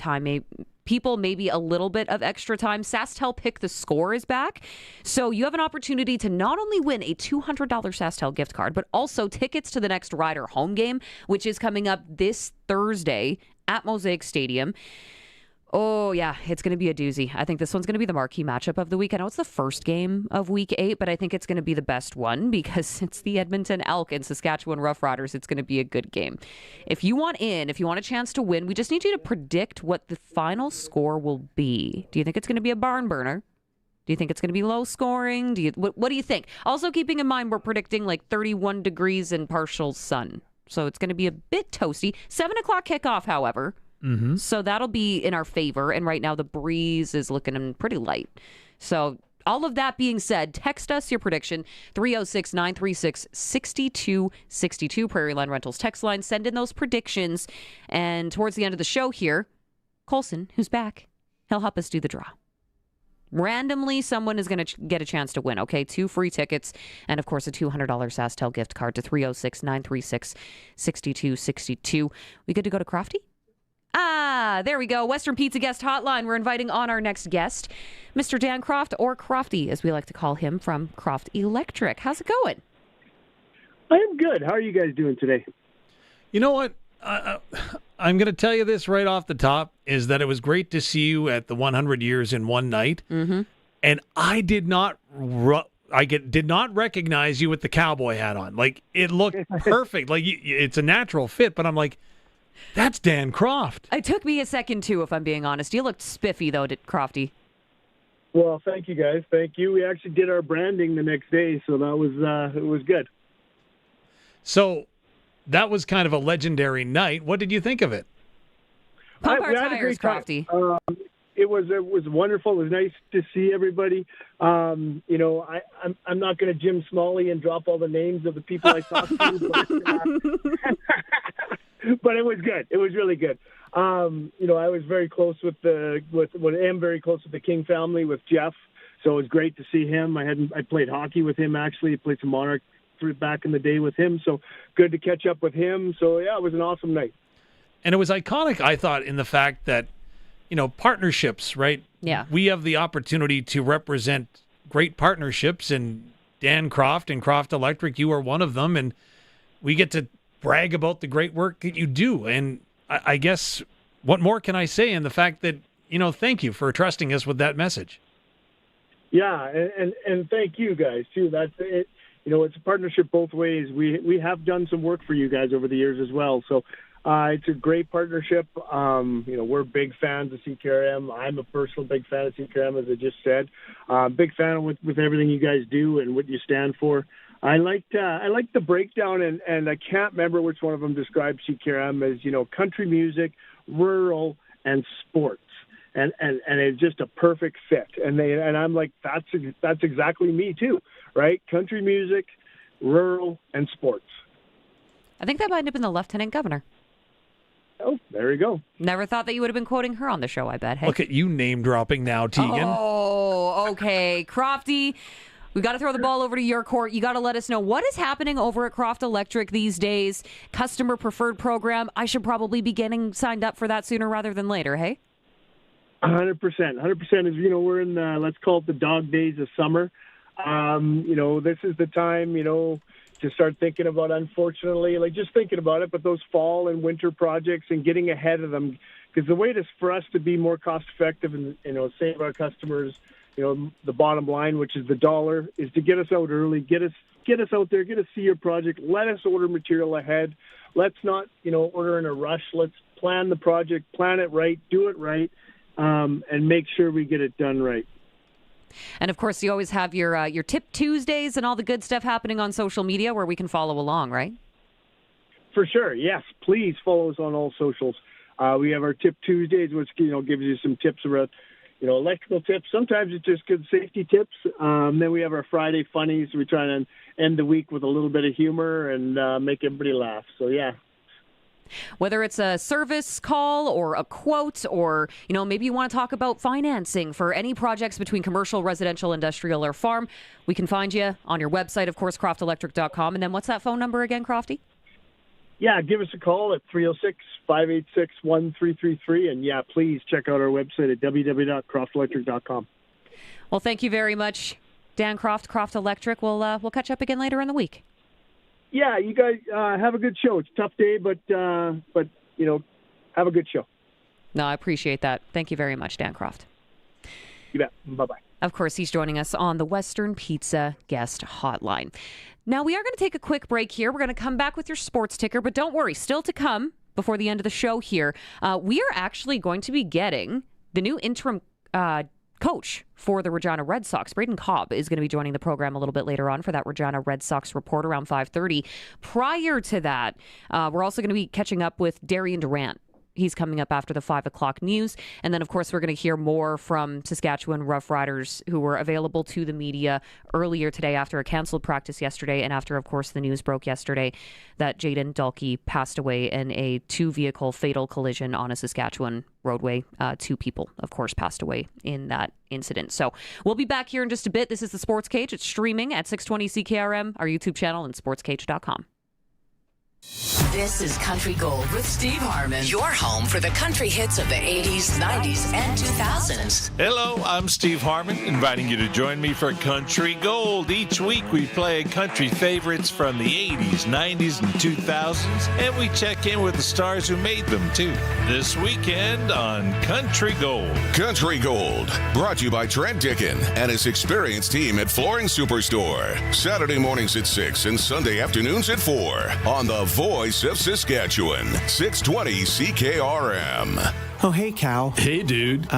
people maybe a little bit of extra time. SaskTel Pick the Score is back. So you have an opportunity to not only win a $200 SaskTel gift card, but also tickets to the next Rider home game, which is coming up this Thursday at Mosaic Stadium. Oh, yeah, it's going to be a doozy. I think this one's going to be the marquee matchup of the week. I know it's the first game of Week 8, but I think it's going to be the best one because it's the Edmonton Elk and Saskatchewan Roughriders. It's going to be a good game. If you want a chance to win, we just need you to predict what the final score will be. Do you think it's going to be a barn burner? Do you think it's going to be low scoring? What do you think? Also, keeping in mind, we're predicting like 31 degrees and partial sun. So it's going to be a bit toasty. 7 o'clock kickoff, however. So that'll be in our favor. And right now the breeze is looking pretty light. So All of that being said, text us your prediction, 306-936-6262, Prairie Line Rentals text line. Send in those predictions. And towards the end of the show here, Colson, who's back, he'll help us do the draw. Randomly, someone is going to get a chance to win, okay? 2 free tickets and, of course, a $200 SaskTel gift card to 306-936-6262. We good to go to Crofty? There we go. Western Pizza Guest Hotline. We're inviting on our next guest, Mr. Dan Croft, or Crofty, as we like to call him, from Croft Electric. How's it going? I am good. How are you guys doing today? You know what? I'm going to tell you this right off the top, is that it was great to see you at the 100 Years in One Night. Mm-hmm. And I did not recognize you with the cowboy hat on. Like, it looked perfect. Like, it's a natural fit, but I'm like, that's Dan Croft. It took me a second, too, if I'm being honest. You looked spiffy, though, Crofty. Well, thank you, guys. Thank you. We actually did our branding the next day, so that was it was good. So that was kind of a legendary night. What did you think of it? Pump our we had a tires, great time. Crofty. It was wonderful. It was nice to see everybody. I'm not going to Jim Smalley and drop all the names of the people I talked to, but it was good. It was really good. I was very close with the King family with Jeff, so it was great to see him. I played hockey with him actually. I played some Monarch back in the day with him, so good to catch up with him. So yeah, it was an awesome night. And it was iconic, I thought, in the fact that, partnerships, right? Yeah. We have the opportunity to represent great partnerships, and Dan Croft and Croft Electric, you are one of them, and we get to brag about the great work that you do. And I guess, what more can I say in the fact that, thank you for trusting us with that message. Yeah, and thank you guys, too. That's it. It's a partnership both ways. We have done some work for you guys over the years as well, so it's a great partnership. We're big fans of CKRM. I'm a personal big fan of CKRM, as I just said. Big fan with everything you guys do and what you stand for. I liked the breakdown, and I can't remember which one of them described CKRM as country music, rural, and sports, and it's just a perfect fit. And I'm like, that's exactly me too, right? Country music, rural, and sports. I think that might have been the Lieutenant Governor. Oh, there you go. Never thought that you would have been quoting her on the show, I bet. Hey? Look at you name dropping now, Teagan. Oh, okay. Crofty, we got to throw the ball over to your court. You got to let us know what is happening over at Croft Electric these days. Customer preferred program. I should probably be getting signed up for that sooner rather than later, hey? 100%. 100% is, we're in, let's call it the dog days of summer. This is the time, to start thinking about, unfortunately, just thinking about it, but those fall and winter projects and getting ahead of them. Because the way for us to be more cost effective and, save our customers, the bottom line, which is the dollar, is to get us out early, get us out there, get us see your project, let us order material ahead. Let's not, order in a rush. Let's plan the project, plan it right, do it right, and make sure we get it done right. And, of course, you always have your Tip Tuesdays and all the good stuff happening on social media where we can follow along, right? For sure, yes. Please follow us on all socials. We have our Tip Tuesdays, which, gives you some tips about, electrical tips. Sometimes it's just good safety tips. Then we have our Friday Funnies. We try to end the week with a little bit of humor and make everybody laugh. So, yeah. Whether it's a service call or a quote or, maybe you want to talk about financing for any projects between commercial, residential, industrial, or farm, we can find you on your website, of course, croftelectric.com. And then what's that phone number again, Crofty? Yeah, give us a call at 306-586-1333. And, yeah, please check out our website at www.croftelectric.com. Well, thank you very much, Dan Croft, Croft Electric. We'll catch up again later in the week. Yeah, you guys have a good show. It's a tough day, but have a good show. No, I appreciate that. Thank you very much, Dan Croft. You bet. Bye-bye. Of course, he's joining us on the Western Pizza Guest Hotline. Now, we are going to take a quick break here. We're going to come back with your sports ticker, but don't worry, still to come before the end of the show here. We are actually going to be getting the new interim coach for the Regina Red Sox. Braden Cobb is going to be joining the program a little bit later on for that Regina Red Sox report around 5:30. Prior to that, we're also going to be catching up with Darian Durant. He's coming up after the 5 o'clock news. And then, of course, we're going to hear more from Saskatchewan Roughriders, who were available to the media earlier today after a canceled practice yesterday, and after, of course, the news broke yesterday that Jayden Dalke passed away in a 2-vehicle fatal collision on a Saskatchewan roadway. 2 people, of course, passed away in that incident. So we'll be back here in just a bit. This is the Sports Cage. It's streaming at 620 CKRM, our YouTube channel, and sportscage.com. This is Country Gold with Steve Harmon, your home for the country hits of the 80s, 90s, and 2000s. Hello, I'm Steve Harmon, inviting you to join me for Country Gold. Each week we play country favorites from the 80s, 90s, and 2000s, and we check in with the stars who made them, too. This weekend on Country Gold. Country Gold, brought to you by Trent Teagan and his experienced team at Flooring Superstore. Saturday mornings at 6 and Sunday afternoons at 4 on the Voice of Saskatchewan, 620 CKRM. Oh, hey, Cow. Hey, dude.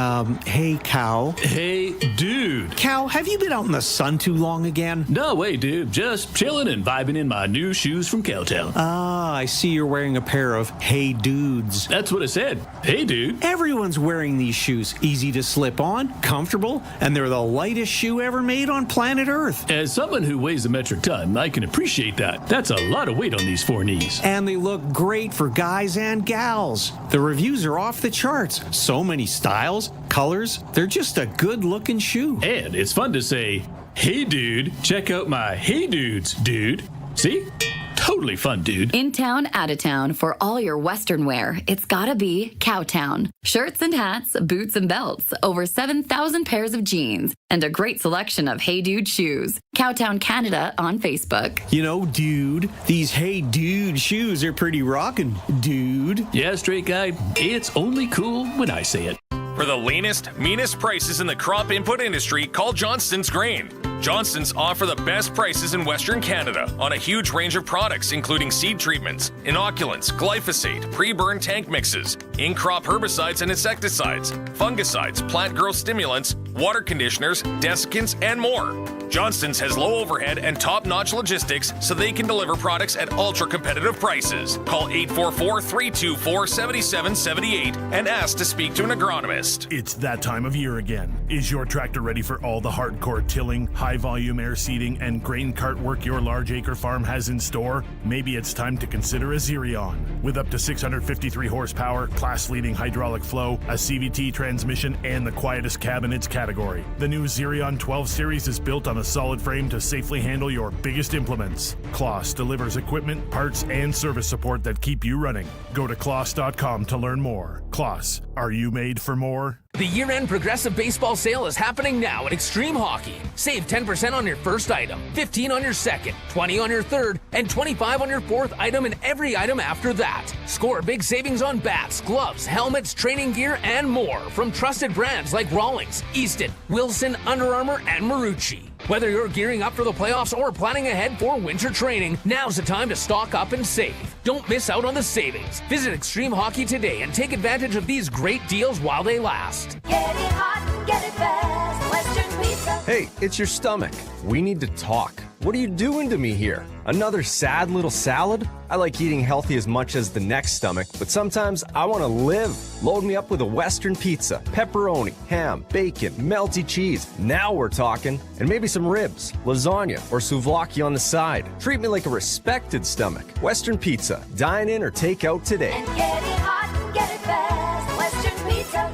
Hey, Cow. Hey, dude. Cow, have you been out in the sun too long again? No way, dude. Just chilling and vibing in my new shoes from Cowtown. Ah, I see you're wearing a pair of Hey Dudes. That's what I said. Hey, dude. Everyone's wearing these shoes. Easy to slip on, comfortable, and they're the lightest shoe ever made on planet Earth. As someone who weighs a metric ton, I can appreciate that. That's a lot of weight on these 4 knees. And they look great for guys and gals. The reviews are off the charts. So many styles, colors. They're just a good-looking shoe. And it's fun to say, hey, dude, check out my Hey Dudes, dude. See? Totally fun, dude. In town, out of town, for all your Western wear, it's gotta be Cowtown. Shirts and hats, boots and belts, over 7,000 pairs of jeans, and a great selection of Hey Dude shoes. Cowtown Canada on Facebook. You know, dude, these Hey Dude shoes are pretty rockin', dude. Yeah, straight guy, it's only cool when I say it. For the leanest, meanest prices in the crop input industry, call Johnston's Grain. Johnston's offer the best prices in Western Canada on a huge range of products, including seed treatments, inoculants, glyphosate, pre-burn tank mixes, in-crop herbicides and insecticides, fungicides, plant growth stimulants, water conditioners, desiccants, and more. Johnston's has low overhead and top-notch logistics so they can deliver products at ultra-competitive prices. Call 844-324-7778 and ask to speak to an agronomist. It's that time of year again. Is your tractor ready for all the hardcore tilling, high-volume air seeding, and grain cart work your large acre farm has in store? Maybe it's time to consider a Xerion. With up to 653 horsepower, class-leading hydraulic flow, a CVT transmission, and the quietest cab in its category, the new Xerion 12 Series is built on a solid frame to safely handle your biggest implements. Kloss delivers equipment, parts, and service support that keep you running. Go to kloss.com to learn more. Kloss, are you made for more? The year-end Progressive Baseball Sale is happening now at Extreme Hockey. Save 10% on your first item, 15% on your second, 20% on your third, and 25% on your fourth item and every item after that. Score big savings on bats, gloves, helmets, training gear, and more from trusted brands like Rawlings, Easton, Wilson, Under Armour, and Marucci. Whether you're gearing up for the playoffs or planning ahead for winter training, now's the time to stock up and save. Don't miss out on the savings. Visit Extreme Hockey today and take advantage of these great deals while they last. Get it hot, get it fast. Western Pizza. Hey, it's your stomach. We need to talk. What are you doing to me here? Another sad little salad? I like eating healthy as much as the next stomach, but sometimes I want to live. Load me up with a Western pizza, pepperoni, ham, bacon, melty cheese. Now we're talking. And maybe some ribs, lasagna, or souvlaki on the side. Treat me like a respected stomach. Western Pizza. Dine in or take out today. And get it hot, get it fast. Western Pizza.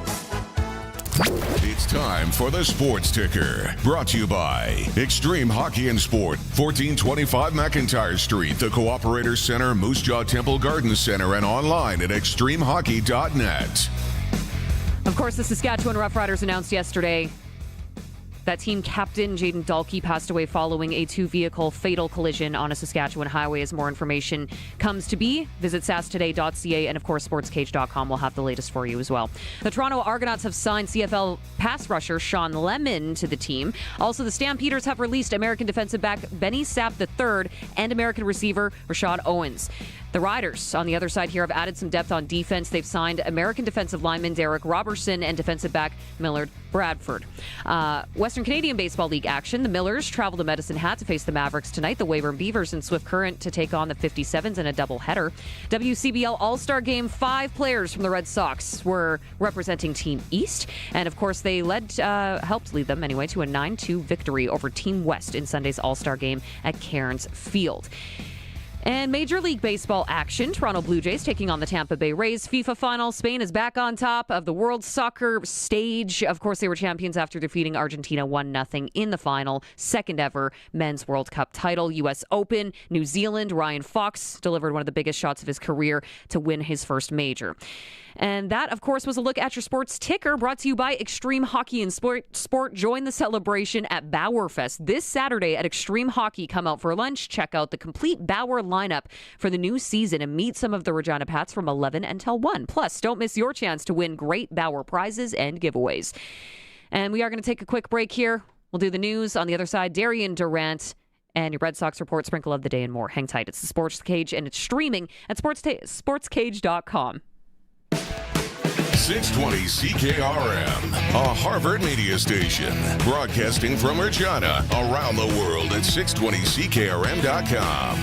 It's time for the Sports Ticker, brought to you by Extreme Hockey and Sport, 1425 McIntyre Street, the Cooperator Center, Moose Jaw Temple Garden Center, and online at extremehockey.net. Of course, the Saskatchewan Roughriders announced yesterday that team captain Jayden Dalke passed away following a 2-vehicle fatal collision on a Saskatchewan highway. As more information comes to be, visit sastoday.ca, and of course sportscage.com will have the latest for you as well. The Toronto Argonauts have signed CFL pass rusher Sean Lemon to the team. Also, the Stampeders have released American defensive back Benny Sapp III and American receiver Rashad Owens. The The Riders, on the other side here, have added some depth on defense. They've signed American defensive lineman Derek Robertson and defensive back Millard Bradford. Western Canadian Baseball League action. The Millers travel to Medicine Hat to face the Mavericks tonight. The Weyburn Beavers and Swift Current to take on the 57s in a doubleheader. WCBL All-Star Game, 5 players from the Red Sox were representing Team East. And, of course, they helped lead them anyway to a 9-2 victory over Team West in Sunday's All-Star Game at Cairns Field. And Major League Baseball action. Toronto Blue Jays taking on the Tampa Bay Rays. FIFA final. Spain is back on top of the World Soccer stage. Of course, they were champions after defeating Argentina 1-0 in the final. Second ever Men's World Cup title. U.S. Open. New Zealand. Ryan Fox delivered one of the biggest shots of his career to win his first major. And that, of course, was a look at your sports ticker, brought to you by Extreme Hockey and Sport. Join the celebration at Bauerfest this Saturday at Extreme Hockey. Come out for lunch, check out the complete Bauer lineup for the new season, and meet some of the Regina Pats from 11 until 1. Plus, don't miss your chance to win great Bauer prizes and giveaways. And we are going to take a quick break here. We'll do the news. On the other side, Darian, Durant, and your Red Sox report, sprinkle of the day, and more. Hang tight. It's the Sports Cage, and it's streaming at sportscage.com. 620 CKRM, a Harvard media station, broadcasting from Regina, around the world at 620CKRM.com.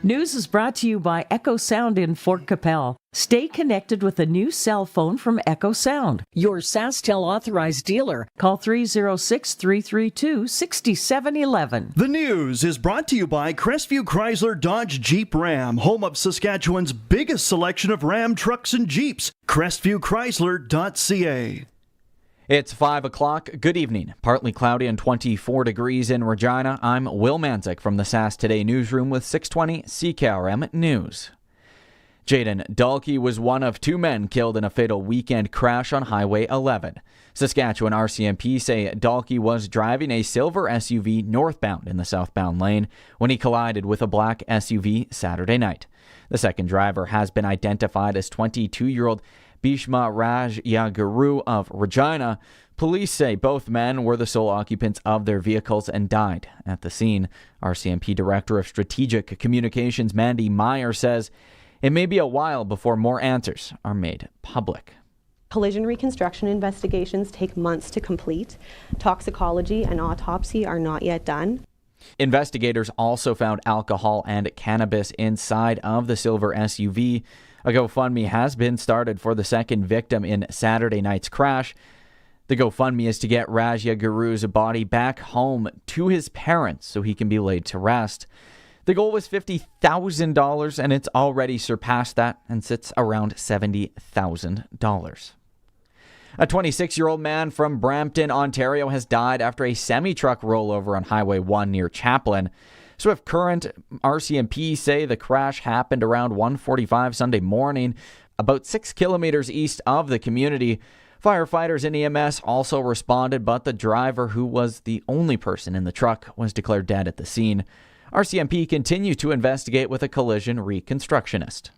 News is brought to you by Echo Sound in Fort Capel. Stay connected with a new cell phone from Echo Sound, your SaskTel authorized dealer. Call 306-332-6711. The news is brought to you by Crestview Chrysler Dodge Jeep Ram, home of Saskatchewan's biggest selection of Ram trucks and Jeeps. CrestviewChrysler.ca. It's 5 o'clock. Good evening. Partly cloudy and 24 degrees in Regina. I'm Will Manzik from the Sask Today newsroom with 620 CKRM News. Jayden Dalke was one of 2 men killed in a fatal weekend crash on Highway 11. Saskatchewan RCMP say Dalke was driving a silver SUV northbound in the southbound lane when he collided with a black SUV Saturday night. The second driver has been identified as 22-year-old Bhishma Rajyaguru of Regina. Police say both men were the sole occupants of their vehicles and died at the scene. RCMP Director of Strategic Communications Mandy Meyer says it may be a while before more answers are made public. Collision reconstruction investigations take months to complete. Toxicology and autopsy are not yet done. Investigators also found alcohol and cannabis inside of the silver SUV. A GoFundMe has been started for the second victim in Saturday night's crash. The GoFundMe is to get Rajyaguru's body back home to his parents so he can be laid to rest. The goal was $50,000, and it's already surpassed that and sits around $70,000. A 26-year-old man from Brampton, Ontario, has died after a semi-truck rollover on Highway 1 near Chaplin. Swift Current RCMP say the crash happened around 1:45 Sunday morning, about 6 kilometers east of the community. Firefighters and EMS also responded, but the driver, who was the only person in the truck, was declared dead at the scene. RCMP continues to investigate with a collision reconstructionist.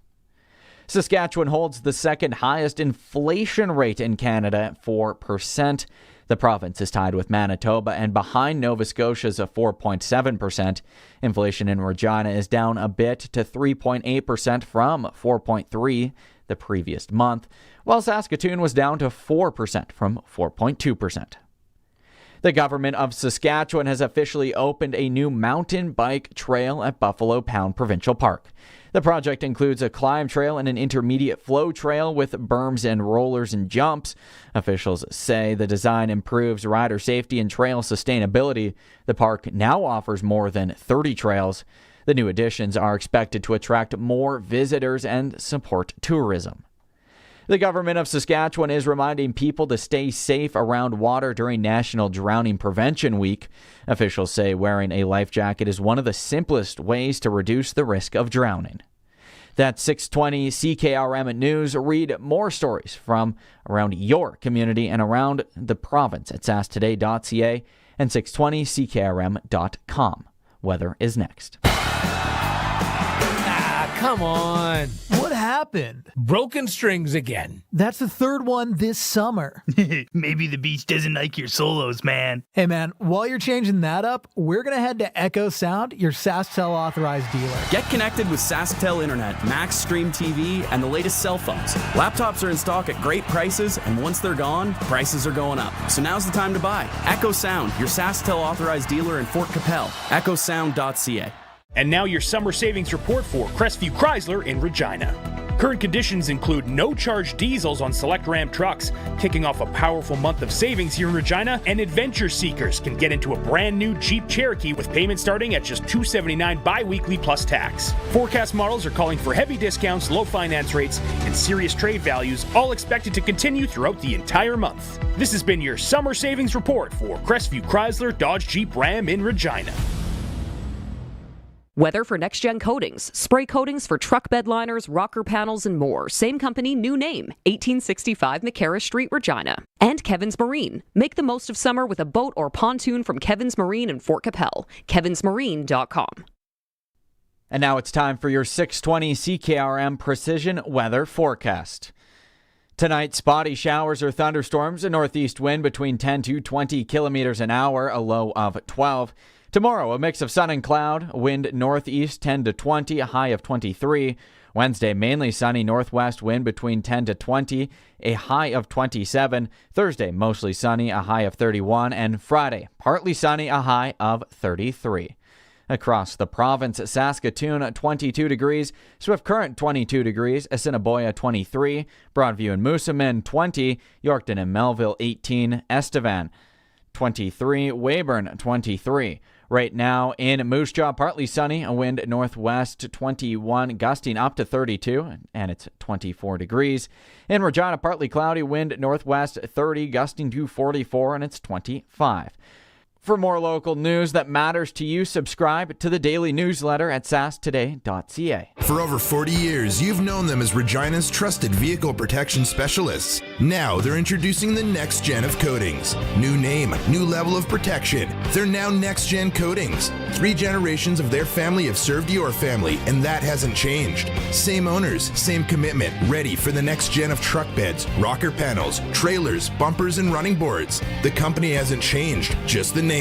Saskatchewan holds the second highest inflation rate in Canada at 4%. The province is tied with Manitoba and behind Nova Scotia's 4.7%. Inflation in Regina is down a bit to 3.8% from 4.3% the previous month, while Saskatoon was down to 4% from 4.2%. The government of Saskatchewan has officially opened a new mountain bike trail at Buffalo Pound Provincial Park. The project includes a climb trail and an intermediate flow trail with berms and rollers and jumps. Officials say the design improves rider safety and trail sustainability. The park now offers more than 30 trails. The new additions are expected to attract more visitors and support tourism. The government of Saskatchewan is reminding people to stay safe around water during National Drowning Prevention Week. Officials say wearing a life jacket is one of the simplest ways to reduce the risk of drowning. That's 620 CKRM News. Read more stories from around your community and around the province at sasktoday.ca and 620CKRM.com. Weather is next. come on. What happened? Broken strings again. That's the third one this summer. Maybe the beach doesn't like your solos, man. Hey, man, while you're changing that up, we're going to head to Echo Sound, your SaskTel authorized dealer. Get connected with SaskTel Internet, Max Stream TV, and the latest cell phones. Laptops are in stock at great prices, and once they're gone, prices are going up. So now's the time to buy. Echo Sound, your SaskTel authorized dealer in Fort Capel. EchoSound.ca. And now your summer savings report for Crestview Chrysler in Regina. Current conditions include no-charge diesels on select Ram trucks, kicking off a powerful month of savings here in Regina, and adventure seekers can get into a brand new Jeep Cherokee with payments starting at just $279 bi-weekly plus tax. Forecast models are calling for heavy discounts, low finance rates, and serious trade values, all expected to continue throughout the entire month. This has been your summer savings report for Crestview Chrysler Dodge Jeep Ram in Regina. Weather for next-gen coatings. Spray coatings for truck bed liners, rocker panels, and more. Same company, new name. 1865 McCarra Street, Regina. And Kevin's Marine. Make the most of summer with a boat or pontoon from Kevin's Marine in Fort Capel. kevinsmarine.com. And now it's time for your 620 CKRM Precision Weather Forecast. Tonight, spotty showers or thunderstorms, a northeast wind between 10 to 20 kilometers an hour, a low of 12. Tomorrow, a mix of sun and cloud, wind northeast 10 to 20, a high of 23. Wednesday, mainly sunny northwest wind between 10 to 20, a high of 27. Thursday, mostly sunny, a high of 31. And Friday, partly sunny, a high of 33. Across the province, Saskatoon 22 degrees, Swift Current 22 degrees, Assiniboia 23, Broadview and Moosomin 20, Yorkton and Melville 18, Estevan 23, Weyburn 23. Right now in Moose Jaw, partly sunny, a wind northwest 21, gusting up to 32, and it's 24 degrees. In Regina, partly cloudy, wind northwest 30, gusting to 44, and it's 25. For more local news that matters to you, subscribe to the daily newsletter at sasktoday.ca. For over 40 years, you've known them as Regina's trusted vehicle protection specialists. Now they're introducing the next gen of coatings. New name, new level of protection. They're now next gen coatings. 3 generations of their family have served your family, and that hasn't changed. Same owners, same commitment, ready for the next gen of truck beds, rocker panels, trailers, bumpers, and running boards. The company hasn't changed, just the name.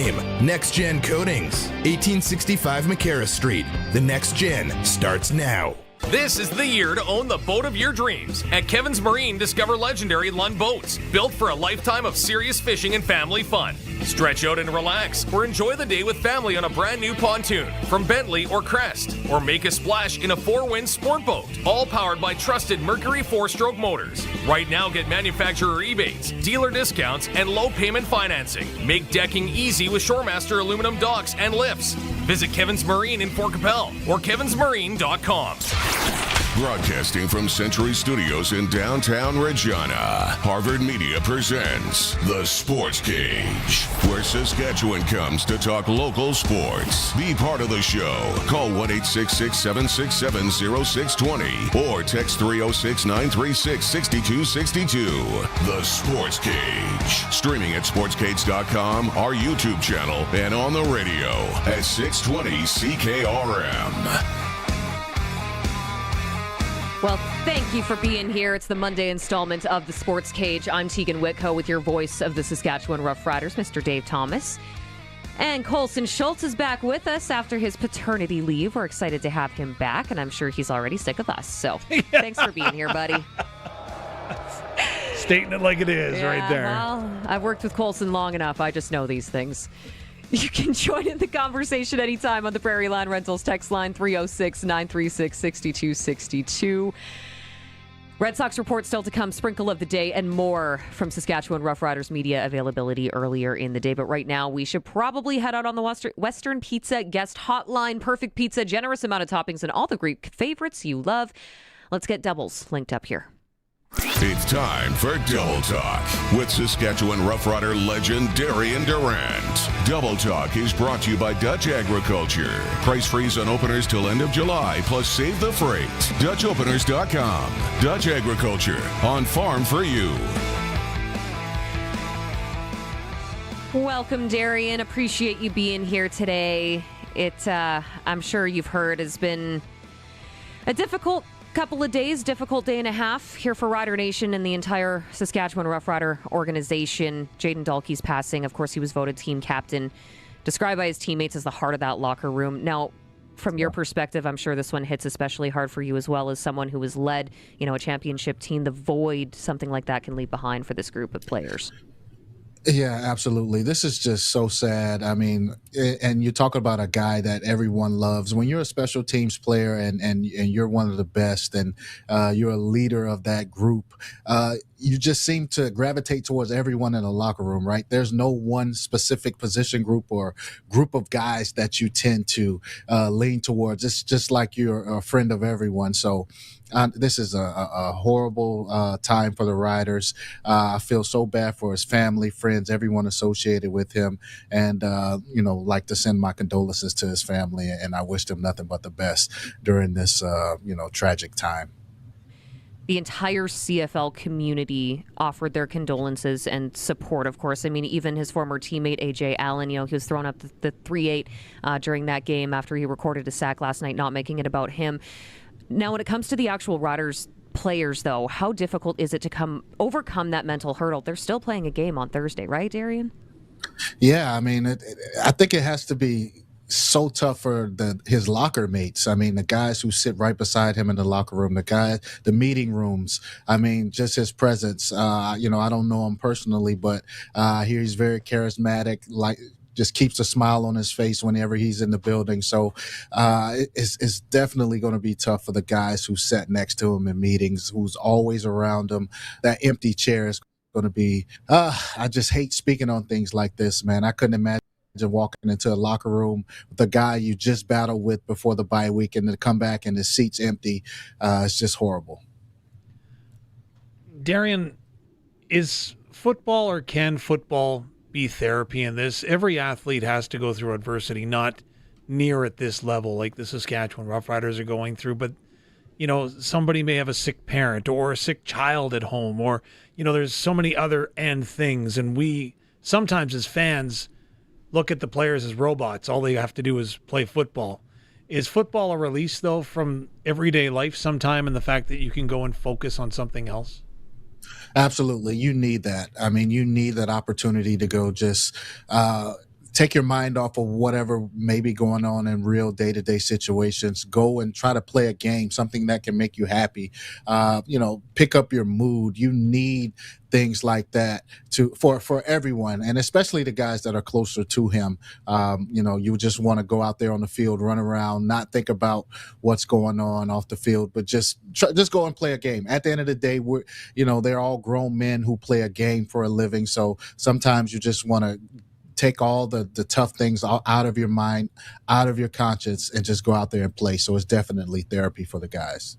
Next Gen Coatings, 1865 McCarra Street. The next gen starts now. This is the year to own the boat of your dreams. At Kevin's Marine, discover legendary Lund boats, built for a lifetime of serious fishing and family fun. Stretch out and relax, or enjoy the day with family on a brand new pontoon from Bentley or Crest, or make a splash in a 4-wind sport boat, all powered by trusted Mercury 4-stroke motors. Right now, get manufacturer rebates, dealer discounts, and low payment financing. Make decking easy with Shoremaster aluminum docks and lifts. Visit Kevin's Marine in Fort Capel or kevinsmarine.com. Broadcasting from Century Studios in downtown Regina, Harvard Media presents The Sports Cage, where Saskatchewan comes to talk local sports. Be part of the show. Call 1-866-767-0620 or text 306-936-6262. The Sports Cage. Streaming at sportscage.com, our YouTube channel, and on the radio at 620 CKRM. Well, thank you for being here. It's the Monday installment of the Sports Cage. I'm Teagan Witko with your voice of the Saskatchewan Roughriders, Mr. Dave Thomas. And Colson Schultz is back with us after his paternity leave. We're excited to have him back, and I'm sure he's already sick of us. So thanks for being here, buddy. Stating it like it is right there. Well, I've worked with Colson long enough. I just know these things. You can join in the conversation anytime on the Prairie Land Rentals text line 306-936-6262. Red Sox report still to come, sprinkle of the day, and more from Saskatchewan Roughriders media availability earlier in the day. But right now, we should probably head out on the Western Pizza guest hotline. Perfect pizza, generous amount of toppings, and all the Greek favorites you love. Let's get doubles linked up here. It's time for Double Talk with Saskatchewan Roughrider legend Darian Durant. Double Talk is brought to you by Dutch Agriculture. Price freeze on openers till end of July, plus save the freight. DutchOpeners.com. Dutch Agriculture, on farm for you. Welcome, Darian. Appreciate you being here today. I'm sure you've heard, has been A difficult couple of days, difficult day and a half here for Rider Nation and the entire Saskatchewan Roughrider organization. Jayden Dalke's passing, of course, he was voted team captain, described by his teammates as the heart of that locker room. Now, from your perspective, I'm sure this one hits especially hard for you as well as someone who has led, a championship team. The void something like that can leave behind for this group of players. Yeah, absolutely. This is just so sad. I mean, and you talk about a guy that everyone loves. When you're a special teams player and you're one of the best and you're a leader of that group, you just seem to gravitate towards everyone in the locker room, right? There's no one specific position group or group of guys that you tend to lean towards. It's just like you're a friend of everyone. So this is a horrible time for the Riders. I feel so bad for his family, friends, everyone associated with him, and like to send my condolences to his family. And I wish them nothing but the best during this tragic time. The entire CFL community offered their condolences and support, of course. I mean, even his former teammate, AJ Allen, he was throwing up the 3-8 during that game after he recorded a sack last night, not making it about him. Now, when it comes to the actual Riders players, though, how difficult is it to overcome that mental hurdle? They're still playing a game on Thursday, right, Darian? Yeah, I mean, I think it has to be so tough for his locker mates. I mean, the guys who sit right beside him in the locker room, the meeting rooms. I mean, just his presence. I don't know him personally, but I hear he's very charismatic, just keeps a smile on his face whenever he's in the building. So it's definitely going to be tough for the guys who sat next to him in meetings, who's always around him. That empty chair is going to be, I just hate speaking on things like this, man. I couldn't imagine walking into a locker room with the guy you just battled with before the bye week and to come back and the seat's empty. It's just horrible. Darian, is football or can football be therapy in this? Every athlete has to go through adversity, not near at this level like the Saskatchewan Roughriders are going through, but somebody may have a sick parent or a sick child at home, or there's so many other things, and we sometimes as fans look at the players as robots. All they have to do is play football. Is football a release, though, from everyday life sometime, and the fact that you can go and focus on something else? Absolutely. You need that. I mean, you need that opportunity to go just take your mind off of whatever may be going on in real day-to-day situations. Go and try to play a game, something that can make you happy. Pick up your mood. You need things like that for everyone, and especially the guys that are closer to him. You just want to go out there on the field, run around, not think about what's going on off the field, but just go and play a game. At the end of the day, they're all grown men who play a game for a living. So sometimes you just want to take all the tough things out of your mind, out of your conscience, and just go out there and play. So it's definitely therapy for the guys.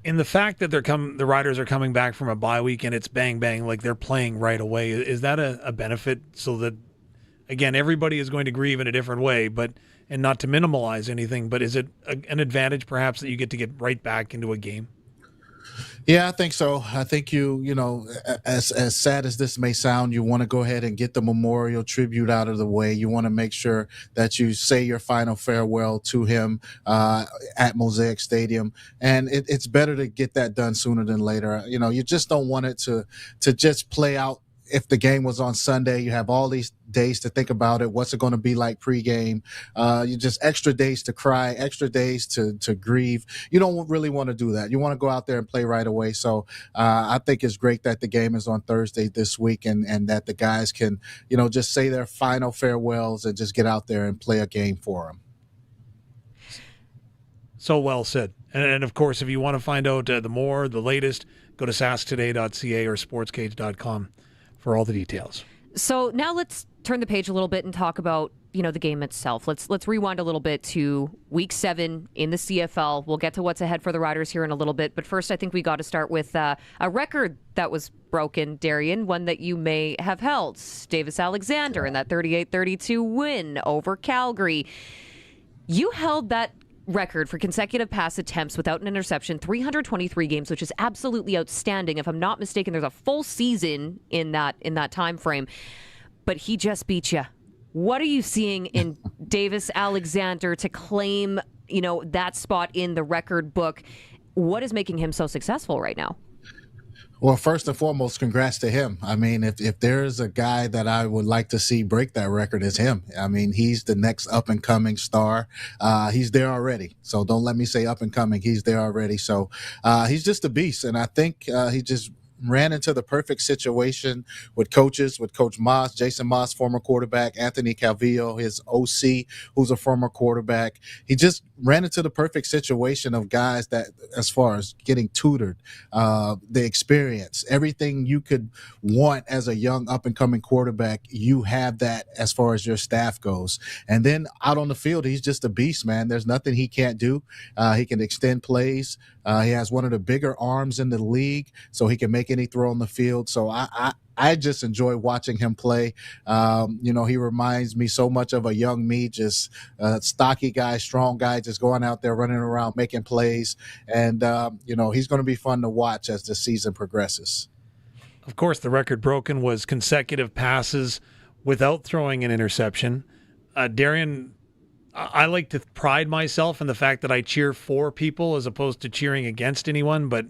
And the fact that the Riders are coming back from a bye week and it's bang, bang, like they're playing right away, is that a benefit? So that, again, everybody is going to grieve in a different way, and not to minimize anything, but is it an advantage perhaps that you get to get right back into a game? Yeah, I think so. I think as sad as this may sound, you want to go ahead and get the memorial tribute out of the way. You want to make sure that you say your final farewell to him at Mosaic Stadium. And it's better to get that done sooner than later. You just don't want it to just play out. If the game was on Sunday, you have all these days to think about it. What's it going to be like pregame? You just extra days to cry, extra days to grieve. You don't really want to do that. You want to go out there and play right away. So I think it's great that the game is on Thursday this week and that the guys can, just say their final farewells and just get out there and play a game for them. So well said. And of course, if you want to find out the latest, go to sasktoday.ca or sportscage.com. for all the details. So now let's turn the page a little bit and talk about, the game itself. Let's rewind a little bit to Week 7 in the CFL. We'll get to what's ahead for the Riders here in a little bit. But first, I think we got to start with a record that was broken, Darian, one that you may have held. Davis Alexander in that 38-32 win over Calgary. You held that record for consecutive pass attempts without an interception, 323 games, which is absolutely outstanding. If I'm not mistaken, there's a full season in that time frame. But he just beat you. What are you seeing in Davis Alexander to claim that spot in the record book. What is making him so successful right now? Well, first and foremost, congrats to him. I mean, if there's a guy that I would like to see break that record, it's him. I mean, he's the next up-and-coming star. He's there already. So don't let me say up-and-coming. He's there already. So he's just a beast. And I think he just ran into the perfect situation with coaches, with Coach Mace, Jason Mace, former quarterback, Anthony Calvillo, his OC, who's a former quarterback. He just ran into the perfect situation of guys that, as far as getting tutored, the experience, everything you could want as a young up-and-coming quarterback, you have that as far as your staff goes. And then out on the field, he's just a beast, man. There's nothing he can't do. He can extend plays. He has one of the bigger arms in the league, so he can make any throw on the field. So I just enjoy watching him play. He reminds me so much of a young me, just a stocky guy, strong guy, just going out there, running around, making plays. And, he's going to be fun to watch as the season progresses. Of course, the record broken was consecutive passes without throwing an interception. Darian, I like to pride myself in the fact that I cheer for people as opposed to cheering against anyone, but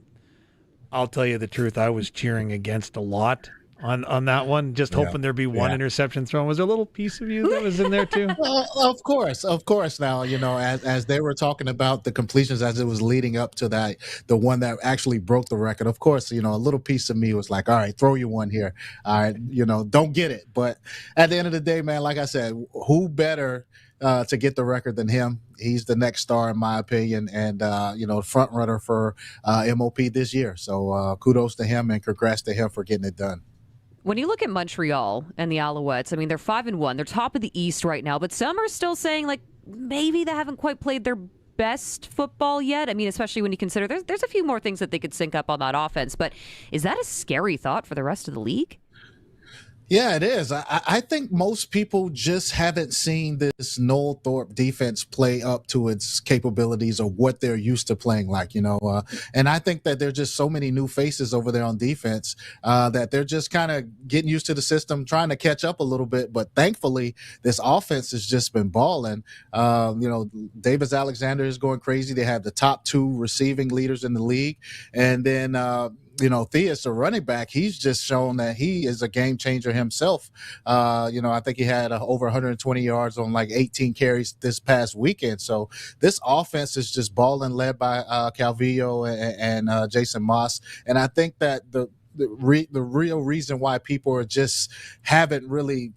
I'll tell you the truth, I was cheering against a lot on that one, just hoping there'd be one interception thrown. Was there a little piece of you that was in there too? Of course. Now, as they were talking about the completions as it was leading up to that, the one that actually broke the record, of course, a little piece of me was like, all right, throw you one here. All right, don't get it. But at the end of the day, man, like I said, who better to get the record than him? He's the next star, in my opinion, and front runner for MOP this year. So kudos to him and congrats to him for getting it done. When you look at Montreal and the Alouettes, I mean, they're 5-1. They're top of the East right now, but some are still saying like maybe they haven't quite played their best football yet. I mean, especially when you consider there's a few more things that they could sync up on that offense. But is that a scary thought for the rest of the league? Yeah, it is. I think most people just haven't seen this Noel Thorpe defense play up to its capabilities or what they're used to playing like, and I think that there's just so many new faces over there on defense that they're just kind of getting used to the system, trying to catch up a little bit. But thankfully, this offense has just been balling. Davis Alexander is going crazy. They have the top 2 receiving leaders in the league. And then, Theus, a running back, he's just shown that he is a game changer himself. I think he had over 120 yards on like 18 carries this past weekend. So this offense is just balling, led by Calvillo and Jason Mace. And I think that the real reason why people are just haven't really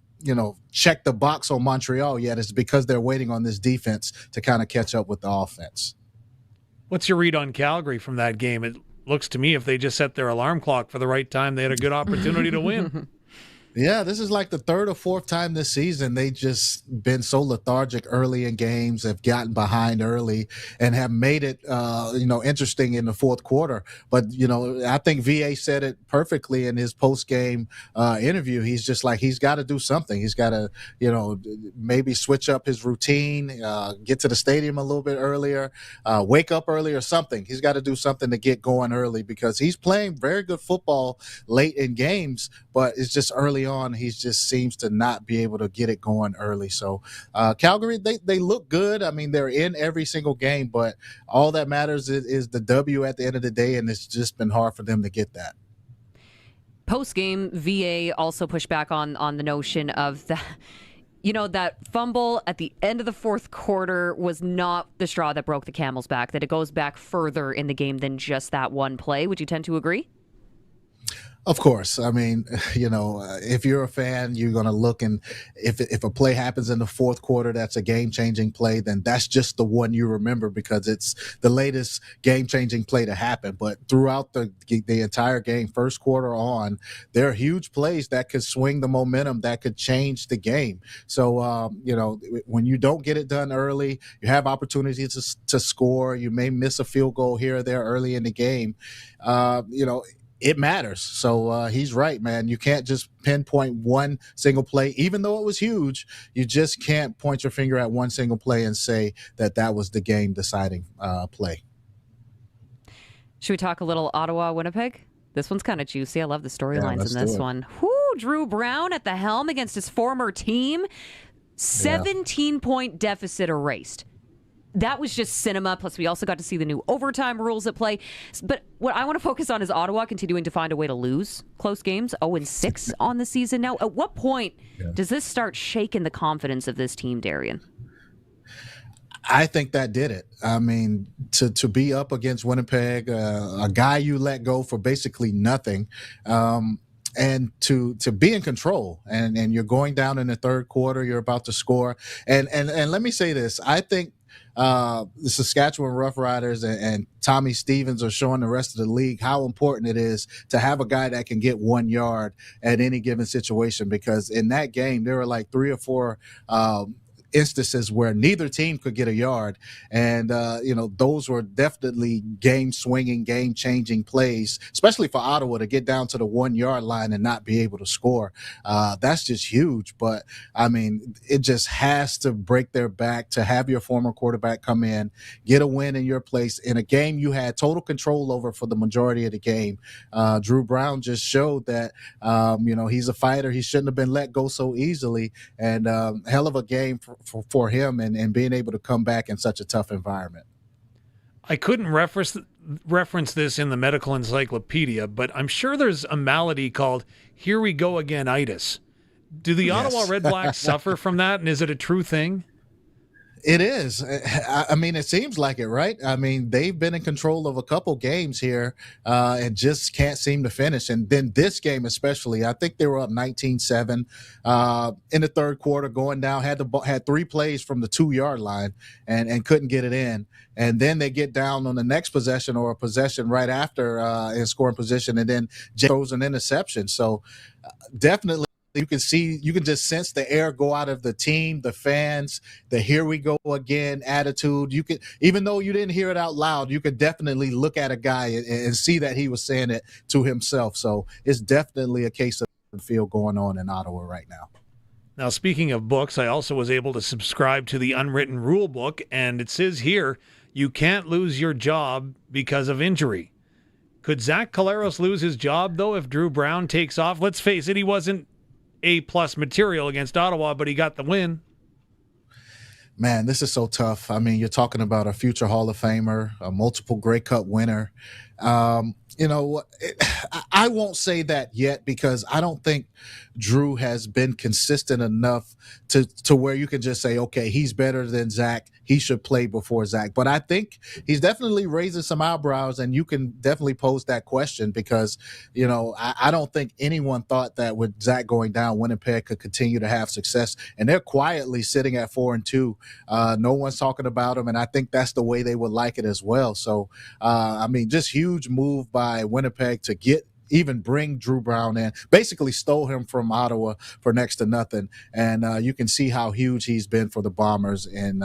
checked the box on Montreal yet is because they're waiting on this defense to kind of catch up with the offense. What's your read on Calgary from that game? It looks to me if they just set their alarm clock for the right time, they had a good opportunity to win. Yeah, this is like the 3rd or 4th time this season they just been so lethargic early in games, have gotten behind early, and have made it, interesting in the 4th quarter. But, I think VA said it perfectly in his post-game interview. He's just like, he's got to do something. He's got to, maybe switch up his routine, get to the stadium a little bit earlier, wake up early or something. He's got to do something to get going early because he's playing very good football late in games, but it's just early on, he just seems to not be able to get it going early. So Calgary, they look good. I mean, they're in every single game, but all that matters is the W at the end of the day, and it's just been hard for them to get that. Post-game, VA also pushed back on the notion of that. That fumble at the end of the 4th quarter was not the straw that broke the camel's back, that it goes back further in the game than just that one play. Would you tend to agree? Of course. I mean, if you're a fan, you're going to look, and if a play happens in the 4th quarter that's a game-changing play, then that's just the one you remember because it's the latest game-changing play to happen. But throughout the entire game, 1st quarter on, there are huge plays that could swing the momentum, that could change the game. So, when you don't get it done early, you have opportunities to score. You may miss a field goal here or there early in the game. It matters. So he's right, man. You can't just pinpoint one single play, even though it was huge. You just can't point your finger at one single play and say that was the game deciding play. Should we talk a little Ottawa-Winnipeg? This one's kind of juicy. I love the storylines in this one. Drew Brown at the helm against his former team. 17-point deficit erased. that was just cinema. Plus, we also got to see the new overtime rules at play. But what I want to focus on is Ottawa continuing to find a way to lose close games, 0-6 on the season now. At what point does this start shaking the confidence of this team, Darian? I think that did it. I mean, to be up against Winnipeg, a guy you let go for basically nothing, and to be in control, and you're going down in the third quarter, you're about to score, and let me say this: I think the Saskatchewan Roughriders and Tommy Stevens are showing the rest of the league how important it is to have a guy that can get 1 yard at any given situation. Because in that game, there were like 3 or 4 instances where neither team could get a yard, and those were definitely game-swinging, game-changing plays, especially for Ottawa to get down to the 1 yard line and not be able to score. That's just huge. But I mean, it just has to break their back to have your former quarterback come in, get a win in your place in a game you had total control over for the majority of the game. Drew Brown just showed that he's a fighter. He shouldn't have been let go so easily, and hell of a game for him and being able to come back in such a tough environment. I couldn't reference this in the medical encyclopedia, but I'm sure there's a malady called "here we go again-itis." Do the Ottawa Red Blacks suffer from that, and is it a true thing? It is. I mean, it seems like it, right? I mean, they've been in control of a couple games here and just can't seem to finish. And then this game especially, I think they were up 19-7 in the third quarter, going down, had 3 plays from the 2 yard line and couldn't get it in. And then they get down on the next possession or a possession right after in scoring position, and then throws an interception. So definitely, you can just sense the air go out of the team, the fans, the "here we go again" attitude. You could, even though you didn't hear it out loud, you could definitely look at a guy and see that he was saying it to himself. So it's definitely a case of feel going on in Ottawa right now. Now, speaking of books, I also was able to subscribe to the unwritten rule book, and it says here, you can't lose your job because of injury. Could Zach Collaros lose his job, though, if Drew Brown takes off? Let's face it, he wasn't A-plus material against Ottawa, but he got the win. Man, this is so tough. I mean, you're talking about a future Hall of Famer, a multiple Grey Cup winner. I won't say that yet because I don't think Drew has been consistent enough to where you can just say, okay, he's better than Zach. He should play before Zach. But I think he's definitely raising some eyebrows, and you can definitely pose that question because, I don't think anyone thought that with Zach going down, Winnipeg could continue to have success. And they're quietly sitting at 4-2. No one's talking about them, and I think that's the way they would like it as well. So, just huge move by Winnipeg to even bring Drew Brown in, basically stole him from Ottawa for next to nothing. And you can see how huge he's been for the Bombers and,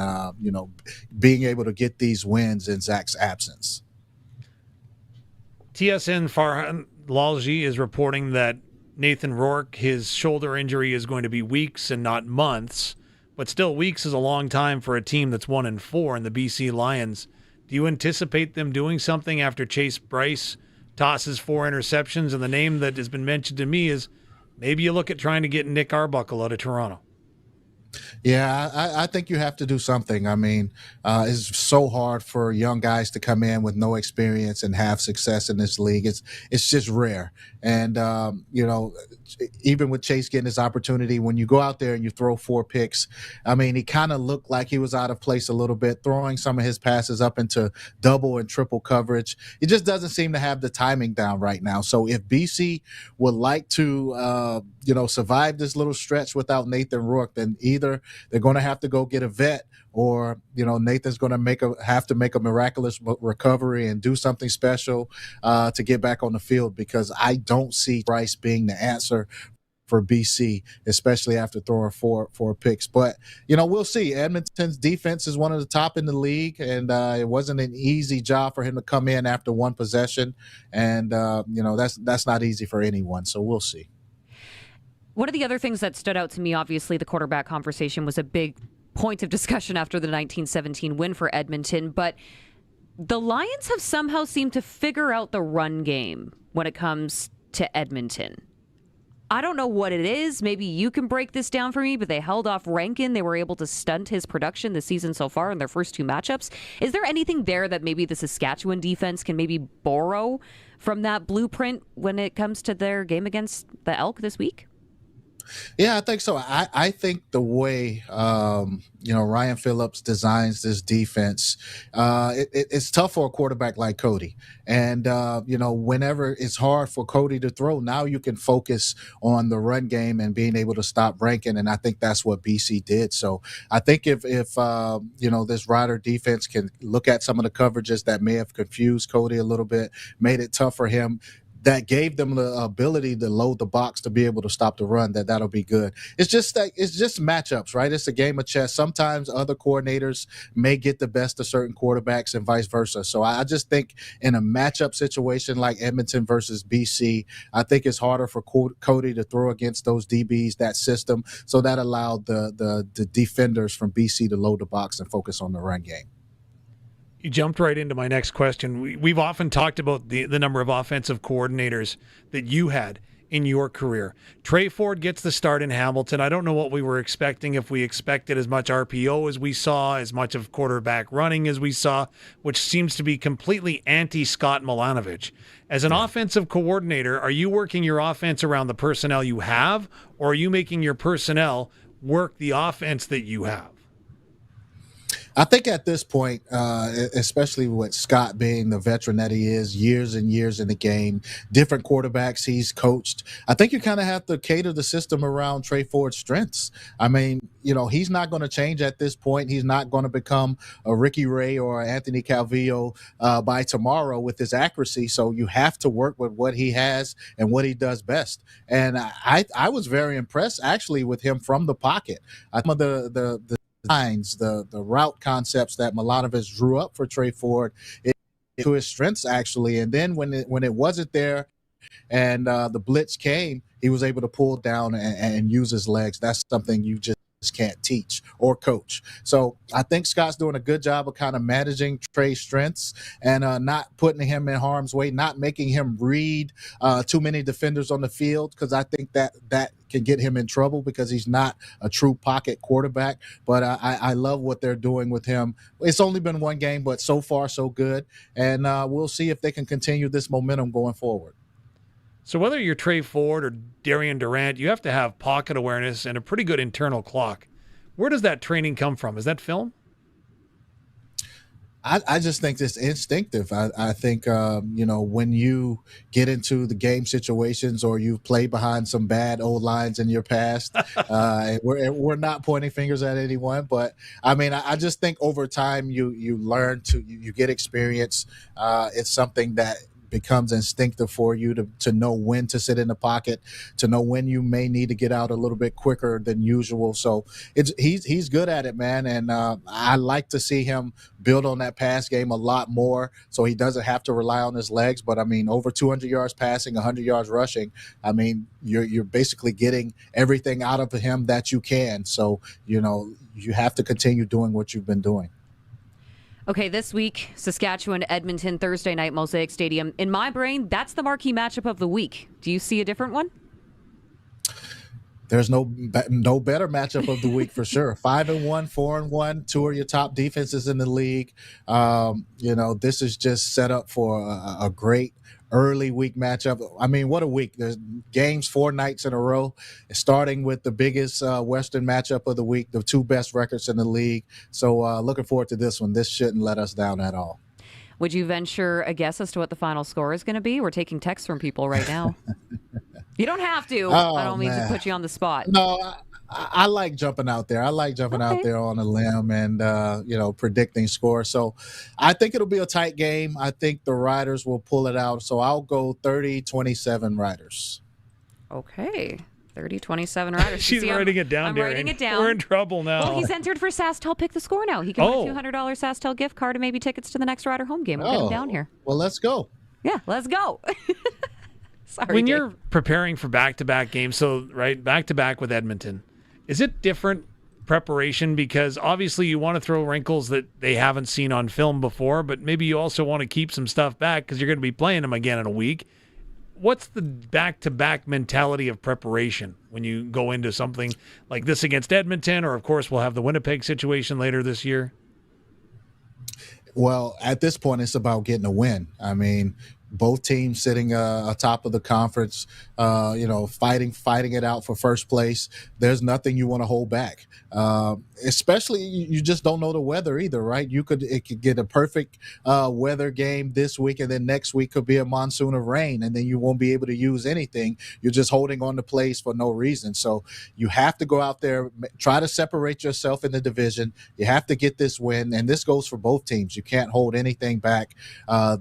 being able to get these wins in Zach's absence. TSN Farhan Lalji is reporting that Nathan Rourke, his shoulder injury is going to be weeks and not months, but still weeks is a long time for a team that's 1-4 in the BC Lions. Do you anticipate them doing something after Chase Bryce tosses 4 interceptions? And the name that has been mentioned to me is maybe you look at trying to get Nick Arbuckle out of Toronto. Yeah, I think you have to do something. I mean, it's so hard for young guys to come in with no experience and have success in this league. It's just rare. And, even with Chase getting his opportunity, when you go out there and you throw 4 picks, I mean, he kind of looked like he was out of place a little bit, throwing some of his passes up into double and triple coverage. He just doesn't seem to have the timing down right now. So if BC would like to, survive this little stretch without Nathan Rourke, then either they're going to have to go get a vet, or Nathan's going to have to make a miraculous recovery and do something special to get back on the field, because I don't see Bryce being the answer for BC, especially after throwing four picks. But we'll see. Edmonton's defense is one of the top in the league, and it wasn't an easy job for him to come in after one possession, and that's not easy for anyone. So we'll see. One of the other things that stood out to me, obviously, the quarterback conversation was a big point of discussion after the 1917 win for Edmonton, but the Lions have somehow seemed to figure out the run game when it comes to Edmonton. I don't know what it is. Maybe you can break this down for me, but they held off Rankin. They were able to stunt his production this season so far in their first 2 matchups. Is there anything there that maybe the Saskatchewan defense can maybe borrow from that blueprint when it comes to their game against the Elk this week? Yeah, I think so. I think the way Ryan Phillips designs this defense, it's tough for a quarterback like Cody. And whenever it's hard for Cody to throw, now you can focus on the run game and being able to stop Rankin. And I think that's what BC did. So I think if this Rider defense can look at some of the coverages that may have confused Cody a little bit, made it tough for him, that gave them the ability to load the box to be able to stop the run, that'll be good. It's just matchups, right? It's a game of chess. Sometimes other coordinators may get the best of certain quarterbacks and vice versa. So I just think in a matchup situation like Edmonton versus BC, I think it's harder for Cody to throw against those DBs, that system. So that allowed the defenders from BC to load the box and focus on the run game. You jumped right into my next question. We've often talked about the number of offensive coordinators that you had in your career. Trey Ford gets the start in Hamilton. I don't know what we were expecting, if we expected as much RPO as we saw, as much of quarterback running as we saw, which seems to be completely anti-Scott Milanovich. As an offensive coordinator, are you working your offense around the personnel you have, or are you making your personnel work the offense that you have? I think at this point, especially with Scott being the veteran that he is, years and years in the game, different quarterbacks he's coached, I think you kind of have to cater the system around Trey Ford's strengths. I mean, he's not going to change at this point. He's not going to become a Ricky Ray or Anthony Calvillo by tomorrow with his accuracy. So you have to work with what he has and what he does best. And I was very impressed, actually, with him from the pocket. I think the lines, the route concepts that Milanovich drew up for Trey Ford to his strengths, actually. And then when it wasn't there and the blitz came, he was able to pull down and use his legs. That's something you just can't teach or coach. So I think Scott's doing a good job of kind of managing Trey's strengths and not putting him in harm's way, not making him read too many defenders on the field, because I think that can get him in trouble because he's not a true pocket quarterback. But I love what they're doing with him. It's only been one game, but so far so good. And we'll see if they can continue this momentum going forward. So whether you're Trey Ford or Darian Durant, you have to have pocket awareness and a pretty good internal clock. Where does that training come from? Is that film? I just think it's instinctive. I think, when you get into the game situations or you've played behind some bad old lines in your past, we're not pointing fingers at anyone. But, I mean, I just think over time you learn you get experience. It's something that becomes instinctive for you to know when to sit in the pocket, to know when you may need to get out a little bit quicker than usual. So he's good at it, man. And I like to see him build on that pass game a lot more so he doesn't have to rely on his legs. But I mean, over 200 yards passing, 100 yards rushing, I mean, you're basically getting everything out of him that you can. So, you have to continue doing what you've been doing. Okay, this week, Saskatchewan, Edmonton, Thursday night, Mosaic Stadium. In my brain, that's the marquee matchup of the week. Do you see a different one? There's no better matchup of the week for sure. 5-1, 4-1, 2 of your top defenses in the league. This is just set up for a great early week matchup. I mean, what a week. There's games 4 nights in a row, starting with the biggest Western matchup of the week, the 2 best records in the league. So looking forward to this one. This shouldn't let us down at all. Would you venture a guess as to what the final score is going to be? We're taking texts from people right now. You don't have to. I don't mean to put you on the spot. No, I like jumping out there. I like jumping out there on a limb and, predicting score. So I think it'll be a tight game. I think the Riders will pull it out. So I'll go 30-27 Riders. Okay. 30-27 Riders. She's writing it down, Darian. I'm writing it down. We're in trouble now. Well, he's entered for SaskTel Pick the Score now. He can win a $200 SaskTel gift card and maybe tickets to the next Rider home game. We'll get him down here. Well, let's go. Yeah, let's go. Sorry, when you're preparing for back-to-back games, so back-to-back with Edmonton, is it different preparation? Because obviously you want to throw wrinkles that they haven't seen on film before, but maybe you also want to keep some stuff back because you're going to be playing them again in a week. what's the back-to-back mentality of preparation when you go into something like this against Edmonton, or of course we'll have the Winnipeg situation later this year? Well, at this point, it's about getting a win. I mean, both teams sitting atop of the conference, fighting it out for first place. There's nothing you want to hold back. Especially, you just don't know the weather either, right? It could get a perfect weather game this week, and then next week could be a monsoon of rain, and then you won't be able to use anything. You're just holding on to plays for no reason. So you have to go out there, try to separate yourself in the division. You have to get this win, and this goes for both teams. You can't hold anything back.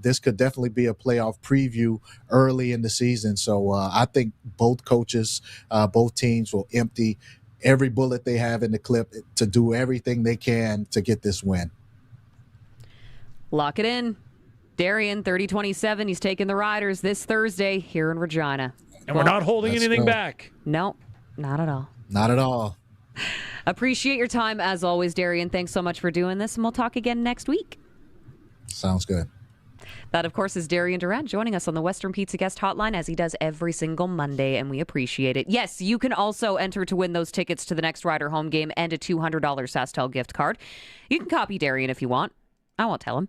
This could definitely be a playoff preview early in the season. So I think both coaches, both teams will empty every bullet they have in the clip to do everything they can to get this win. Lock it in. Darian, 30-27. He's taking the Riders this Thursday here in Regina. And we're not holding anything back. No, not at all. Not at all. Appreciate your time as always, Darian. Thanks so much for doing this, and we'll talk again next week. Sounds good. That, of course, is Darian Durant joining us on the Western Pizza Guest Hotline, as he does every single Monday, and we appreciate it. Yes, you can also enter to win those tickets to the next Rider home game and a $200 SaskTel gift card. You can copy Darian if you want. I won't tell him.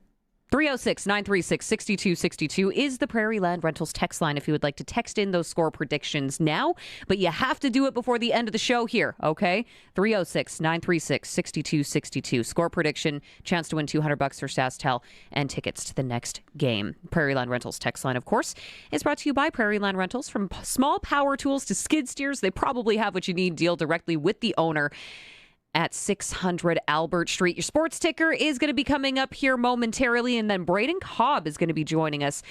306-936-6262 is the Prairie Land Rentals text line if you would like to text in those score predictions now, but you have to do it before the end of the show here, okay? 306-936-6262. Score prediction, chance to win $200 for SaskTel, and tickets to the next game. Prairie Land Rentals text line, of course, is brought to you by Prairie Land Rentals. From small power tools to skid steers, they probably have what you need. Deal directly with the owner at 600 Albert Street. Your sports ticker is going to be coming up here momentarily, and then Braden Cobb is going to be joining us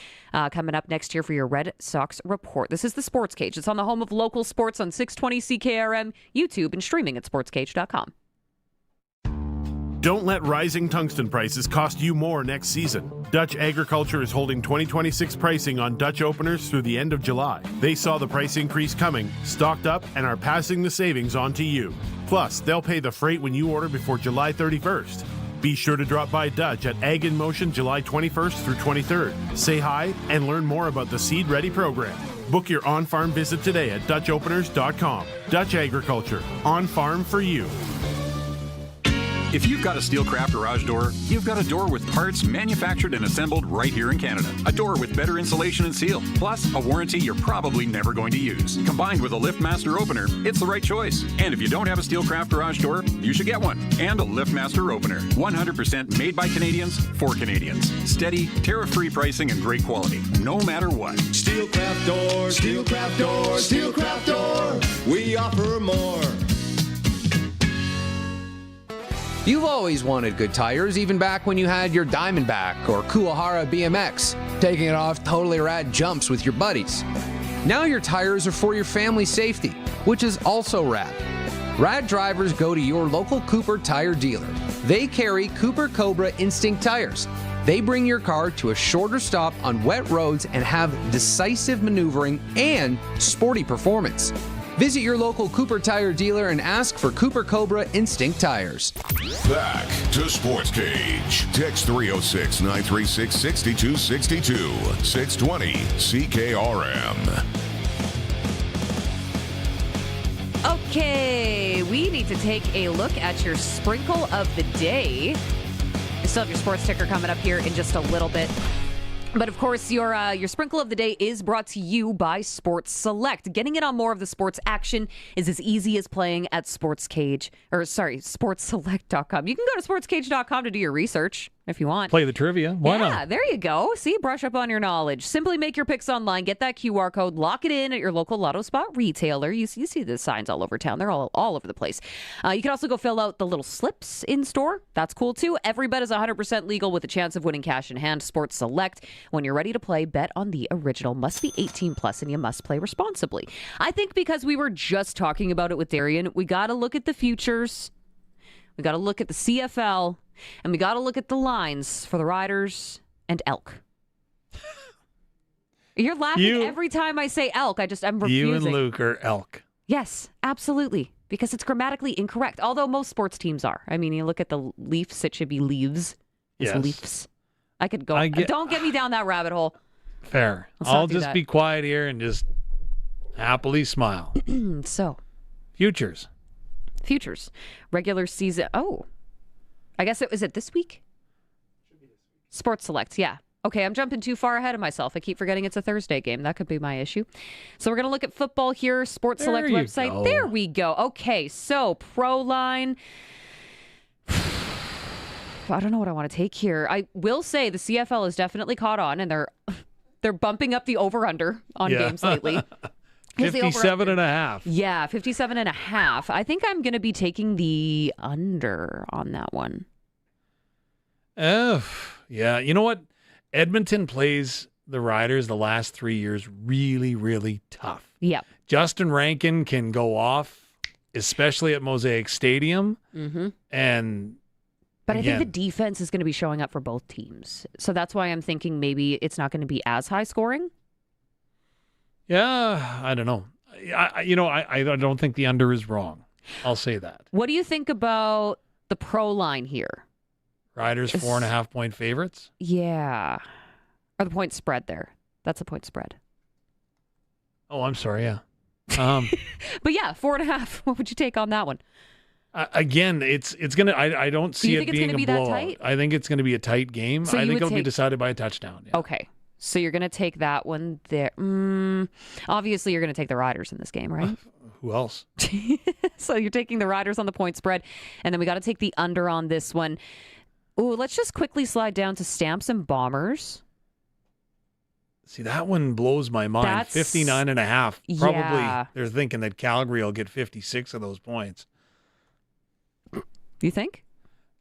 coming up next year for your Red Sox report. This is the Sportscage. It's on the home of local sports on 620 CKRM, YouTube, and streaming at sportscage.com. Don't let rising tungsten prices cost you more next season. Dutch Agriculture is holding 2026 pricing on Dutch openers through the end of July. They saw the price increase coming, stocked up, and are passing the savings on to you. Plus, they'll pay the freight when you order before July 31st. Be sure to drop by Dutch at Ag in Motion July 21st through 23rd. Say hi and learn more about the Seed Ready program. Book your on-farm visit today at DutchOpeners.com. Dutch Agriculture, on-farm for you. If you've got a Steelcraft garage door, you've got a door with parts manufactured and assembled right here in Canada. A door with better insulation and seal, plus a warranty you're probably never going to use. Combined with a LiftMaster opener, it's the right choice. And if you don't have a Steelcraft garage door, you should get one. And a LiftMaster opener. 100% made by Canadians for Canadians. Steady, tariff-free pricing and great quality, no matter what. Steelcraft door, Steelcraft door, Steelcraft door. We offer more. You've always wanted good tires, even back when you had your Diamondback or Kuwahara BMX, taking it off totally rad jumps with your buddies. Now your tires are for your family's safety, which is also rad. Rad drivers go to your local Cooper tire dealer. They carry Cooper Cobra Instinct tires. They bring your car to a shorter stop on wet roads and have decisive maneuvering and sporty performance. Visit your local Cooper tire dealer and ask for Cooper Cobra Instinct tires. Back to Sportscage. Text 306-936-6262. 620 CKRM. Okay, we need to take a look at your sprinkle of the day. You still have your sports ticker coming up here in just a little bit. But of course, your sprinkle of the day is brought to you by Sports Select. Getting in on more of the sports action is as easy as playing at sportsselect.com. You can go to sportscage.com to do your research if you want. Play the trivia. Why not? Yeah, there you go. See, brush up on your knowledge. Simply make your picks online, get that QR code, lock it in at your local Lotto Spot retailer. You see the signs all over town. They're all over the place. You can also go fill out the little slips in store. That's cool too. Every bet is 100% legal with a chance of winning cash in hand. Sports Select. When you're ready to play, bet on the original. Must be 18 plus and you must play responsibly. I think because we were just talking about it with Darian, we got to look at the futures. We got to look at the CFL. And we got to look at the lines for the Riders and Elk. You're laughing every time I say Elk. I'm refusing. You and Luke are Elk. Yes, absolutely. Because it's grammatically incorrect. Although most sports teams are. I mean, you look at the Leafs, it should be Leaves. It's Yes. Leafs. I could go. Don't get me down that rabbit hole. Fair. Let's not I'll do just that. be quiet here and just happily smile. So, Futures. regular season. Oh, I guess it was it this week? Sports Select, yeah. Okay, I'm jumping too far ahead of myself. I keep forgetting it's a Thursday game. That could be my issue. So we're going to look at football here. Sports Select There you website. go. There we go. Okay, so Pro Line. I don't know what I want to take here. I will say the CFL has definitely caught on, and they're bumping up the over-under on games lately. 57.5. Yeah, 57.5. I think I'm going to be taking the under on that one. Yeah. You know what? Edmonton plays the Riders the last 3 years really, really tough. Yeah. Justin Rankin can go off, especially at Mosaic Stadium. Mm-hmm. But I think the defense is going to be showing up for both teams. So that's why I'm thinking maybe it's not going to be as high scoring. Yeah, I don't know. I don't think the under is wrong. I'll say that. What do you think about the Pro Line here? Riders 4.5 point favorites? Yeah. Or the point spread there. That's a point spread. Oh, I'm sorry, yeah. But yeah, 4.5. What would you take on that one? Again, it's gonna. I don't see you it think it's being gonna a be that blowout. tight? I think it's going to be a tight game. So I you think would it'll be take- decided by a touchdown. Yeah. Okay. So you're going to take that one there. Obviously, you're going to take the Riders in this game, right? Who else? So you're taking the Riders on the point spread, and then we got to take the under on this one. Ooh, let's just quickly slide down to Stamps and Bombers. See, that one blows my mind. That's- 59.5. Probably Yeah. they're thinking that Calgary will get 56 of those points. You think?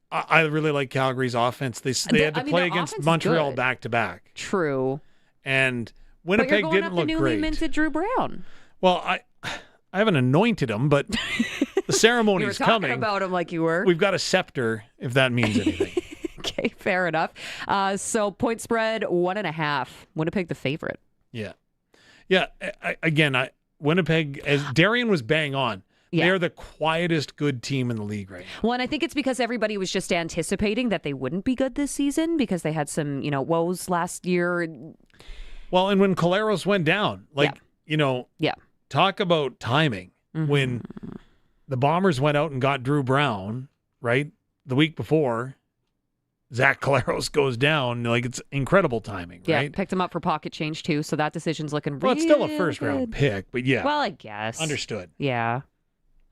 I really like Calgary's offense. They had to play their against offense is Montreal good. back to back. True. And But you're Winnipeg going didn't after look newly great. minted Drew Brown. Well, I haven't anointed him, but the ceremony's You were talking coming. about him like you were. We've got a scepter, if that means anything. Okay, fair enough. So point spread 1.5. Winnipeg the favorite. Yeah. Winnipeg, as Darian was bang on. Yeah. They're the quietest good team in the league right now. Well, and I think it's because everybody was just anticipating that they wouldn't be good this season because they had some, woes last year. Well, and when Collaros went down, talk about timing. Mm-hmm. When the Bombers went out and got Drew Brown, right, the week before, Zach Collaros goes down. It's incredible timing, Yeah, right? picked him up for pocket change too, so that decision's looking Well, really it's still a first-round pick, but yeah. Well, I guess. Understood. Yeah.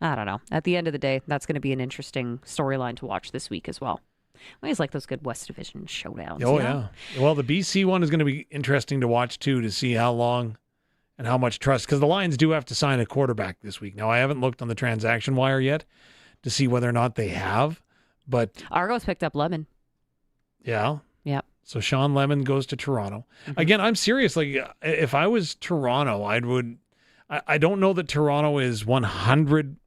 I don't know. At the end of the day, that's going to be an interesting storyline to watch this week as well. I always like those good West Division showdowns. Oh, you know? yeah. Well, the BC one is going to be interesting to watch, too, to see how long and how much trust. Because the Lions do have to sign a quarterback this week. Now, I haven't looked on the transaction wire yet to see whether or not they have. But Argos picked up Lemon. Yeah. Yeah. So Sean Lemon goes to Toronto. Again, I'm serious. If I was Toronto, I don't know that Toronto is 100%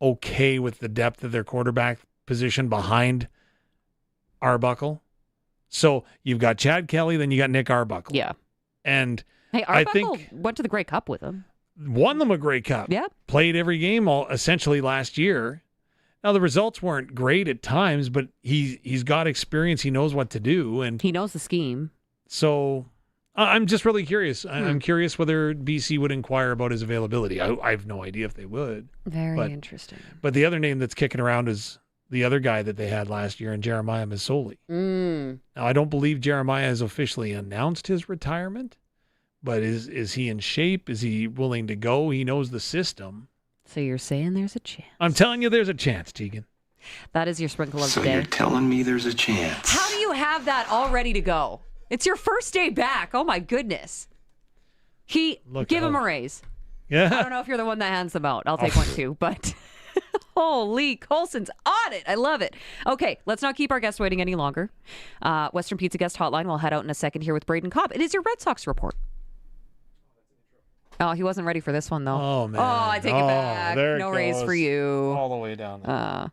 okay with the depth of their quarterback position behind Arbuckle. So you've got Chad Kelly, then you got Nick Arbuckle. Yeah. And Hey, I Arbuckle think went to the Grey Cup with him. won them a Grey Cup. Yeah. Played every game essentially last year. Now, the results weren't great at times, but he's got experience. He knows what to do. And he knows the scheme. So I'm just really curious. I'm curious whether BC would inquire about his availability. I have no idea if they would. Very interesting. But the other name that's kicking around is the other guy that they had last year, and Jeremiah Masoli. Now, I don't believe Jeremiah has officially announced his retirement, but is he in shape? Is he willing to go? He knows the system. So you're saying there's a chance. I'm telling you there's a chance, Teagan. That is your sprinkle of So the day. you're telling me there's a chance? How do you have that all ready to go? It's your first day back. Oh, my goodness. Give him a raise. Yeah. I don't know if you're the one that hands them out. I'll take one too, but holy, Colson's on it. I love it. Okay, let's not keep our guests waiting any longer. Western Pizza Guest Hotline. We'll head out in a second here with Braden Cobb. It is your Red Sox report. Oh, he wasn't ready for this one, though. Oh, man. Oh, I take it back. there it No raise goes. for you. All the way down there.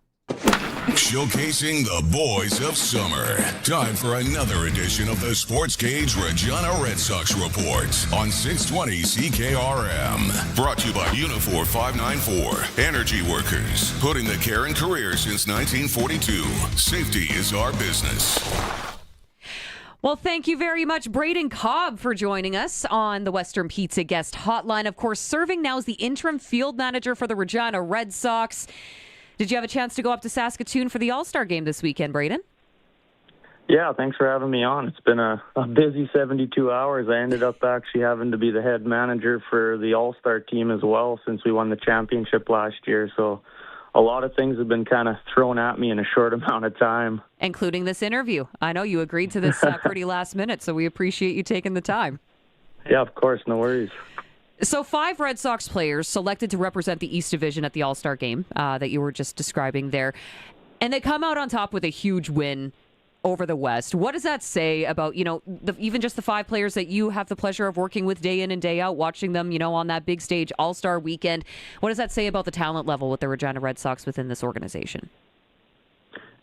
Showcasing the boys of summer. Time for another edition of the Sportscage Regina Red Sox Report on 620 CKRM. Brought to you by Unifor 594. Energy Workers. Putting the care in career since 1942. Safety is our business. Well, thank you very much, Braden Cobb, for joining us on the Western Pizza Guest Hotline. Of course, serving now as the interim field manager for the Regina Red Sox. Did you have a chance to go up to Saskatoon for the All-Star game this weekend, Braden? Yeah, thanks for having me on. It's been a busy 72 hours. I ended up actually having to be the head manager for the All-Star team as well since we won the championship last year. So a lot of things have been kind of thrown at me in a short amount of time. Including this interview. I know you agreed to this pretty last minute, so we appreciate you taking the time. Yeah, of course. No worries. So 5 Red Sox players selected to represent the East Division at the All-Star game that you were just describing there. And they come out on top with a huge win over the West. What does that say about, even just the 5 players that you have the pleasure of working with day in and day out, watching them, on that big stage All-Star weekend? What does that say about the talent level with the Regina Red Sox within this organization?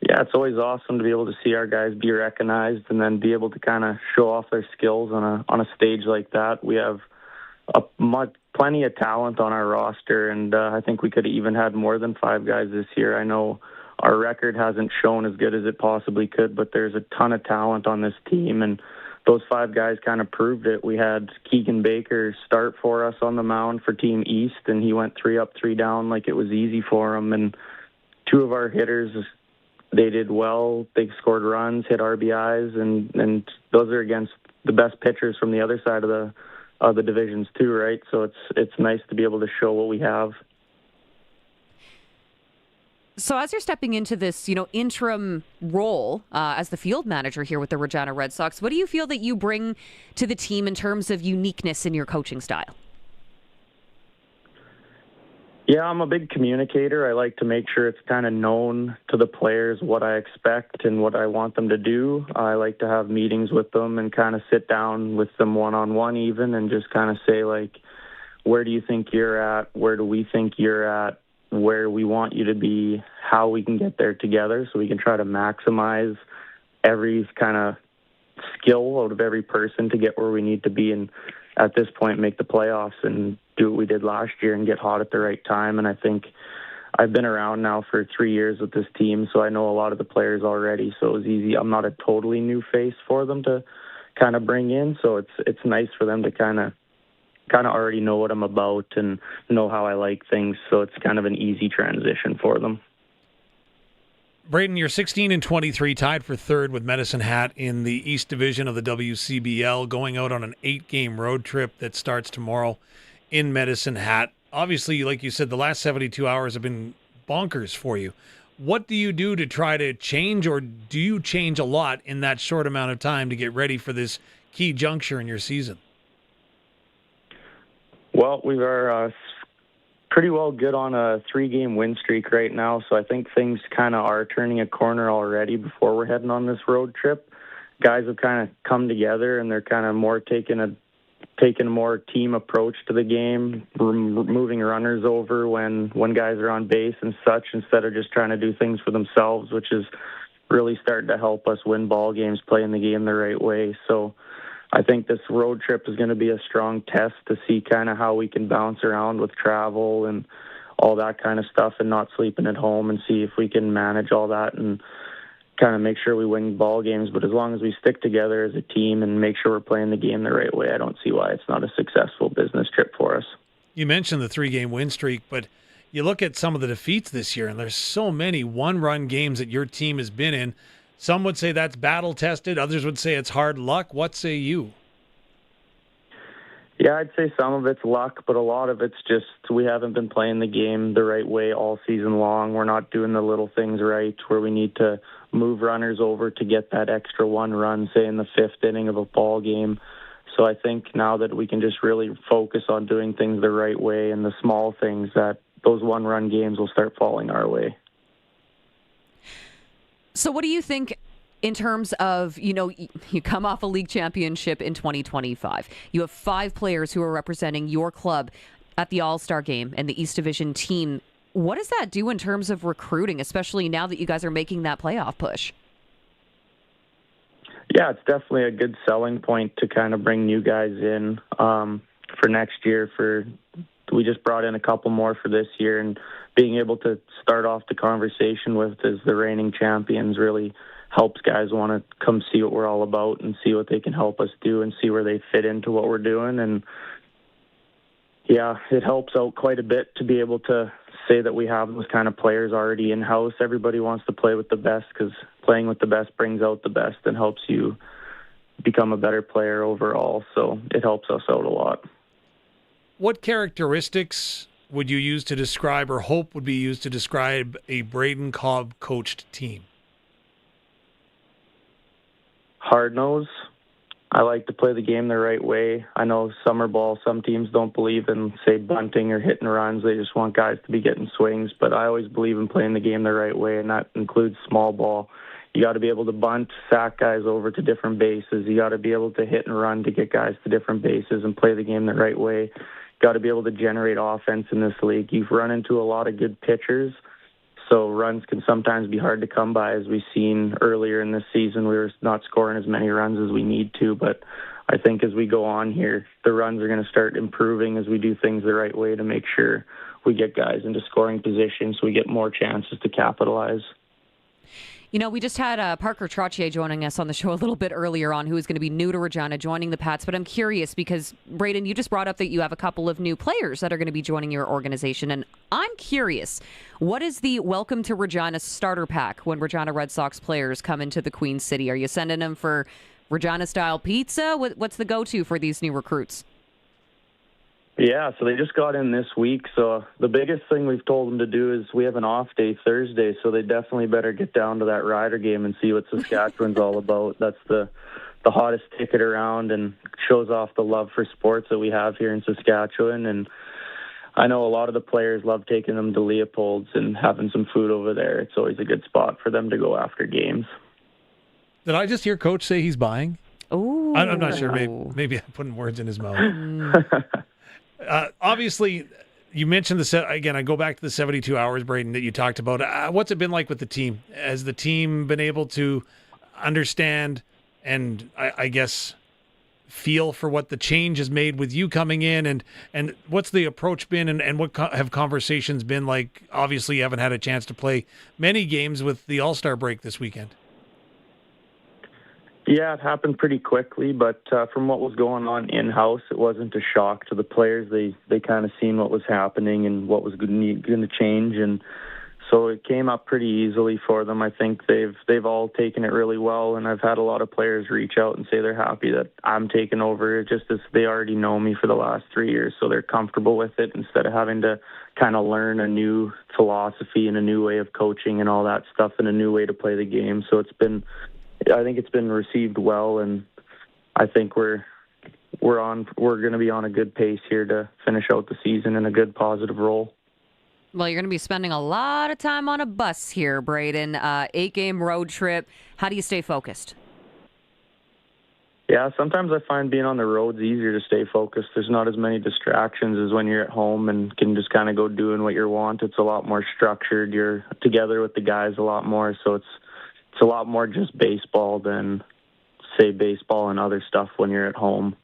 Yeah, it's always awesome to be able to see our guys be recognized and then be able to kind of show off their skills on a stage like that. We have plenty of talent on our roster, and I think we could have even had more than 5 guys this year. I know our record hasn't shown as good as it possibly could, but there's a ton of talent on this team, and those 5 guys kind of proved it. We had Keegan Baker start for us on the mound for Team East, and he went 3 up, 3 down like it was easy for him. And 2 of our hitters, they did well. They scored runs, hit RBIs, and those are against the best pitchers from the other side of the divisions too, right? So it's nice to be able to show what we have. So as you're stepping into this, interim role as the field manager here with the Regina Red Sox, what do you feel that you bring to the team in terms of uniqueness in your coaching style? Yeah, I'm a big communicator. I like to make sure it's kind of known to the players what I expect and what I want them to do. I like to have meetings with them and kind of sit down with them one-on-one even and just kind of say, like, where do you think you're at? Where do we think you're at? Where we want you to be, how we can get there together so we can try to maximize every kind of skill out of every person to get where we need to be and at this point make the playoffs and do what we did last year and get hot at the right time. And I think I've been around now for 3 years with this team, so I know a lot of the players already, so it was easy. I'm not a totally new face for them to kind of bring in, so it's nice for them to kind of already know what I'm about and know how I like things, so it's kind of an easy transition for them. Braden, you're 16-23, tied for 3rd with Medicine Hat in the East Division of the WCBL, going out on an 8-game road trip that starts tomorrow in Medicine Hat. Obviously, like you said, the last 72 hours have been bonkers for you. What do you do to try to change, or do you change a lot in that short amount of time to get ready for this key juncture in your season? Well, we are pretty well good on a 3-game win streak right now, so I think things kind of are turning a corner already before we're heading on this road trip. Guys have kind of come together, and they're kind of more taking a more team approach to the game, moving runners over when guys are on base and such, instead of just trying to do things for themselves, which is really starting to help us win ball games, playing the game the right way. So I think this road trip is going to be a strong test to see kind of how we can bounce around with travel and all that kind of stuff and not sleeping at home, and see if we can manage all that and kind of make sure we win ball games. But as long as we stick together as a team and make sure we're playing the game the right way, I don't see why it's not a successful business trip for us. You mentioned the 3-game win streak, but you look at some of the defeats this year, and there's so many one-run games that your team has been in. Some would say that's battle-tested. Others would say it's hard luck. What say you? Yeah, I'd say some of it's luck, but a lot of it's just we haven't been playing the game the right way all season long. We're not doing the little things right where we need to move runners over to get that extra 1 run, say in the 5th inning of a ball game. So I think now that we can just really focus on doing things the right way and the small things, that those 1-run games will start falling our way. So what do you think in terms of, you come off a league championship in 2025. You have 5 players who are representing your club at the All-Star game and the East Division team. What does that do in terms of recruiting, especially now that you guys are making that playoff push? Yeah, it's definitely a good selling point to kind of bring new guys in for next year. We just brought in a couple more for this year, and being able to start off the conversation with as the reigning champions really helps guys want to come see what we're all about and see what they can help us do and see where they fit into what we're doing. And yeah, it helps out quite a bit to be able to say that we have those kind of players already in-house. Everybody wants to play with the best because playing with the best brings out the best and helps you become a better player overall. So it helps us out a lot. What characteristics would you use to describe, or hope would be used to describe, a Braden Cobb coached team? Hard-nosed. I like to play the game the right way. I know summer ball, some teams don't believe in, say, bunting or hitting runs. They just want guys to be getting swings. But I always believe in playing the game the right way, and that includes small ball. You got to be able to bunt, sack guys over to different bases. You got to be able to hit and run to get guys to different bases and play the game the right way. Got to be able to generate offense in this league. You've run into a lot of good pitchers, so runs can sometimes be hard to come by. As we've seen earlier in this season, we were not scoring as many runs as we need to, but I think as we go on here, the runs are going to start improving as we do things the right way to make sure we get guys into scoring positions so we get more chances to capitalize. You know, we just had Parker Trottier joining us on the show a little bit earlier on, who is going to be new to Regina, joining the Pats. But I'm curious because, Braden, you just brought up that you have a couple of new players that are going to be joining your organization. And I'm curious, what is the Welcome to Regina starter pack when Regina Red Sox players come into the Queen City? Are you sending them for Regina-style pizza? What's the go-to for these new recruits? Yeah, so they just got in this week. So the biggest thing we've told them to do is we have an off day Thursday, so they definitely better get down to that Rider game and see what Saskatchewan's all about. That's the hottest ticket around and shows off the love for sports that we have here in Saskatchewan. And I know a lot of the players love taking them to Leopold's and having some food over there. It's always a good spot for them to go after games. Did I just hear Coach say he's buying? Oh, I'm not sure. Maybe I'm putting words in his mouth. Obviously, you mentioned again, I go back to the 72 hours, Braden, that you talked about. What's it been like with the team? Has the team been able to understand and I guess feel for what the change has made with you coming in? And what's the approach been and what have conversations been like? Obviously, you haven't had a chance to play many games with the All-Star break this weekend. Yeah, it happened pretty quickly, but from what was going on in-house, it wasn't a shock to the players. They kind of seen what was happening and what was going to change, and so it came up pretty easily for them. I think they've all taken it really well, and I've had a lot of players reach out and say they're happy that I'm taking over, just as they already know me for the last 3 years, so they're comfortable with it instead of having to kind of learn a new philosophy and a new way of coaching and all that stuff and a new way to play the game. So I think it's been received well, and I think we're going to be on a good pace here to finish out the season in a good positive role. Well, you're going to be spending a lot of time on a bus here, Braden. 8-game road trip. How do you stay focused? Yeah, sometimes I find being on the road's easier to stay focused. There's not as many distractions as when you're at home and can just kind of go doing what you want. It's a lot more structured. You're together with the guys a lot more, so it's a lot more just baseball than, say, baseball and other stuff when you're at home.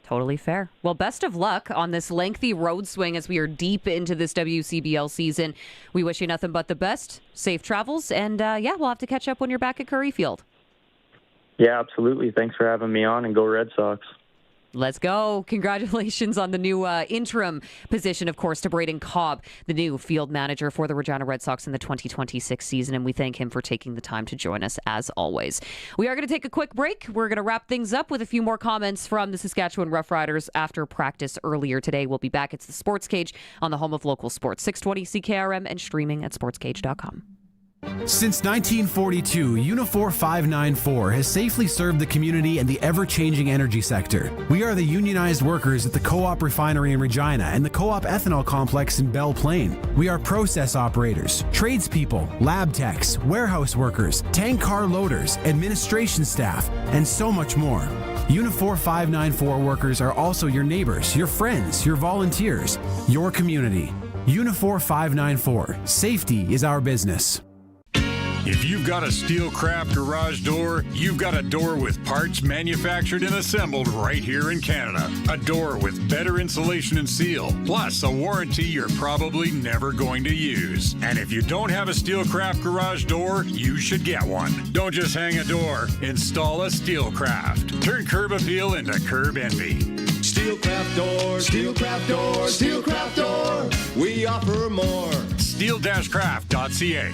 Totally fair. Well, best of luck on this lengthy road swing as we are deep into this WCBL season. We wish you nothing but the best, safe travels, and we'll have to catch up when you're back at Curry Field. Yeah, absolutely. Thanks for having me on, and go Red Sox. Let's go. Congratulations on the new interim position, of course, to Braden Cobb, the new field manager for the Regina Red Sox in the 2026 season, and we thank him for taking the time to join us as always. We are going to take a quick break. We're going to wrap things up with a few more comments from the Saskatchewan Roughriders after practice earlier today. We'll be back. It's the Sports Cage on the home of local sports, 620 CKRM and streaming at sportscage.com. Since 1942, Unifor 594 has safely served the community and the ever-changing energy sector. We are the unionized workers at the Co-op Refinery in Regina and the Co-op Ethanol Complex in Belle Plaine. We are process operators, tradespeople, lab techs, warehouse workers, tank car loaders, administration staff, and so much more. Unifor 594 workers are also your neighbors, your friends, your volunteers, your community. Unifor 594. Safety is our business. If you've got a Steelcraft garage door, you've got a door with parts manufactured and assembled right here in Canada. A door with better insulation and seal, plus a warranty you're probably never going to use. And if you don't have a Steelcraft garage door, you should get one. Don't just hang a door, install a Steelcraft. Turn curb appeal into curb envy. Steelcraft door, Steelcraft door, Steelcraft door. We offer more. Steel-craft.ca.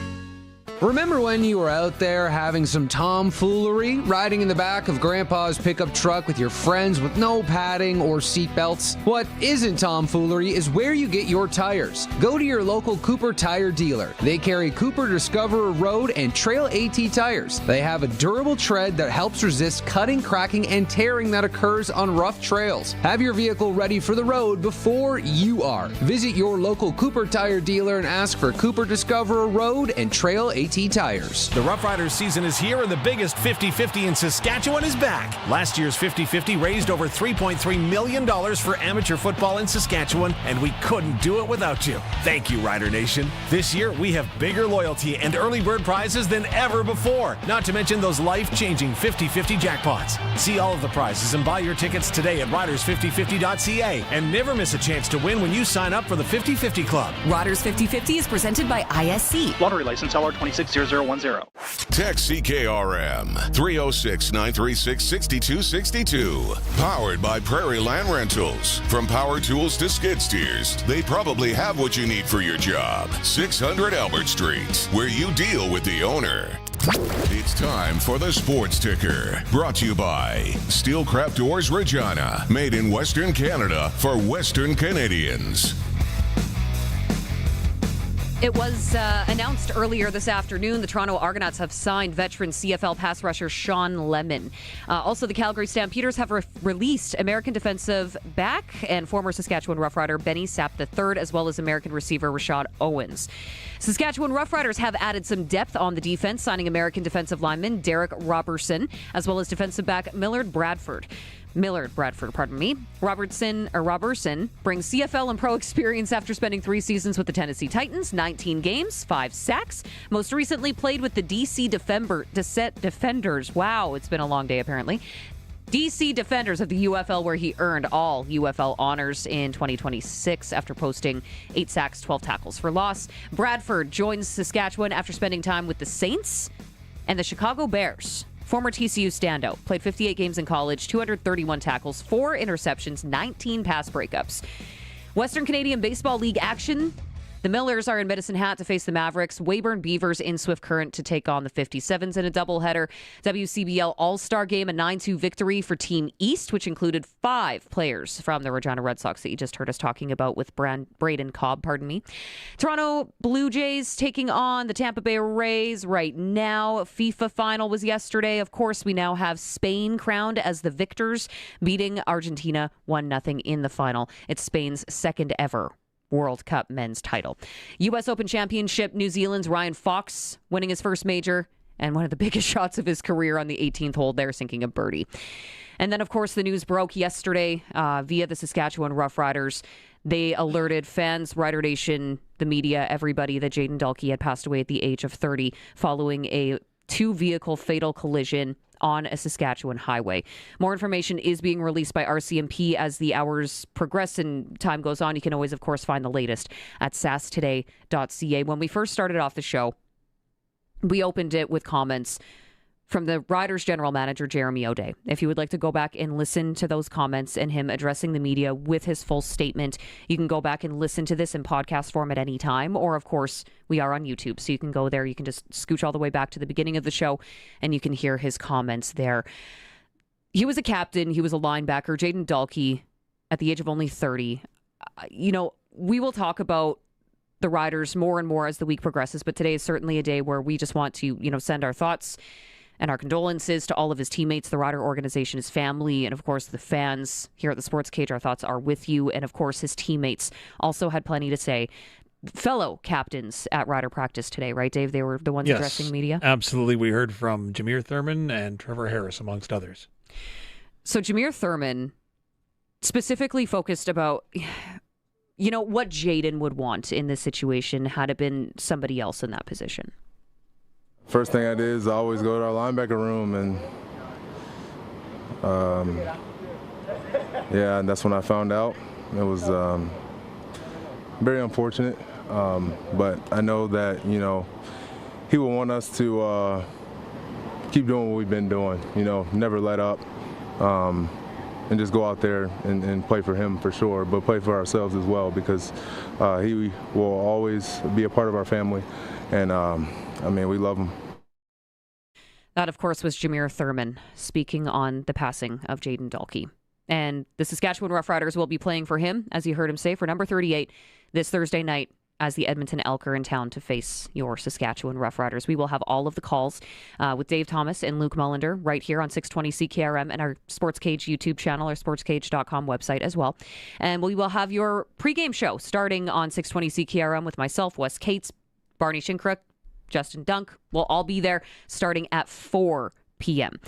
Remember when you were out there having some tomfoolery, riding in the back of Grandpa's pickup truck with your friends with no padding or seatbelts? What isn't tomfoolery is where you get your tires. Go to your local Cooper tire dealer. They carry Cooper Discoverer Road and Trail AT tires. They have a durable tread that helps resist cutting, cracking, and tearing that occurs on rough trails. Have your vehicle ready for the road before you are. Visit your local Cooper tire dealer and ask for Cooper Discoverer Road and Trail AT tires. The Roughriders season is here and the biggest 50-50 in Saskatchewan is back. Last year's 50-50 raised over $3.3 million for amateur football in Saskatchewan, and we couldn't do it without you. Thank you, Rider Nation. This year, we have bigger loyalty and early bird prizes than ever before, not to mention those life-changing 50-50 jackpots. See all of the prizes and buy your tickets today at riders5050.ca, and never miss a chance to win when you sign up for the 50-50 Club. Riders 50-50 is presented by ISC. Lottery license LR260010. Text CKRM 306-936-6262. Powered by Prairie Land Rentals. From power tools to skid steers, they probably have what you need for your job. 600 Albert Street, where you deal with the owner. It's time for the Sports Ticker. Brought to you by Steelcraft Doors Regina. Made in Western Canada for Western Canadians. It was announced earlier this afternoon the Toronto Argonauts have signed veteran CFL pass rusher Sean Lemon. Also, the Calgary Stampeders have released American defensive back and former Saskatchewan Roughrider Benny Sapp III, as well as American receiver Rashad Owens. Saskatchewan Roughriders have added some depth on the defense, signing American defensive lineman Derek Robertson, as well as defensive back Millard Bradford. Robertson brings CFL and pro experience after spending 3 seasons with the Tennessee Titans, 19 games, 5 sacks. Most recently played with the DC Defenders. Wow, it's been a long day apparently. DC Defenders of the UFL, where he earned all UFL honors in 2026 after posting 8 sacks, 12 tackles for loss. Bradford joins Saskatchewan after spending time with the Saints and the Chicago Bears. Former TCU standout, played 58 games in college, 231 tackles, 4 interceptions, 19 pass breakups. Western Canadian Baseball League action. The Millers are in Medicine Hat to face the Mavericks. Weyburn Beavers in Swift Current to take on the 57s in a doubleheader. WCBL All-Star Game, a 9-2 victory for Team East, which included 5 players from the Regina Red Sox that you just heard us talking about with Braden Cobb, Toronto Blue Jays taking on the Tampa Bay Rays right now. FIFA final was yesterday. Of course, we now have Spain crowned as the victors, beating Argentina 1-0 in the final. It's Spain's second ever World Cup men's title. U.S. Open Championship, New Zealand's Ryan Fox winning his first major and one of the biggest shots of his career on the 18th hole there, sinking a birdie. And then, of course, the news broke yesterday via the Saskatchewan Roughriders. They alerted fans, Rider Nation, the media, everybody that Jayden Dalke had passed away at the age of 30 following a 2-vehicle fatal collision on a Saskatchewan highway. More information is being released by RCMP as the hours progress and time goes on. You can always, of course, find the latest at sastoday.ca. When we first started off the show, we opened it with comments from the Riders general manager, Jeremy O'Day. If you would like to go back and listen to those comments and him addressing the media with his full statement, you can go back and listen to this in podcast form at any time. Or, of course, we are on YouTube, so you can go there. You can just scooch all the way back to the beginning of the show, and you can hear his comments there. He was a captain. He was a linebacker. Jayden Dalke, at the age of only 30. We will talk about the Riders more and more as the week progresses, but today is certainly a day where we just want to, send our thoughts and our condolences to all of his teammates, the Rider organization, his family, and of course the fans here at the Sportscage. Our thoughts are with you. And of course his teammates also had plenty to say. Fellow captains at Rider practice today, right, Dave? They were the ones addressing media? Absolutely. We heard from Jameer Thurman and Trevor Harris, amongst others. So Jameer Thurman specifically focused about, what Jayden would want in this situation had it been somebody else in that position. first thing I did is I always go to our linebacker room, and and that's when I found out. It was very unfortunate, but I know that, he will want us to keep doing what we've been doing, never let up, and just go out there and play for him for sure, but play for ourselves as well, because he will always be a part of our family, and we love him. That, of course, was Jameer Thurman speaking on the passing of Jayden Dalke. And the Saskatchewan Roughriders will be playing for him, as you heard him say, for number 38 this Thursday night as the Edmonton Elk are in town to face your Saskatchewan Roughriders. We will have all of the calls with Dave Thomas and Luke Mullender right here on 620 CKRM and our Sportscage YouTube channel, our sportscage.com website as well. And we will have your pregame show starting on 620 CKRM with myself, Wes Cates, Barney Shinkrook, Justin Dunk. We'll all be there starting at 4 p.m.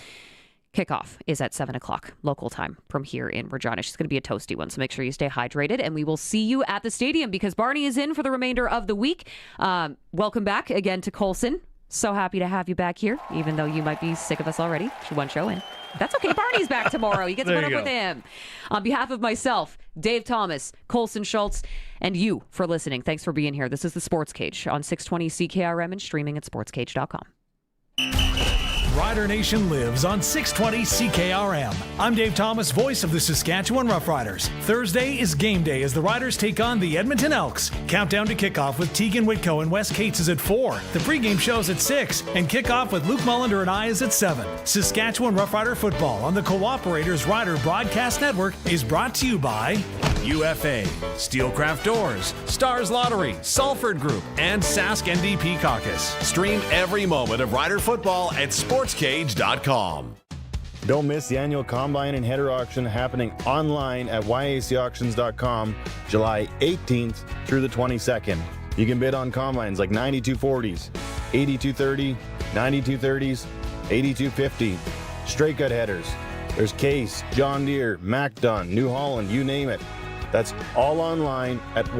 Kickoff is at 7 o'clock local time from here in Regina. She's going to be a toasty one, so make sure you stay hydrated, and we will see you at the stadium because Barney is in for the remainder of the week. Welcome back again to Colson. So happy to have you back here, even though you might be sick of us already. One show in. That's okay. Barney's back tomorrow. You get to put up with him. On behalf of myself, Dave Thomas, Colson Schultz, and you for listening, thanks for being here. This is the Sports Cage on 620 CKRM and streaming at sportscage.com. Rider Nation lives on 620 CKRM. I'm Dave Thomas, voice of the Saskatchewan Roughriders. Thursday is game day as the Riders take on the Edmonton Elks. Countdown to kickoff with Teagan, Witko, and Wes Cates is at 4. The pregame show's at 6, and kickoff with Luke Mullender and I is at 7. Saskatchewan Roughrider football on the Cooperators Rider Broadcast Network is brought to you by UFA, Steelcraft Doors, Stars Lottery, Salford Group, and Sask NDP Caucus. Stream every moment of Rider football at sportscage.com. Don't miss the annual Combine and Header Auction happening online at yacauctions.com July 18th through the 22nd. You can bid on combines like 9240s, 8230, 9230s, 8250, straight cut headers. There's Case, John Deere, MacDon, New Holland, you name it. That's all online at